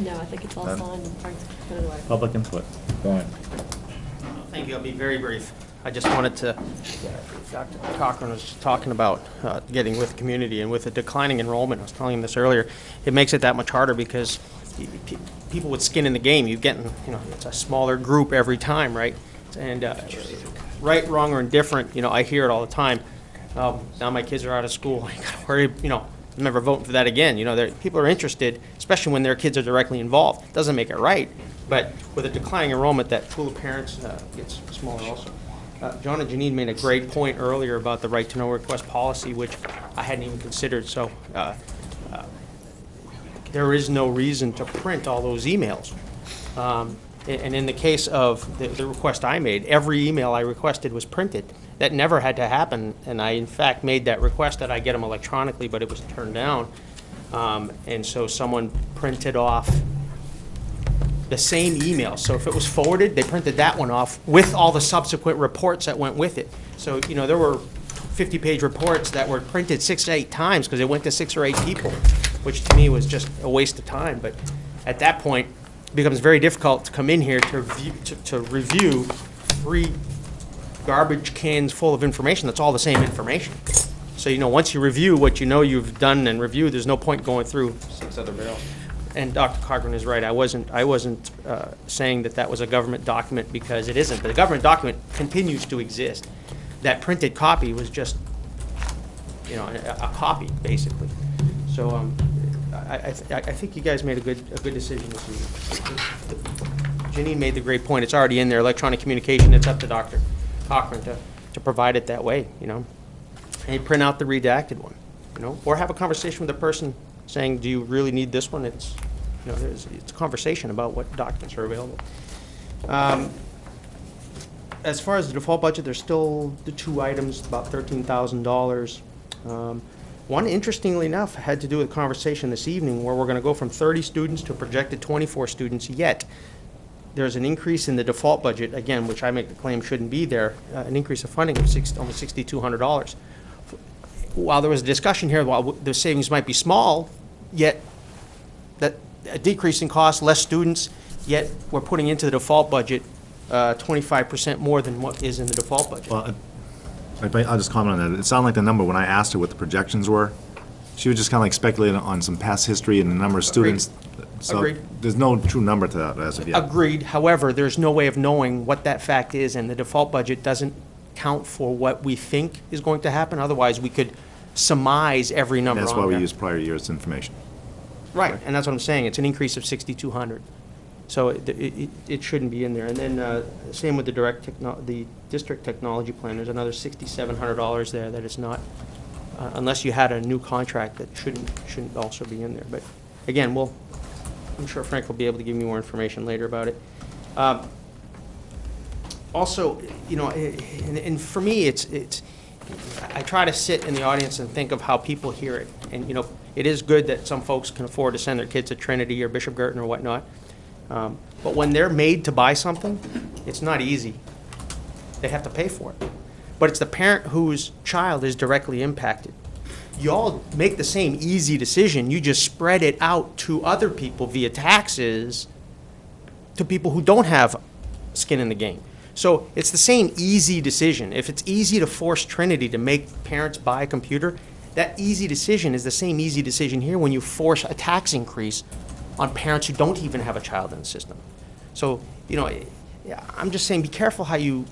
No, I think it's all None? signed and Frank's put it away. Public input. Go on. Thank you, I'll be very brief. I just wanted to, Dr. Cochran was just talking about getting with the community, and with the declining enrollment, I was telling him this earlier, it makes it that much harder because people with skin in the game. You get, it's a smaller group every time, right? And right, wrong, or indifferent, I hear it all the time. Now my kids are out of school. I gotta worry, I'm never voting for that again. People are interested, especially when their kids are directly involved. Doesn't make it right, but with a declining enrollment, that pool of parents gets smaller also. John and Janine made a great point earlier about the right to know request policy, which I hadn't even considered. So there is no reason to print all those emails. And in the case of the request I made, every email I requested was printed. That never had to happen, and I, in fact, made that request that I get them electronically, but it was turned down. And so someone printed off the same email. So if it was forwarded, they printed that one off with all the subsequent reports that went with it. So, there were 50-page reports that were printed 6 to 8 times because it went to 6 or 8 people, which to me was just a waste of time. But at that point, it becomes very difficult to come in here to review 3 garbage cans full of information that's all the same information. So, once you review what you've done and reviewed, there's no point going through 6 other barrels. And Dr. Cochran is right. I wasn't saying that was a government document, because it isn't. But the government document continues to exist. That printed copy was just, a copy, basically. So I think you guys made a good decision this evening. Janine made the great point. It's already in there, electronic communication. It's up to Dr. Cochran to provide it that way, And print out the redacted one, or have a conversation with the person saying, do you really need this one? It's, it's a conversation about what documents are available. As far as the default budget, there's still the 2 items, about $13,000. One, interestingly enough, had to do with a conversation this evening where we're going to go from 30 students to a projected 24 students, yet there's an increase in the default budget, again, which I make the claim shouldn't be there, an increase of funding of almost $6,200. While there was a discussion here, while the savings might be small, yet that a decrease in cost, less students, yet we're putting into the default budget 25% more than what is in the default budget. Well, I'll just comment on that. It sounded like the number, when I asked her what the projections were, she was just kind of like speculating on some past history and the number of students. So Agreed. there's no true number to that as of yet. Agreed. However, there's no way of knowing what that fact is, and the default budget doesn't count for what we think is going to happen. Otherwise, we could surmise every number on That's why we there. use prior year's information. Right, and that's what I'm saying. It's an increase of 6,200. So it shouldn't be in there. And then same with the district technology plan. There's another $6,700 there that is not, unless you had a new contract, that shouldn't also be in there. But again, I'm sure Frank will be able to give me more information later about it. Also, and for me, I try to sit in the audience and think of how people hear it. And, it is good that some folks can afford to send their kids to Trinity or Bishop Girton or whatnot. But when they're made to buy something, it's not easy. They have to pay for it. But it's the parent whose child is directly impacted. You all make the same easy decision. You just spread it out to other people via taxes, to people who don't have skin in the game. So it's the same easy decision. If it's easy to force Trinity to make parents buy a computer, that easy decision is the same easy decision here when you force a tax increase on parents who don't even have a child in the system. So, I'm just saying, be careful how you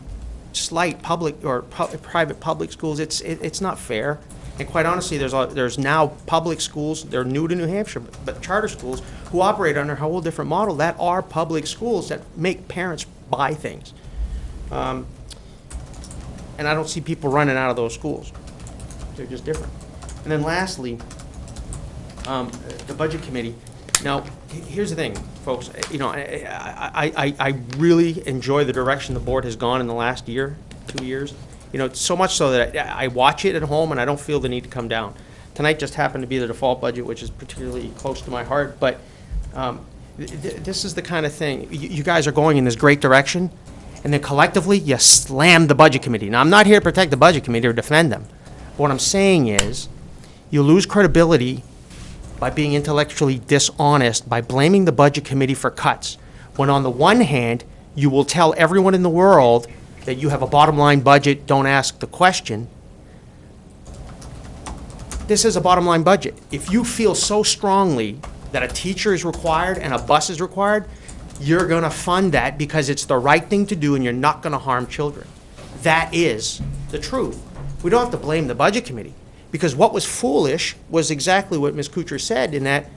slight public or private public schools. It's not fair. And quite honestly, there's now public schools, they're new to New Hampshire, but charter schools who operate under a whole different model that are public schools that make parents buy things. And I don't see people running out of those schools. They're just different. And then lastly, the budget committee. Now, here's the thing, folks. I really enjoy the direction the board has gone in the last 2 years. So much so that I watch it at home and I don't feel the need to come down. Tonight just happened to be the default budget, which is particularly close to my heart. But this is the kind of thing. You guys are going in this great direction, and then collectively you slam the budget committee. Now, I'm not here to protect the budget committee or defend them. But what I'm saying is, you lose credibility by being intellectually dishonest, by blaming the budget committee for cuts, when on the one hand, you will tell everyone in the world that you have a bottom line budget, don't ask the question. This is a bottom line budget. If you feel so strongly that a teacher is required and a bus is required, you're gonna fund that because it's the right thing to do and you're not gonna harm children. That is the truth. We don't have to blame the budget committee, because what was foolish was exactly what Ms. Kuchar said, in that,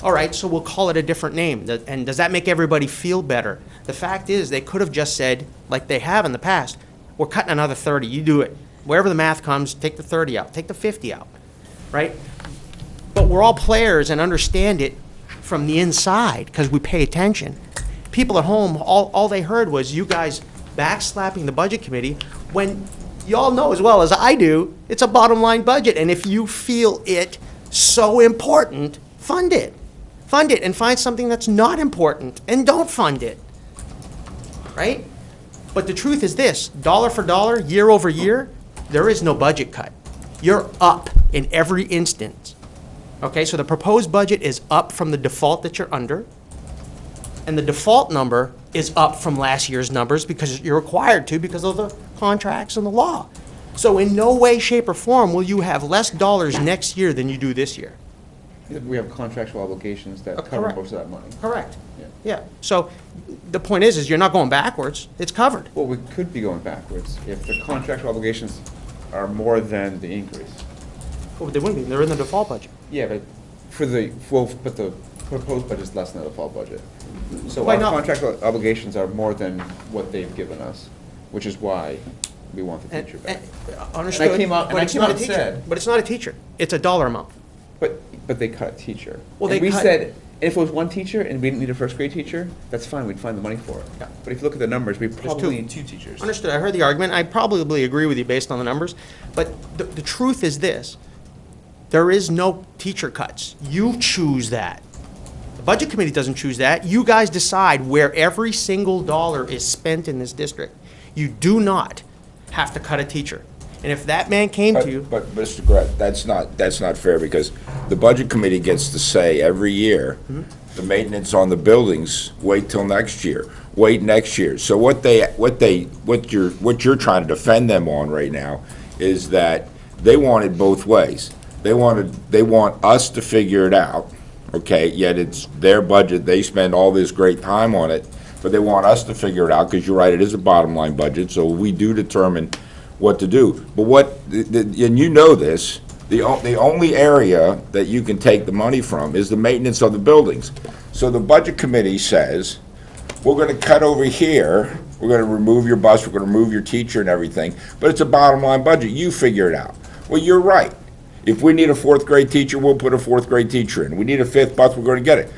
all right, so we'll call it a different name. And does that make everybody feel better? The fact is, they could have just said, like they have in the past, we're cutting another 30, you do it. Wherever the math comes, take the 30 out, take the 50 out, right? But we're all players and understand it from the inside, because we pay attention. People at home, all they heard was you guys backslapping the budget committee, when you all know as well as I do, it's a bottom line budget, and if you feel it so important, fund it. Fund it and find something that's not important and don't fund it, right? But the truth is this, dollar for dollar, year over year, there is no budget cut. You're up in every instance, okay? So the proposed budget is up from the default that you're under, and the default number is up from last year's numbers because you're required to because of the contracts and the law. So in no way, shape, or form will you have less dollars next year than you do this year. We have contractual obligations that cover Correct. most of that money. Correct. Yeah. Yeah, so the point is you're not going backwards, it's covered. Well, we could be going backwards if the contractual obligations are more than the increase. Oh, they wouldn't be, they're in the default budget. Yeah, but but the proposed budget is less than the default budget. So Why our not? contractual obligations are more than what they've given us, which is why we want the And- teacher back. Understood, And I came out- but and I it's came not out a and teacher. said- But it's not a teacher, it's a dollar amount. But they cut a teacher. Well, And they we cut- said, if it was one teacher and we didn't need a first grade teacher, that's fine, we'd find the money for it. Yeah. But if you look at the numbers, we two. probably need two teachers. Understood, I heard the argument, I probably agree with you based on the numbers, but the truth is this, there is no teacher cuts. You choose that. The budget committee doesn't choose that. You guys decide where every single dollar is spent in this district. You do not have to cut a teacher. And if that man came to you, But, Mr. Gret, that's not fair, because the budget committee gets to say every year, the maintenance on the buildings, wait till next year, wait next year. So what you're trying to defend them on right now is that they want it both ways. They want us to figure it out, okay, yet it's their budget, they spend all this great time on it, but they want us to figure it out, because you're right, it is a bottom line budget, so we do determine what to do. But and you know this, the only area that you can take the money from is the maintenance of the buildings. So the budget committee says, we're gonna cut over here, we're gonna remove your bus, we're gonna remove your teacher and everything, but it's a bottom line budget, you figure it out. Well, you're right. If we need a fourth grade teacher, we'll put a fourth grade teacher in. We need a fifth bus, we're gonna get it.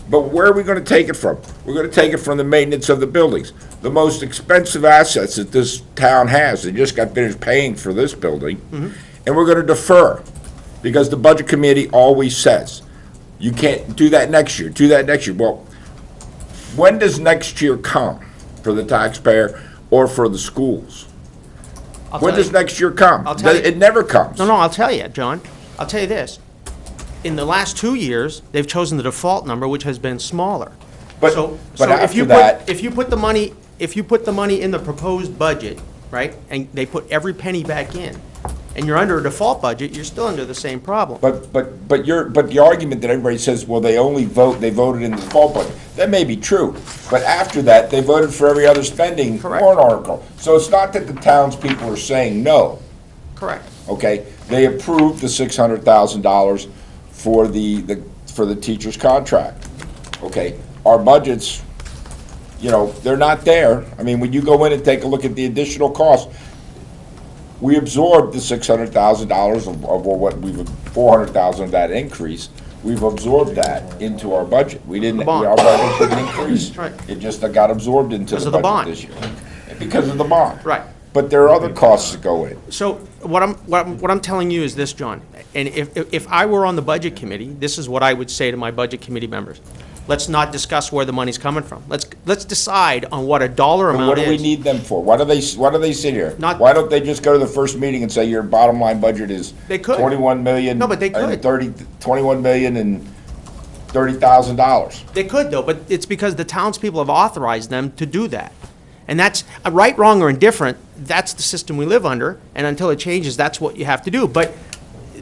But where are we gonna take it from? We're gonna take it from the maintenance of the buildings. The most expensive assets that this town has, they just got finished paying for this building, and we're gonna defer, because the budget committee always says, you can't do that next year, do that next year. Well, when does next year come for the taxpayer or for the schools? When does next year come? I'll tell you- It never comes. no, I'll tell you, John, I'll tell you this. In the last 2 years, they've chosen the default number, which has been smaller. But- So but if you after that- if you put the money in the proposed budget, right, and they put every penny back in, and you're under a default budget, you're still under the same problem. But the argument that everybody says, well, they voted in the default budget, that may be true. But after that, they voted for every other spending Correct. warrant article. So it's not that the townspeople are saying no, Correct. okay? They approved the $600,000 for the teacher's contract, okay? Our budgets, they're not there. I mean, when you go in and take a look at the additional costs, we absorbed the $600,000 of what $400,000 of that increase. We've absorbed that into our budget. We didn't, The bond. our budget didn't increase. Right. It just got absorbed into Because the of the budget bond. this year. Because of the bond. Right. But there are other costs that go in. So what I'm telling you is this, John, and if I were on the budget committee, this is what I would say to my budget committee members. Let's not discuss where the money's coming from. Let's decide on what a dollar But amount what do we is. need them for? Why do they sit here? Not- Why don't they just go to the first meeting and say your bottom line budget is They could. 21 million? No, but they and could. 21 million and $30,000. They could, though, but it's because the townspeople have authorized them to do that. And that's, right, wrong, or indifferent, that's the system we live under, and until it changes, that's what you have to do. But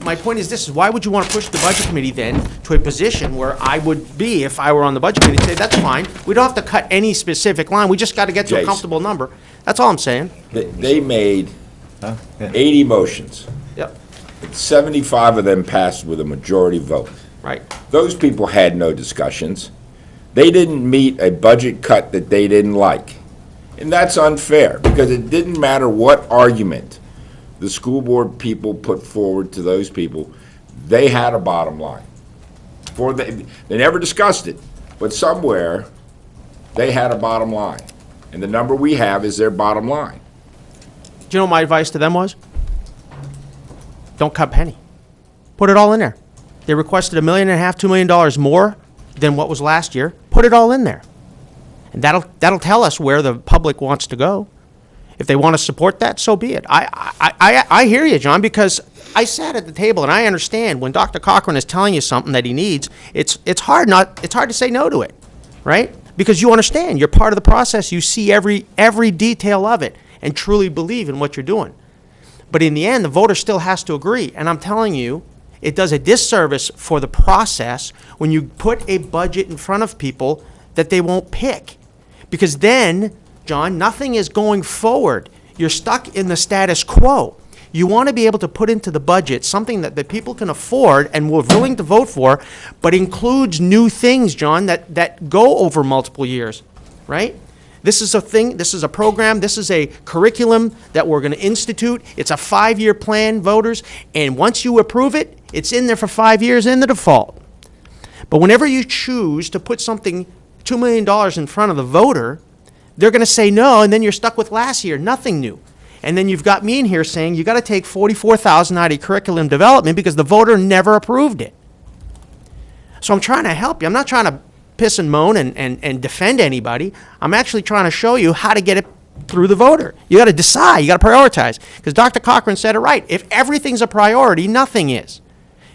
my point is this, is why would you want to push the budget committee then to a position where I would be if I were on the budget committee, say, that's fine, we don't have to cut any specific line, we just got to get to a Jason. comfortable number. That's all I'm saying. They made Huh? Yeah. 80 motions. Yep, 75 of them passed with a majority vote. right. Those people had no discussions. They didn't meet a budget cut that they didn't like. And that's unfair, because it didn't matter what argument the school board people put forward to those people, they had a bottom line. They never discussed it, but somewhere, they had a bottom line. And the number we have is their bottom line. Do you know what my advice to them was? Don't cut a penny. Put it all in there. They requested $1.5 million, $2 million more than what was last year. Put it all in there. And that'll tell us where the public wants to go. If they want to support that, so be it. I hear you, John, because I sat at the table and I understand when Dr. Cochran is telling you something that he needs, it's hard to say no to it, right? Because you understand, you're part of the process, you see every detail of it and truly believe in what you're doing. But in the end, the voter still has to agree. And I'm telling you, it does a disservice for the process when you put a budget in front of people that they won't pick. Because then, John, nothing is going forward. You're stuck in the status quo. You want to be able to put into the budget something that people can afford and we're willing to vote for, but includes new things, John, that go over multiple years, right? This is a thing, this is a program, this is a curriculum that we're going to institute. It's a 5-year plan, voters, and once you approve it, it's in there for 5 years in the default. But whenever you choose to put something, $2 million in front of the voter, they're going to say no, and then you're stuck with last year, nothing new. And then you've got me in here saying you got to take $44,000 out of curriculum development because the voter never approved it. So I'm trying to help you. I'm not trying to piss and moan and defend anybody. I'm actually trying to show you how to get it through the voter. You got to decide. You got to prioritize. Because Dr. Cochran said it right. If everything's a priority, nothing is.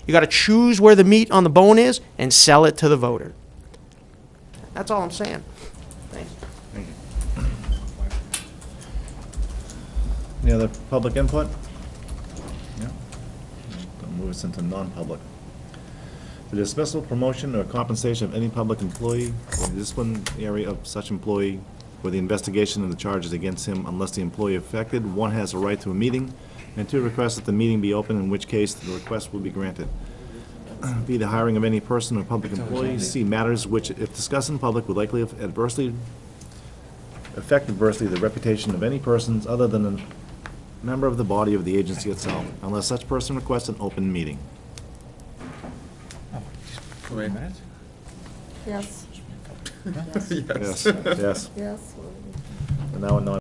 You got to choose where the meat on the bone is and sell it to the voter. That's all I'm saying. Thanks. Any other public input? No? I'll move us into non-public. The dismissal, promotion, or compensation of any public employee or the disciplinary of such employee or the investigation of the charges against him unless the employee affected, 1, has a right to a meeting, and 2, requests that the meeting be open, in which case the request will be granted. B, the hiring of any person or public employee. C, matters which, if discussed in public, would likely affect adversely the reputation of any persons other than a member of the body of the agency itself, unless such person requests an open meeting. Minutes? Yes. Yes, yes. Yes. And now,